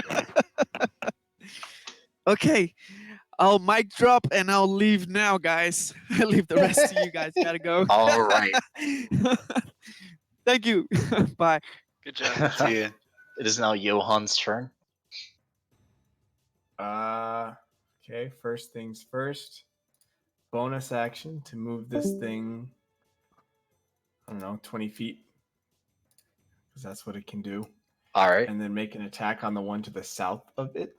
Okay, I'll mic drop and I'll leave now, guys. I leave the rest of you guys. Gotta go. All right. Thank you. Bye. Good job. See ya. It is now Johan's turn. Okay, first things first. Bonus action to move this thing, I don't know, 20 feet. Because that's what it can do. All right. And then make an attack on the one to the south of it.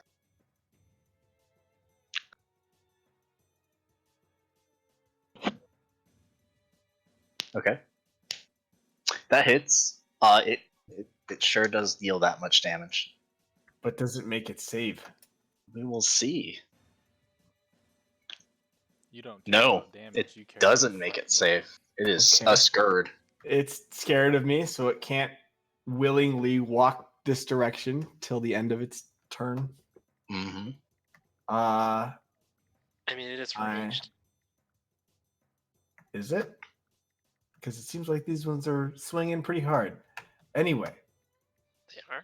Okay. That hits. It sure does deal that much damage. But does it make it save? We will see. You don't care No, about damage, it you care doesn't about make it fucking- save. It is Okay. a scourge. It's scared of me, so it can't willingly walk this direction till the end of its turn. Mm-hmm. Uh, I mean, it is I- ranged. is it? Because it seems like these ones are swinging pretty hard. Anyway, They are.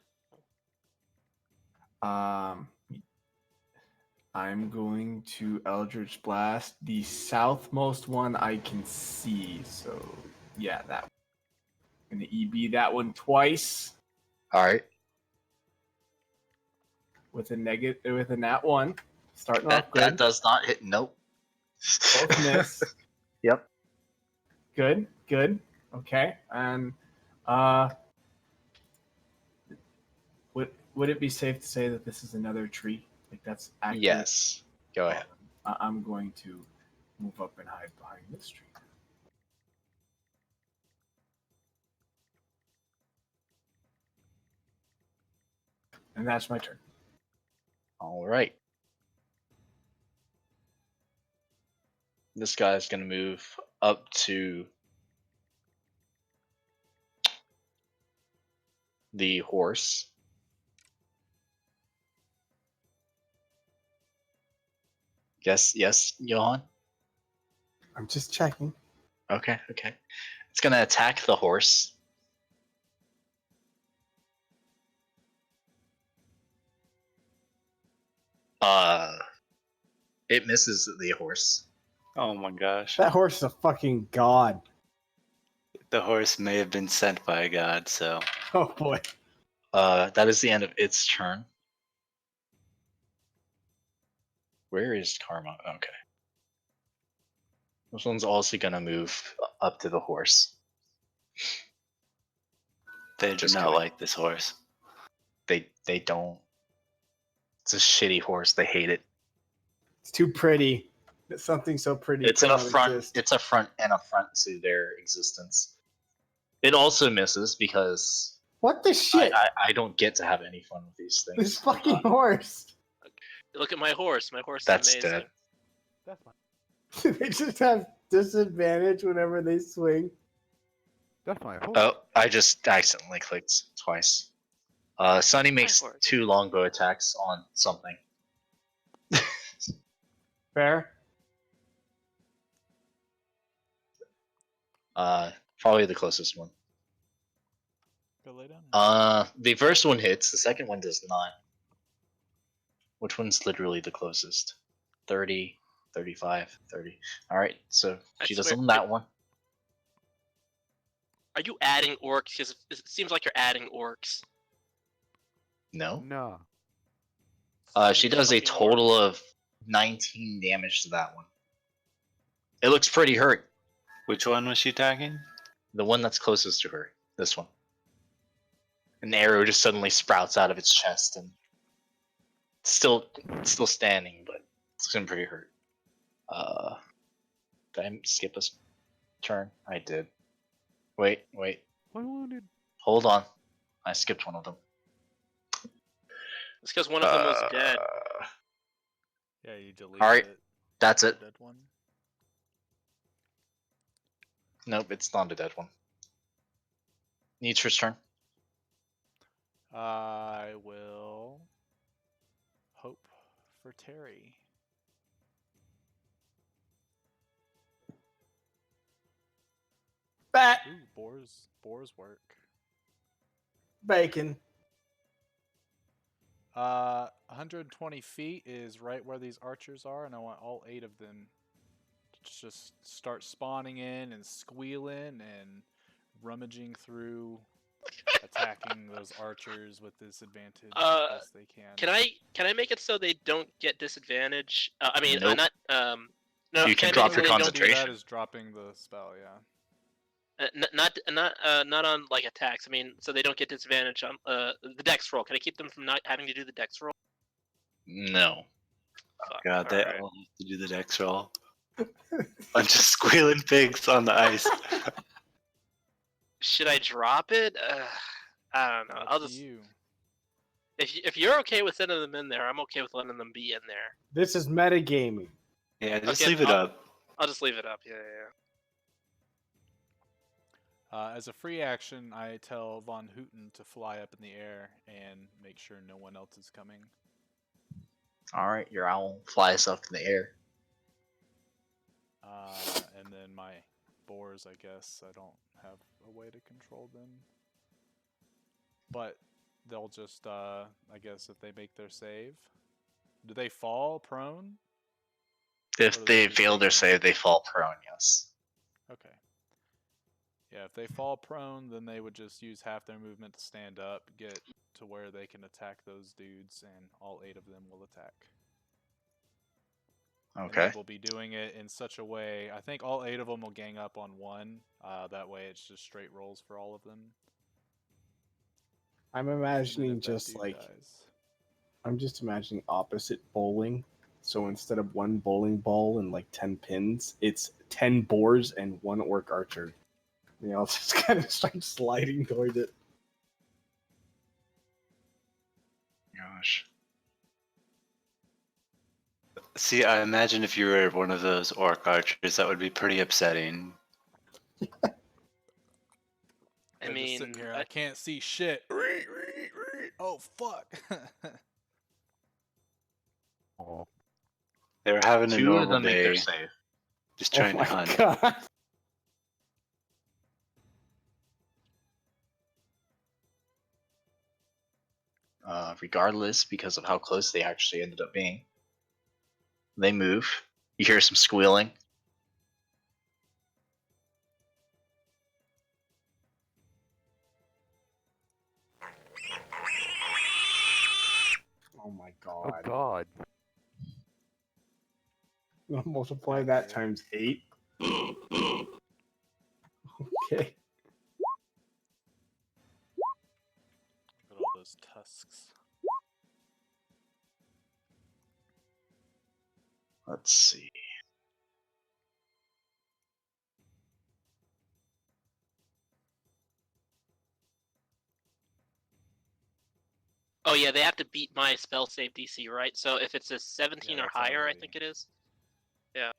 I'm going to Eldritch Blast the southmost one I can see. So, yeah, that one. I'm going to EB that one twice All right. with a nat 1. Starting That off good. that does not hit. Nope. Both miss. Yep. Good. Okay. And would it be safe to say that this is another tree? Like that's accurate? Yes. Go ahead. I'm going to move up and hide behind this tree. And that's my turn. All right. This guy's gonna move up to the horse. Yes, Johan. I'm just checking. Okay. It's gonna attack the horse. It misses the horse. Oh my gosh. That horse is a fucking god. The horse may have been sent by God, so. Oh boy. That is the end of its turn. Where is Karma? Okay. This one's also gonna move up to the horse. They do Just not kidding. like this horse. They don't. It's a shitty horse. They hate it. It's too pretty. It's something so pretty. It's an cannot affront. exist. It's an affront to their existence. It also misses because What the shit? I don't get to have any fun with these things. This fucking horse. Look at my horse. My horse That's is amazing. dead. That's fine. They just have disadvantage whenever they swing. That's fine. Oh, I just accidentally clicked twice. Sunny makes horse. 2 longbow attacks on something. Fair. Probably the closest one. Go lay down. The first one hits. The second one does not. Which one's literally the closest? 30. 35, 30. All right, so I she swear- doesn't that one. Are you adding orcs? Because it seems like you're adding orcs. No. No. She does a Fucking total of 19 damage to that one. It looks pretty hurt. Which one was she attacking? The one that's closest to her. This one. An arrow just suddenly sprouts out of its chest and still standing, but it's looking pretty hurt. Did I skip a turn? I did. Wait. One wounded. Hold on. I skipped one of them. It's because one of them was dead. Yeah, you delete Alright, it. that's the it. Dead one. Nope, it's not a dead one. Nietzsche's turn. I will hope for Terry. Bat Ooh, boars work. bacon. 120 feet is right where these archers are, and I want all 8 of them to just start spawning in and squealing and rummaging through, attacking those archers with disadvantage as best they can. Can I make it so they don't get disadvantage? I mean, Nope. not No, You can I drop make it your so they don't- concentration. That is dropping the spell, yeah. Not on like attacks. I mean, so they don't get disadvantage on the dex roll. Can I keep them from not having to do the dex roll? No. Fuck, God, they alright. all have to do the dex roll. Bunch of squealing pigs on the ice. Should I drop it? I don't know. Up I'll to just you. if you're okay with sending them in there, I'm okay with letting them be in there. This is metagaming. Yeah, just Okay, leave it up. I'll just leave it up. Yeah. As a free action, I tell Von Houten to fly up in the air and make sure no one else is coming. Alright, your owl flies up in the air. And then my boars, I guess, I don't have a way to control them. But they'll just, I guess, if they make their save. Do they fall prone? Or If do they just fail take their damage? save, they fall prone, yes. Okay. Yeah, if they fall prone, then they would just use half their movement to stand up, get to where they can attack those dudes, and all 8 of them will attack. And Okay. they will be doing it in such a way. I think all 8 of them will gang up on one. That way, it's just straight rolls for all of them. I'm And then imagining if that just dude like dies- I'm just imagining opposite bowling. So instead of one bowling ball and like 10 pins, it's 10 boars and 1 orc archer. You know, just kind of start sliding toward it. Gosh. See, I imagine if you were one of those orc archers, that would be pretty upsetting. I They're just mean, sitting here, I can't see shit. Oh fuck! Oh. They were having a 2 of normal them make their day, save. just trying Oh to my hunt. god. Regardless, because of how close they actually ended up being. They move. You hear some squealing. Oh my Oh god. God. Multiply that times 8. Okay. Look at all those tusks. Let's see. oh yeah, they have to beat my spell save DC, right? So if it's a 17 Yeah, or that's higher, I already- think it is. Yeah.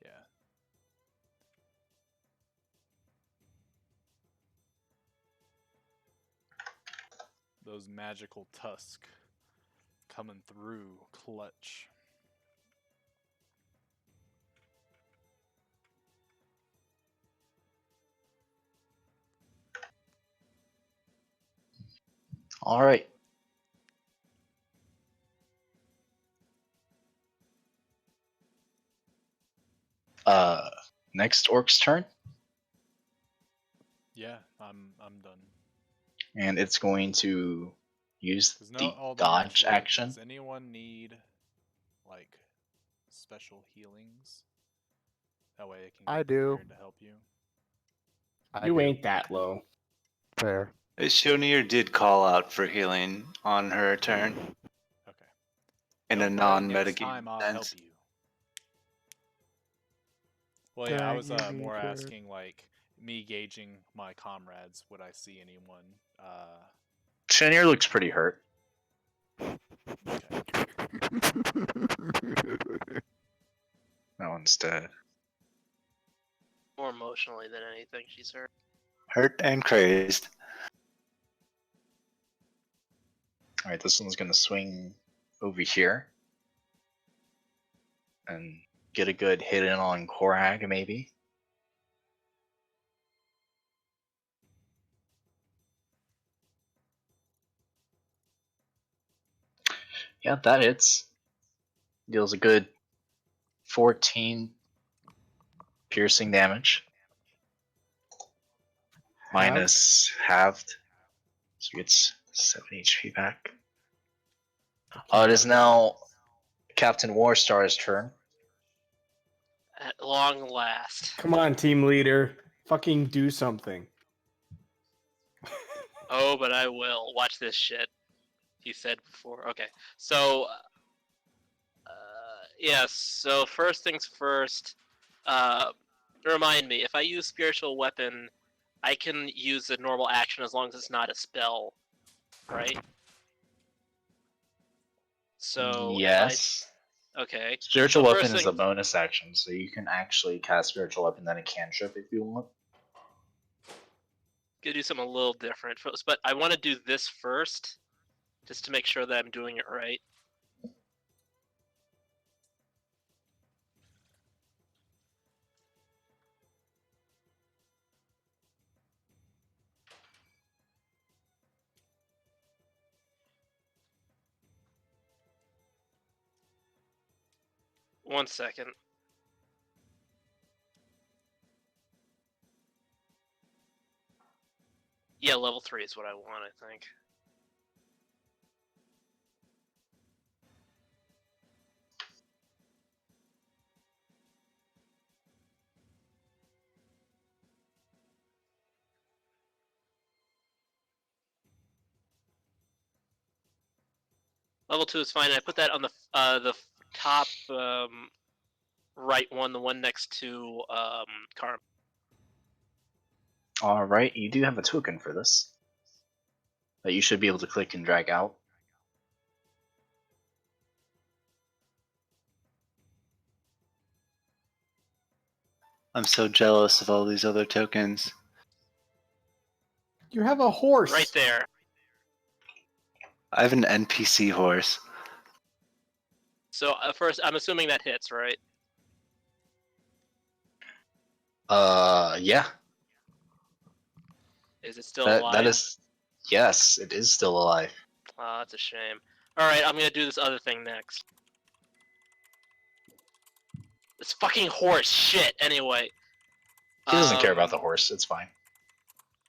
Those magical tusk coming through clutch. Alright. Next orc's turn, Yeah, I'm done. and it's going to use There's the hold on, dodge actually, action. does anyone need like special healings? That way I can I get do. prepared to help you. I You do. ain't that low. Fair. Shonir did call out for healing on her turn Okay. in a Don't worry, next non-metagame time I'll help sense. you. Well, yeah, I was Thank you, more Nietzsche. asking like me gauging my comrades. Would I see anyone? Chenier looks pretty hurt. Okay. That one's dead. More emotionally than anything, she's hurt. Hurt and crazed. All right, this one's gonna swing over here and get a good hit in on Korag, maybe. Yeah, that hits. Deals a good 14 piercing damage. Minus halved. So he gets 7 HP back. It is now Captain Warstar's turn. At long last. Come on, team leader. Fucking do something. Oh, but I will. Watch this shit. He said before. Okay. So, yes. So first things first. Remind me, if I use spiritual weapon, I can use a normal action as long as it's not a spell, right? So Yes. okay. Spiritual So weapon first is thing, a bonus action, so you can actually cast spiritual weapon than a cantrip if you want. gonna do something a little different, but I want to do this first, just to make sure that I'm doing it right. One second. Yeah, level 3 is what I want, I think. Level 2 is fine. I put that on the top right one, the one next to Karm. Alright, you do have a token for this that you should be able to click and drag out. I'm so jealous of all these other tokens. You have a horse. Right there. I have an NPC horse. So first, I'm assuming that hits, right? Yeah. Is it still That alive? is, yes, it is still alive. Oh, that's a shame. Alright, I'm gonna do this other thing next. This fucking horse shit, anyway. He doesn't care about the horse. It's fine.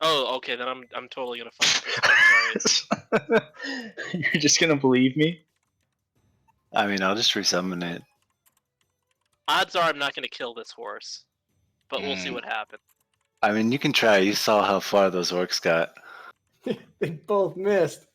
Oh, okay, then I'm totally gonna fucking sorry. You're just gonna believe me? I mean, I'll just resummon it. Odds are I'm not gonna kill this horse. But we'll see what happens. I mean, you can try. You saw how far those orcs got. They both missed.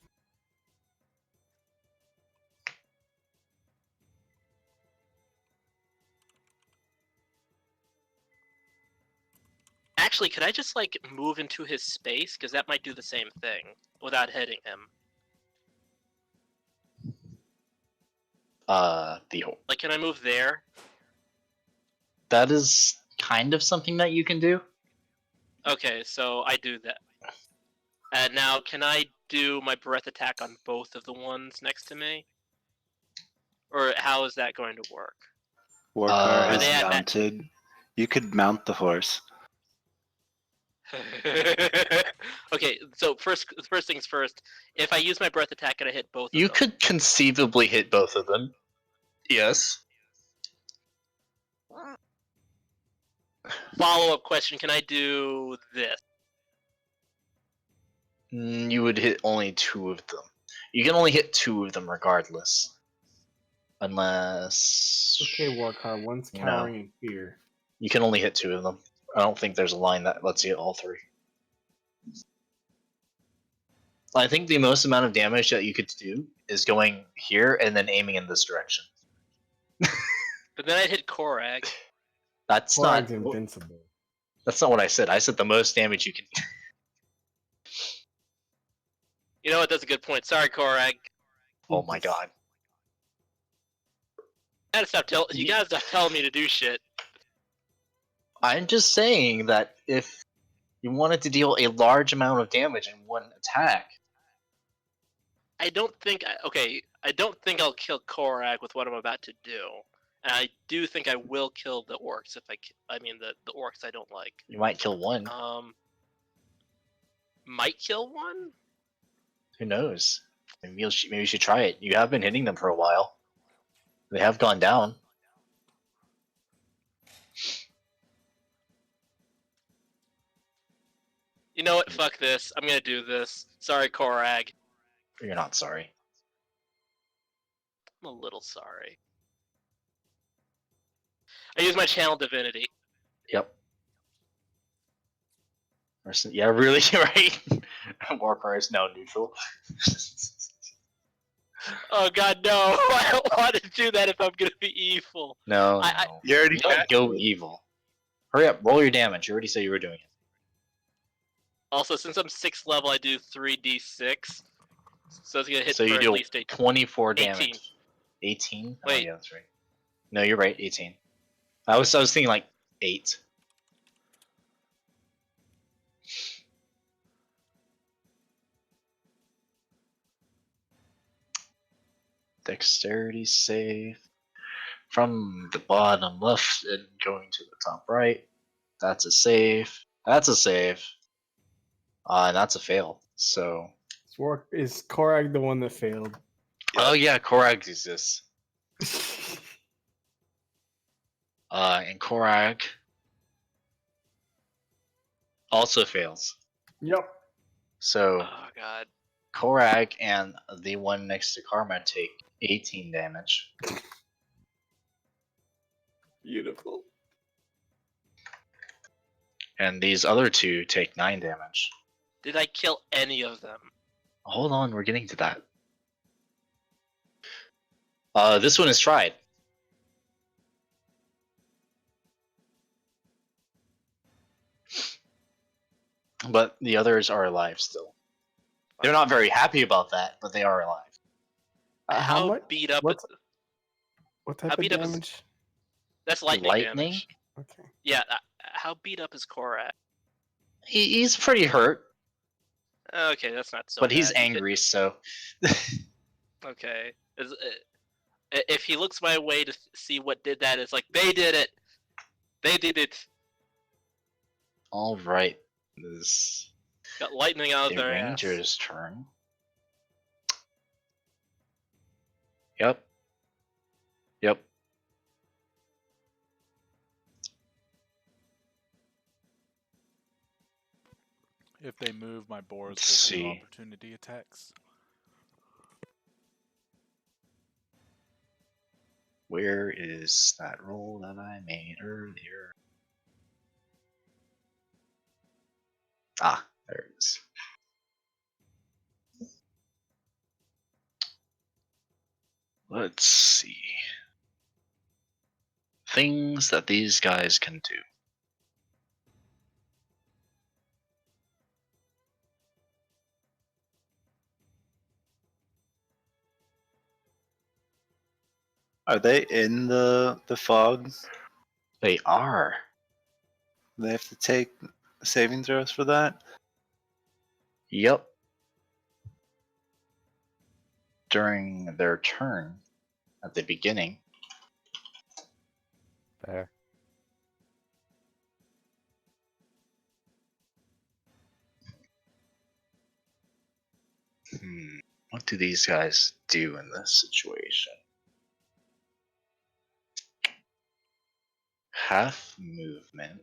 Actually, could I just like move into his space? Because that might do the same thing without hitting him. Like, can I move there? That is kind of something that you can do. Okay, so I do that. And now, can I do my breath attack on both of the ones next to me? Or how is that going to work? Warcar Are has they at that- mounted. You could mount the horse. Okay, so first things first. If I use my breath attack, can I hit both of You them? could conceivably hit both of them. Yes. Follow-up question: can I do this? You would hit only 2 of them. You can only hit 2 of them regardless. Unless... Okay, Warcar, one's No. cowering in fear. You can only hit 2 of them. I don't think there's a line that lets you hit all 3. I think the most amount of damage that you could do is going here and then aiming in this direction. But then I'd hit Korag. That's Korag's not. invincible. That's not what I said. I said the most damage you can. You know what? That's a good point. Sorry, Korag. Oh my god. You gotta stop telling me to do shit. I'm just saying that if you wanted to deal a large amount of damage in one attack, I don't think I'll kill Korag with what I'm about to do. And I do think I will kill the orcs if the orcs I don't like. you might kill one. Might kill one? Who knows? Maybe you should try it. You have been hitting them for a while. They have gone down. You know what? Fuck this. I'm gonna do this. Sorry, Korag. You're not sorry. I'm a little sorry. I use my channel divinity. Yep. Yeah, really, right? Warcry is now neutral. Oh god, no! I don't want to do that if I'm gonna be evil. No, I- no. You already You don't go evil. Hurry up, roll your damage. You already said you were doing it. Also, since I'm 6th level, I do 3d6. So it's gonna hit So for you at do least 18. 24 18. damage. 18? Oh Wait. yeah, that's right. No, you're right, 18. I was thinking like 8. Dexterity save. From the bottom left and going to the top right. That's a save. That's a save. And that's a fail. So. Is Korag the one that failed? Oh yeah, Korag exists. And Korag also fails. Yep. So Oh god. Korag and the one next to Karma take 18 damage. Beautiful. And these other 2 take 9 damage. Did I kill any of them? Hold on, we're getting to that. This one is tried. But the others are alive still. They're not very happy about that, but they are alive. How much? beat up? What how type of beat up is- damage? That's lightning damage. Okay. Yeah. How beat up is Korag? He's pretty hurt, Okay, that's not so. but he's bad. angry, so. Okay. If he looks my way to see what did that, it's like they did it. They did it. All right. This Got lightning out of the their ass. ranger's turn. Yep. Yep. If they move, my boars Let's will do see. opportunity attacks. Where is that roll that I made earlier? Ah, there it is. Let's see. Things that these guys can do. Are they in the fog? They are. They have to take saving throws for that? Yep. During their turn at the beginning. Fair. What do these guys do in this situation? Half movement.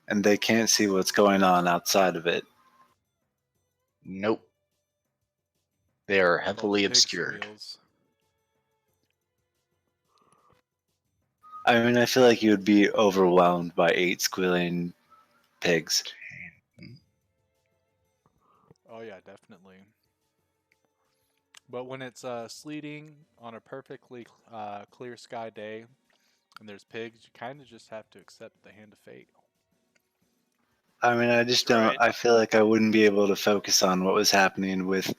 And they can't see what's going on outside of it. Nope. They are Called heavily pig obscured. squeals. I mean, I feel like you would be overwhelmed by 8 squealing pigs. Oh yeah, definitely. But when it's sleeting on a perfectly clear sky day, and there's pigs, you kind of just have to accept the hand of fate. I mean, I just don't. Right. I feel like I wouldn't be able to focus on what was happening with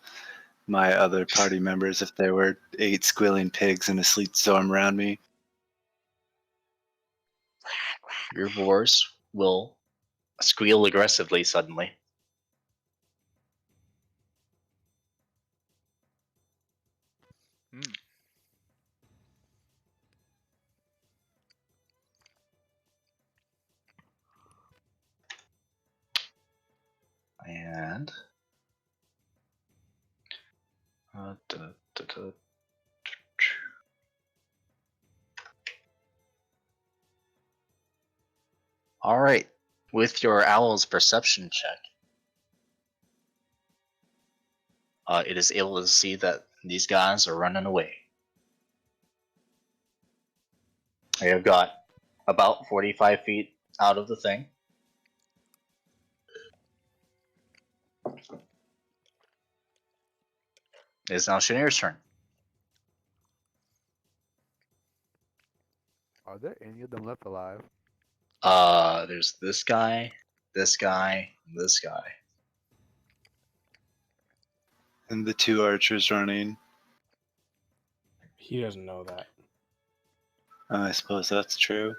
my other party members if there were 8 squealing pigs in a sleet storm around me. Your boars will squeal aggressively suddenly. Hmm. And da, da, da. All right. With your owl's perception check, it is able to see that these guys are running away. They have got about 45 feet out of the thing. It is now Shanir's turn. Are there any of them left alive? There's this guy, this guy, this guy. And the 2 archers running. He doesn't know that. I suppose that's true.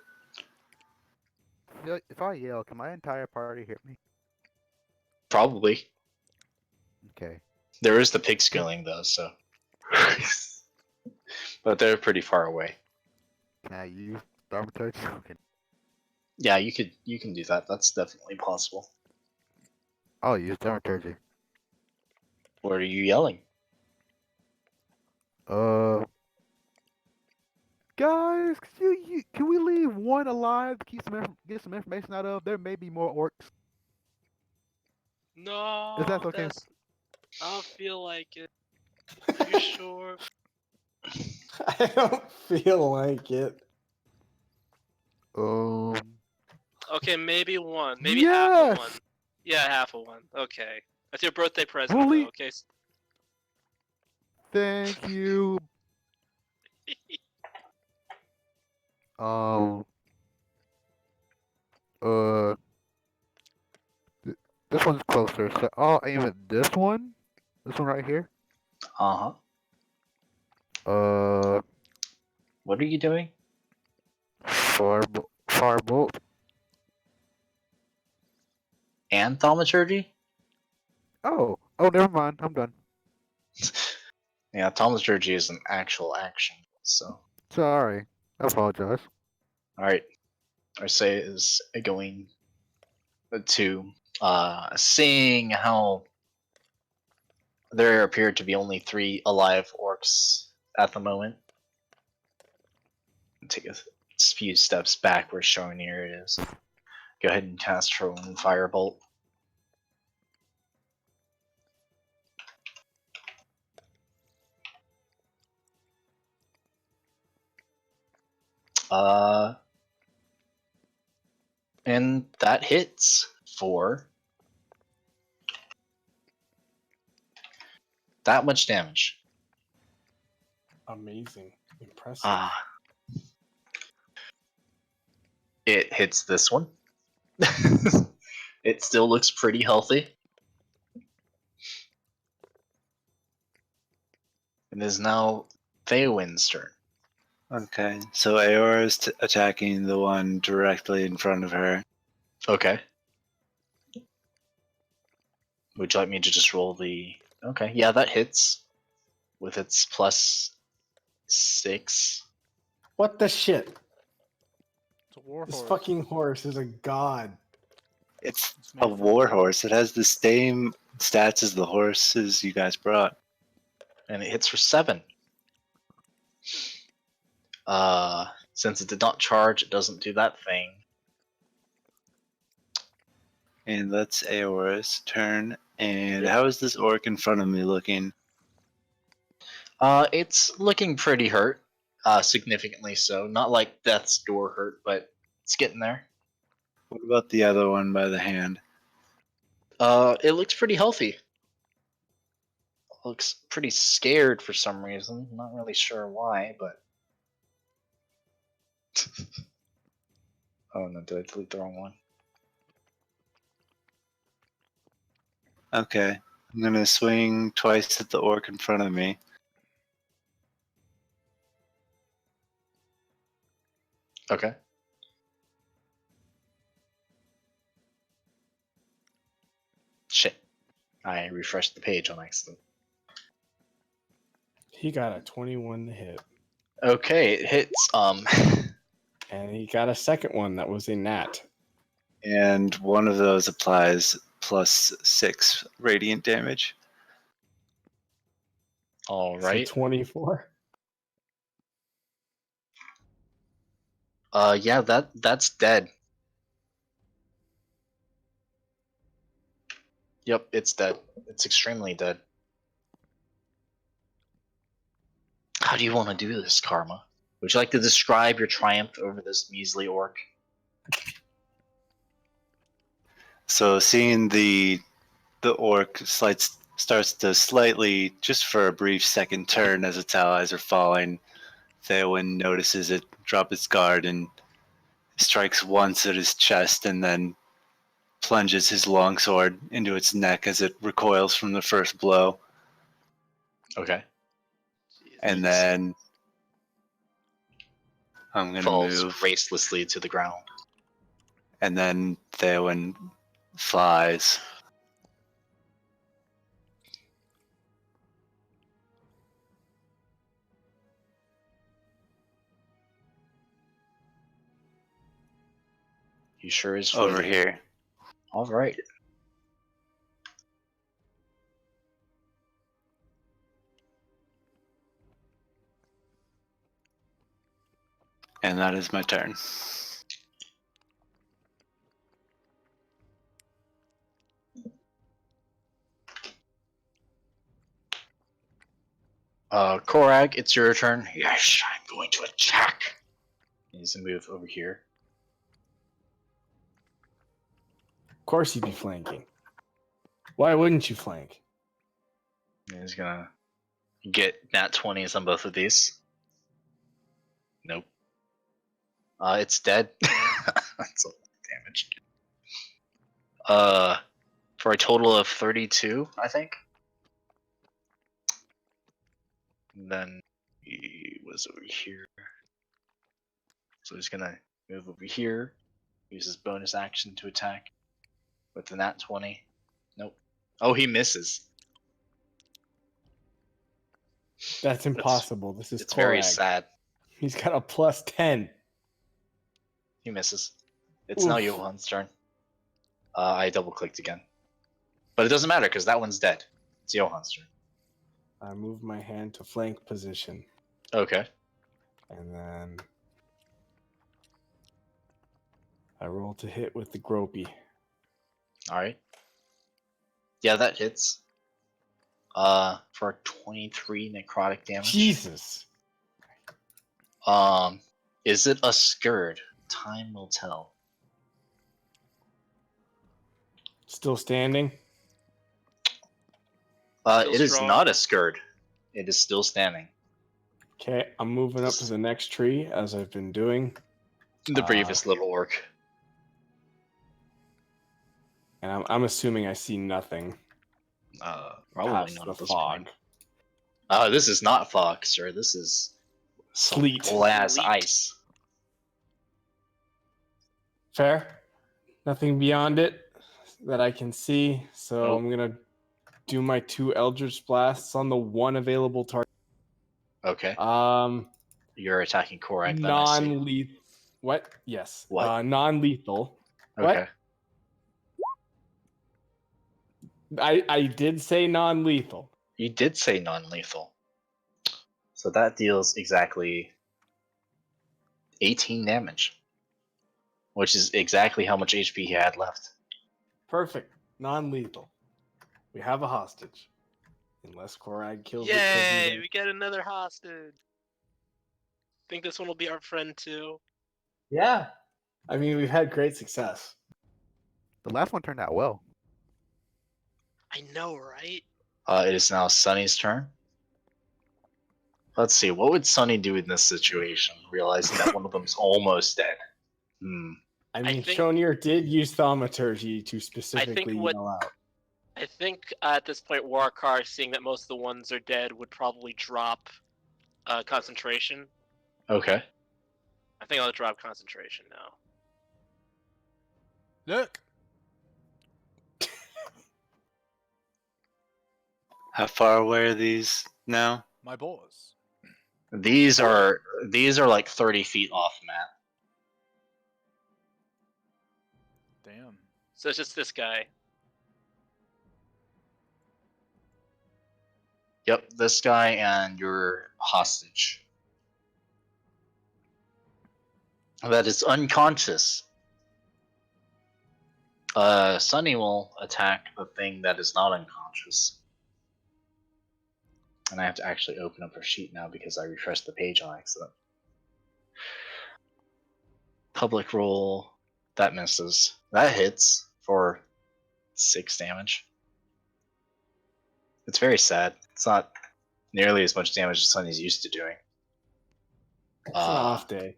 If I yell, can my entire party hear me? Probably. Okay. There is the pig squealing though, so. But they're pretty far away. Can I use thaumaturgy? Okay. Yeah, you can do that. That's definitely possible. I'll use thaumaturgy. What are you yelling? Guys, can we leave one alive to get some information out of? There may be more orcs. No, If that's okay. I don't feel like it. Are you sure? I don't feel like it. Okay, maybe one. Maybe half of Yes! one. Yeah, half of one. Okay. That's your birthday present, Bully- though, okay? Thank you. Uh, this one's closer, so I'll aim at this one. This one right here. Uh huh. What are you doing? Firebolt. And thaumaturgy? Oh, never mind. I'm done. Yeah, thaumaturgy is an actual action. So, Sorry. I apologize. all right. I say is going to seeing how there appear to be only 3 alive orcs at the moment. Take a few steps back where showing here it is. Go ahead and cast her own firebolt. And that hits for that much damage. Amazing. Impressive. It hits this one. It still looks pretty healthy. It is now Theowin's turn. Okay, so Aora is attacking the one directly in front of her. Okay. Would you like me to just roll the... Okay, yeah, that hits. With its +6. What the shit? It's a war This horse. fucking horse is a god. It's It's made a for war horse. It has the same stats as the horses you guys brought. And it hits for 7. Since it did not charge, it doesn't do that thing. And that's Aora's turn. And Yep. how is this orc in front of me looking? It's looking pretty hurt. Significantly so. Not like death's door hurt, but it's getting there. What about the other one by the hand? It looks pretty healthy. Looks pretty scared for some reason. Not really sure why, but. Oh no, did I delete the wrong one? Okay. I'm going to swing twice at the orc in front of me. Okay. Shit. I refreshed the page on accident. He got a 21 to hit. Okay, it hits. And he got a second one that was a nat. And one of those applies +6 radiant damage. All So right. 24. Yeah, that's dead. Yep, it's dead. It's extremely dead. How do you want to do this, Karma? Would you like to describe your triumph over this measly orc? So seeing the orc starts to slightly, just for a brief second, turn as its allies are falling. Theowen notices it drop its guard and strikes once at his chest and then plunges his longsword into its neck as it recoils from the first blow. Okay. And then I'm going to Falls move. gracelessly to the ground. And then Theowen flies. He sure is Over floating. here. All right. And that is my turn. Korag, it's your turn. Yes, I'm going to attack. He's gonna move over here. Of course he'd be flanking. Why wouldn't you flank? He's gonna get nat 20s on both of these. Nope. It's dead. That's a lot of damage. For a total of 32, I think. And then he was over here. So he's gonna move over here, use his bonus action to attack with the nat 20. Nope. Oh, he misses. That's impossible. This is It's very Korag. sad. He's got a +10. He misses. It's now Oof. Johan's turn. I double clicked again. But it doesn't matter because that one's dead. It's Johan's turn. I move my hand to flank position. Okay. And then I roll to hit with the gropey. Alright. Yeah, that hits. For 23 necrotic damage. Jesus. Is it a scourge? Time will tell. Still standing? Still It is strong. not a scourge. It is still standing. Okay, I'm moving up to the next tree as I've been doing. The bravest little orc. And I'm assuming I see nothing Probably past not the at this fog. point. This is not fog, sir. This is some Sleet. full-ass Sleet. ice. Fair. Nothing beyond it that I can see. So Nope. I'm going to do my 2 Eldritch Blasts on the one available target. Okay. Um, You're attacking Korag then, I see. non-lethal. What? Yes. What? Non-lethal. Okay. What? I did say non-lethal. You did say non-lethal. So that deals exactly 18 damage. Which is exactly how much HP he had left. Perfect. Non-lethal. We have a hostage. Unless Korag kills it. 'cause Yay! he's We get another hostage. Think this one will be our friend too. Yeah. I mean, we've had great success. The last one turned out well. I know, right? It is now Sunny's turn. Let's see, what would Sunny do in this situation, realizing that one of them's almost dead? I I mean, think- Shonir did use thaumaturgy to specifically what- yell out. I think at this point, Warkar, seeing that most of the ones are dead, would probably drop concentration. Okay. I think I'll drop concentration now. Look, How far away are these now? my boys. These are like 30 feet off map. Damn. So it's just this guy. Yep, this guy and your hostage. That is unconscious. Sunny will attack the thing that is not unconscious. And I have to actually open up her sheet now because I refreshed the page on accident. Public roll. That misses. That hits for 6 damage. It's very sad. It's not nearly as much damage as Sunny's used to doing. It's an off day.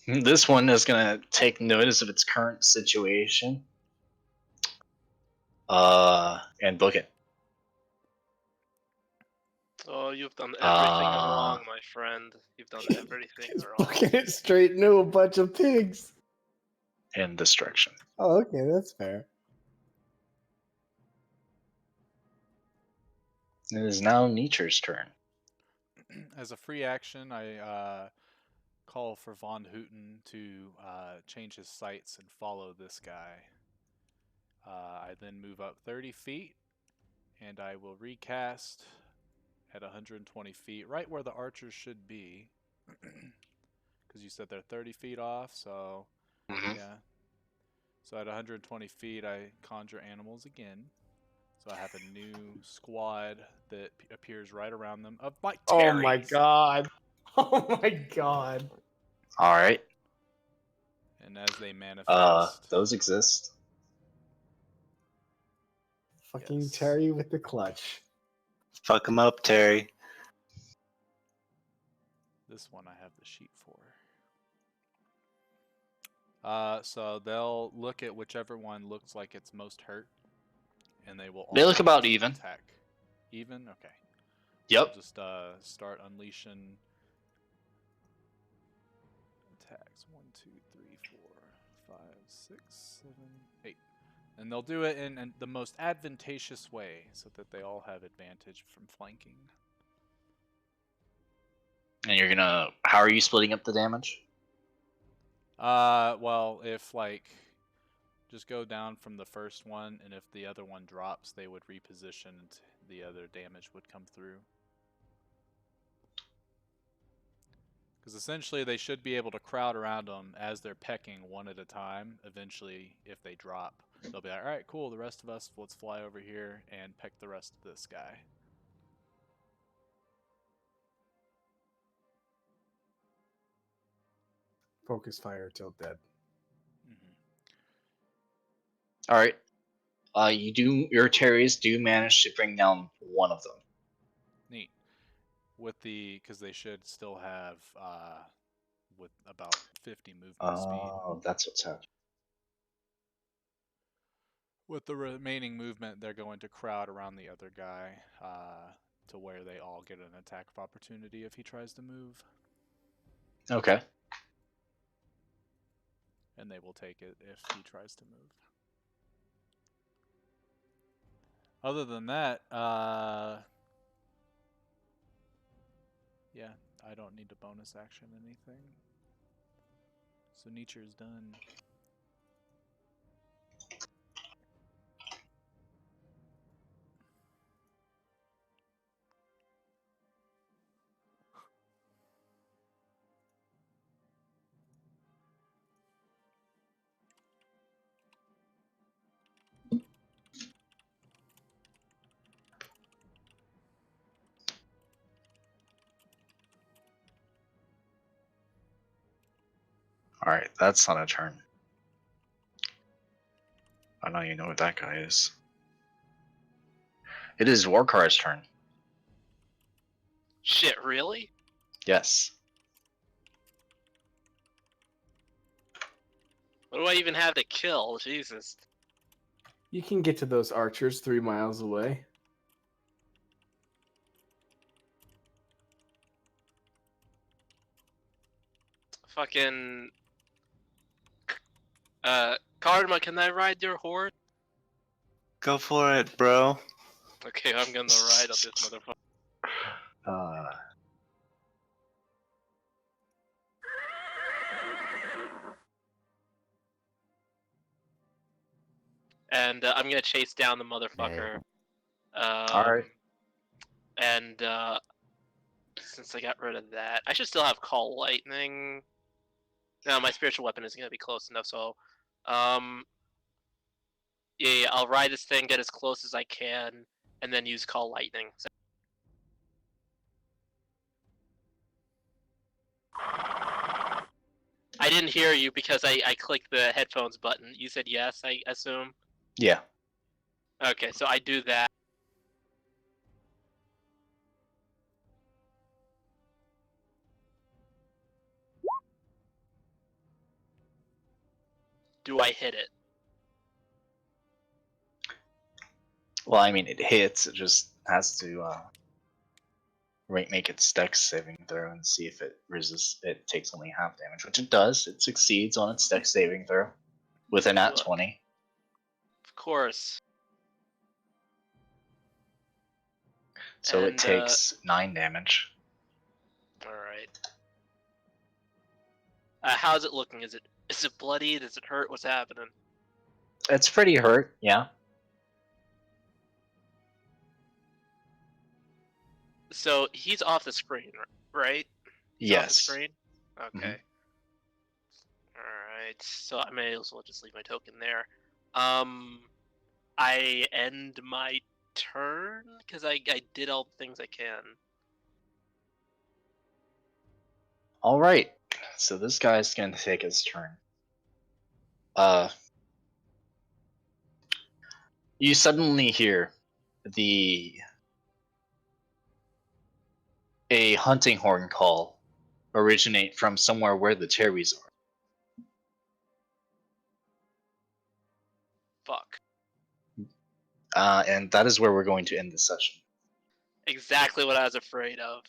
This one is going to take notice of its current situation and book it. Oh, you've done everything wrong, my friend. You've done everything wrong. Looking it straight into a bunch of pigs. And destruction. Oh, okay, that's fair. It is now Nietzsche's turn. As a free action, I call for Von Houten to change his sights and follow this guy. I then move up 30 feet, and I will recast at 120 feet, right where the archers should be. Because you said they're 30 feet off, so yeah. So at 120 feet, I conjure animals again. So I have a new squad that appears right around them of my Oh my Terries. god. Oh my god. All right. And as they manifest, Those exist. Fucking Yes. Terry with the clutch. Fuck him up, Terry. this one I have the sheet for. So they'll look at whichever one looks like it's most hurt, and they will. They all look about use even. Attack. Even? Okay. Yep. I'll just start unleashing attacks. 1, 2, 3, 4, 5, 6, 7, 8. And they'll do it in the most advantageous way so that they all have advantage from flanking. And you're gonna. How are you splitting up the damage? Well, if just go down from the first one, and if the other one drops, they would reposition and the other damage would come through. Because essentially they should be able to crowd around them as they're pecking one at a time. Eventually, if they drop, they'll be like, alright, cool, the rest of us, let's fly over here and peck the rest of this guy. Focus fire till dead. All right. Your Terries do manage to bring down one of them. Neat. Because they should still have, with about 50 movement speed. Oh, that's what's happening. With the remaining movement, they're going to crowd around the other guy to where they all get an attack of opportunity if he tries to move. Okay. And they will take it if he tries to move. Other than that, yeah, I don't need to bonus action anything. So Nietzsche's done. Alright, that's not a turn. I don't even know what that guy is. It is Warkar's turn. Shit, really? Yes. What do I even have to kill? Jesus. You can get to those archers 3 miles away. Fucking. Karma, can I ride your horse? Go for it, bro. Okay, I'm gonna ride on this motherfucker. And I'm gonna chase down the motherfucker. Alright. And since I got rid of that, I should still have Call Lightning. No, my spiritual weapon is gonna be close enough. So, yeah, I'll ride this thing, get as close as I can, and then use Call Lightning. So, I didn't hear you because I clicked the headphones button. You said yes, I assume. Yeah. Okay, so I do that. Do I hit it? Well, I mean, it hits. It just has to make its dex saving throw and see if it resists. It takes only half damage, which it does. It succeeds on its dex saving throw with a nat Look. 20. Of course. So it And, takes 9 damage. Alright. How's it looking? Is it bloody? Does it hurt? What's happening? It's pretty hurt, yeah. So he's off the screen, right? He's off the Yes. screen? Okay. Alright, so I may as well just leave my token there. I end my turn? Because I did all the things I can. Alright. So this guy's gonna take his turn. You suddenly hear a hunting horn call originate from somewhere where the cherries are. Fuck. And that is where we're going to end this session. Exactly what I was afraid of.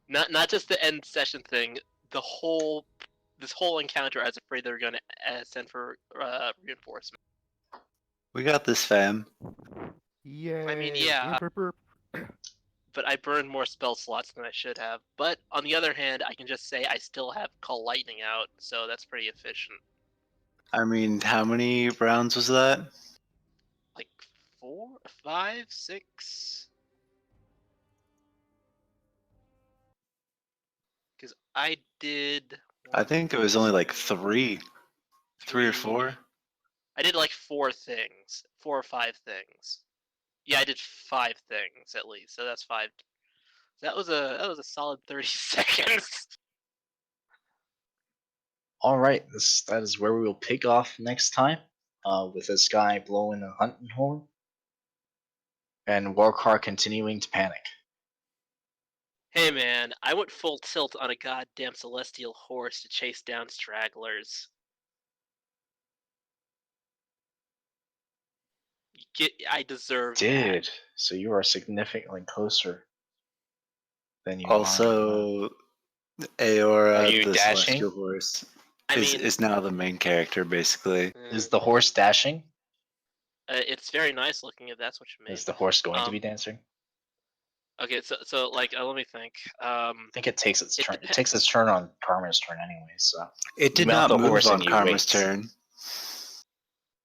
Not just the end session thing. This whole encounter, I was afraid they were going to send for reinforcement. We got this, fam. Yeah. I mean, yeah. But I burned more spell slots than I should have. But on the other hand, I can just say I still have Call Lightning out, so that's pretty efficient. I mean, how many rounds was that? Like 4, 5, 6. Because I did. I think it was only like 3. 3 or 3. 4. I did like 4 things, 4 or 5 things. Yeah, I did 5 things at least. So that's 5. That was a solid 30 seconds. Alright, that is where we will pick off next time. With this guy blowing a hunting horn. And Warcar continuing to panic. Hey man, I went full tilt on a goddamn celestial horse to chase down stragglers. I deserve that. Dude, so you are significantly closer than you are. Also, Aora, Are you the dashing? celestial horse, I mean, is now the main character, basically. Is the horse dashing? It's very nice looking if that's what you mean. Is the horse going to be dancing? Okay, so like, let me think. I think it takes its turn. It depends. takes its turn on Karma's turn anyway, so. It did You mount not the move horse on and you Karma's wait. turn.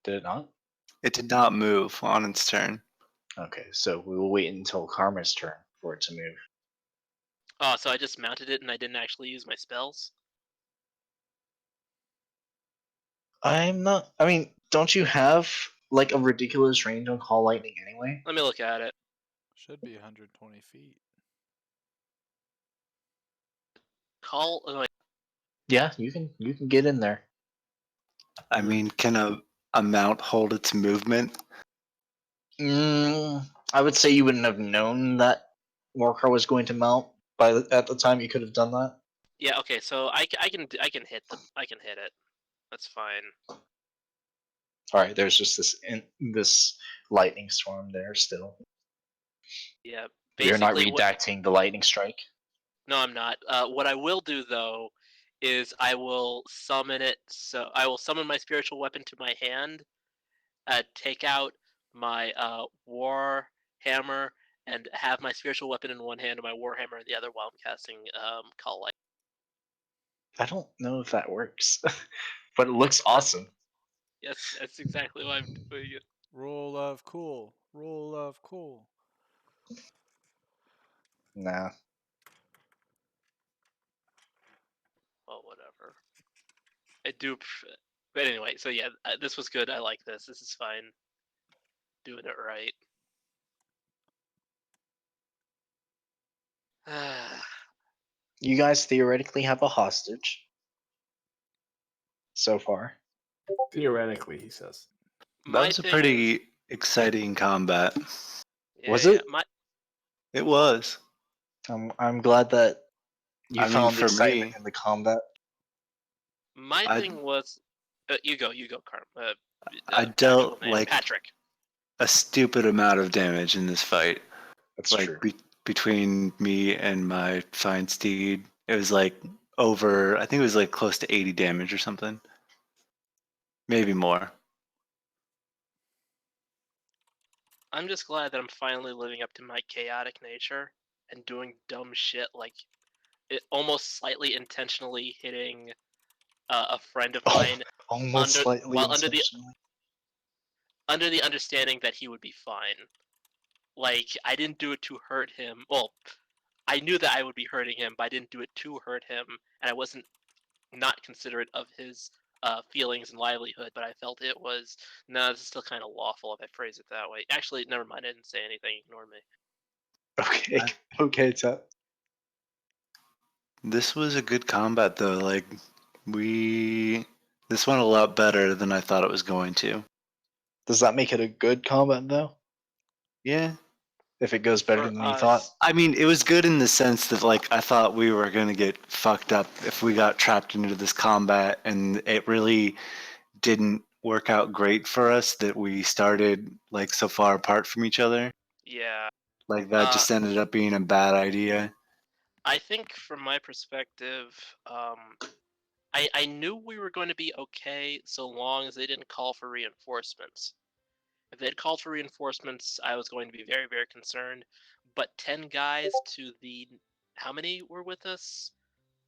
Did it not? It did not move on its turn. Okay, so we will wait until Karma's turn for it to move. Oh, so I just mounted it and I didn't actually use my spells? I'm not. I mean, don't you have like a ridiculous range on Call Lightning anyway? Let me look at it. Should be 120 feet. Call. Oh, wait. Yeah, you can get in there. I mean, can a mount hold its movement? I would say you wouldn't have known that Warcar was going to mount at the time you could have done that. Yeah. Okay. So I can hit it. That's fine. All right, there's just this lightning storm there still. Yeah. You're not Basically, redacting the lightning strike. No, I'm not. What I will do though is I will summon it. So I will summon my spiritual weapon to my hand, take out my war hammer, and have my spiritual weapon in one hand and my war hammer in the other while I'm casting Call Light. I don't know if that works, but it looks awesome. Yes, that's exactly why I'm doing it. Rule of cool. Rule of cool. Nah. Well, whatever. I do. But anyway, so yeah, this was good. I like this. This is fine. Doing it right. You guys theoretically have a hostage. So far. Theoretically, he says. That My was a thing pretty is, exciting combat. Was it? It was. I'm glad that you I mean, found for excitement me, in the combat. My I- thing was, you go, Carm. I Actual dealt name, like Patrick. a stupid amount of damage in this fight. That's Like true. between me and my fine steed, it was like over. I think it was like close to 80 damage or something, maybe more. I'm just glad that I'm finally living up to my chaotic nature and doing dumb shit like it almost slightly intentionally hitting a friend of mine Almost slightly under the intentionally. understanding that he would be fine. Like I didn't do it to hurt him. Well, I knew that I would be hurting him, but I didn't do it to hurt him, and I wasn't not considerate of his feelings and livelihood. But I felt it was no, this is still kind of lawful if I phrase it that way. Actually, never mind. I didn't say anything. Ignore me. Okay. Okay, Tep. This was a good combat though. Like this went a lot better than I thought it was going to. Does that make it a good combat though? Yeah. If it goes better For than you thought? us, I mean, it was good in the sense that like I thought we were going to get fucked up if we got trapped into this combat, and it really didn't work out great for us that we started like so far apart from each other. yeah. Like that just ended up being a bad idea. I think from my perspective, I knew we were going to be okay so long as they didn't call for reinforcements. If they had called for reinforcements, I was going to be very, very concerned. But 10 guys to the. How many were with us?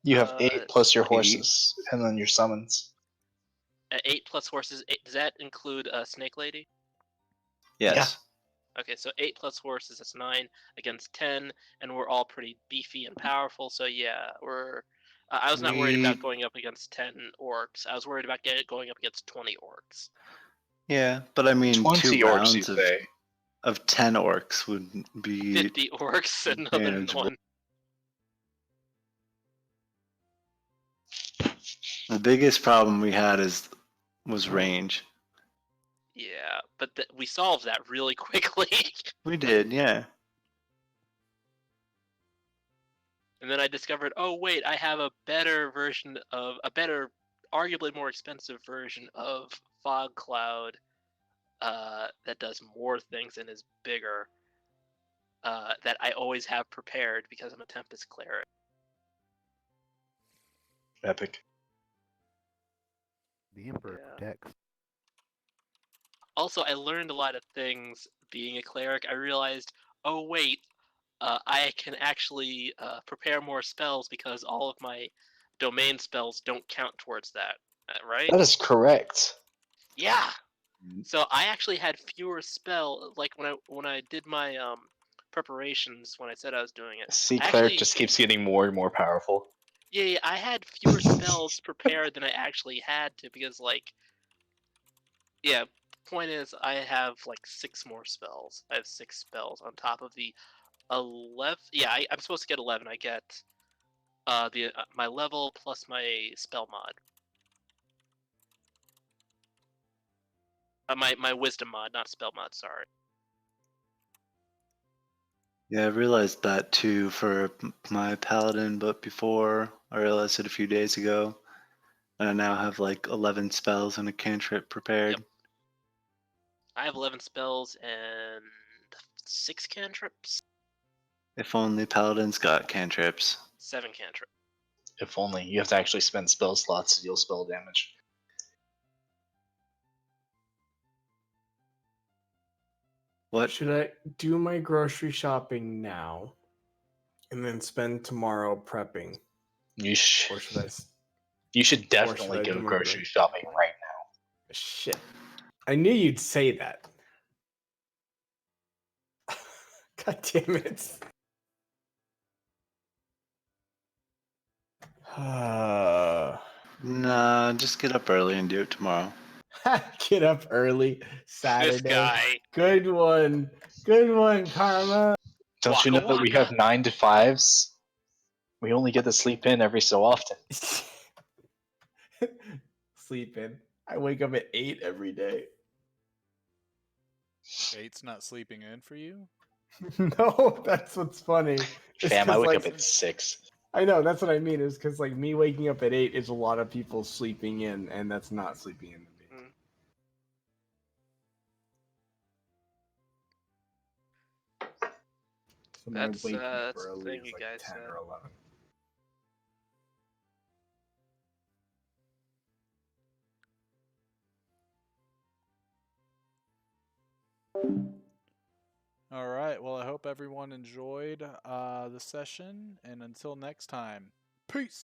You have 8 plus your 8. horses, and then your summons. 8 plus horses. Does that include Snake Lady? Yes. Okay, so 8 plus horses is 9 against 10, and we're all pretty beefy and powerful. So yeah, we're. I was not worried about going up against 10 orcs. I was worried about going up against 20 orcs. Yeah, but I mean 20 2 orcs, you rounds say? of 10 orcs would be 50 orcs and another manageable. one. The biggest problem we had was range. Yeah, but we solved that really quickly. We did, yeah. And then I discovered, oh wait, I have a better, arguably more expensive version of Fog Cloud that does more things and is bigger. That I always have prepared because I'm a Tempest Cleric. Epic. The Emperor Yeah. protects. Also, I learned a lot of things being a cleric. I realized, oh wait, I can actually prepare more spells because all of my domain spells don't count towards that, right? That is correct. Yeah. So I actually had fewer spell. Like when I did my preparations, when I said I was doing it. See, I cleric actually, just keeps getting more and more powerful. yeah, I had fewer spells prepared than I actually had to because like, yeah. Point is, I have like 6 more spells. I have 6 spells on top of the 11. Yeah, I'm supposed to get 11. I get My level plus my spell mod. My wisdom mod, not spell mod. Sorry. Yeah, I realized that too for my paladin, but before I realized it a few days ago, and I now have like 11 spells and a cantrip prepared. Yep. I have 11 spells and 6 cantrips. If only paladins got cantrips. 7 cantrips. If only. You have to actually spend spell slots to deal spell damage. What? Should I do my grocery shopping now and then spend tomorrow prepping? You Or should should I definitely I go do my grocery shopping right now. Shit. I knew you'd say that. God damn it. Nah, just get up early and do it tomorrow. Get up early Saturday. This guy. Good one. Good one, Karma. Don't you know Waka that we have waka. 9 to 5s? We only get to sleep in every so often. Sleep in. I wake up at 8 every day. 8's not sleeping in for you? No, that's what's funny. It's Fam, I 'cause, wake like, up at 6. I know, that's what I mean. Is because like me waking up at 8 is a lot of people sleeping in, and that's not sleeping in to me. So my That's waking up that's the early thing is you like guys 10 said. or 11. All right. Well, I hope everyone enjoyed the session, and until next time, peace.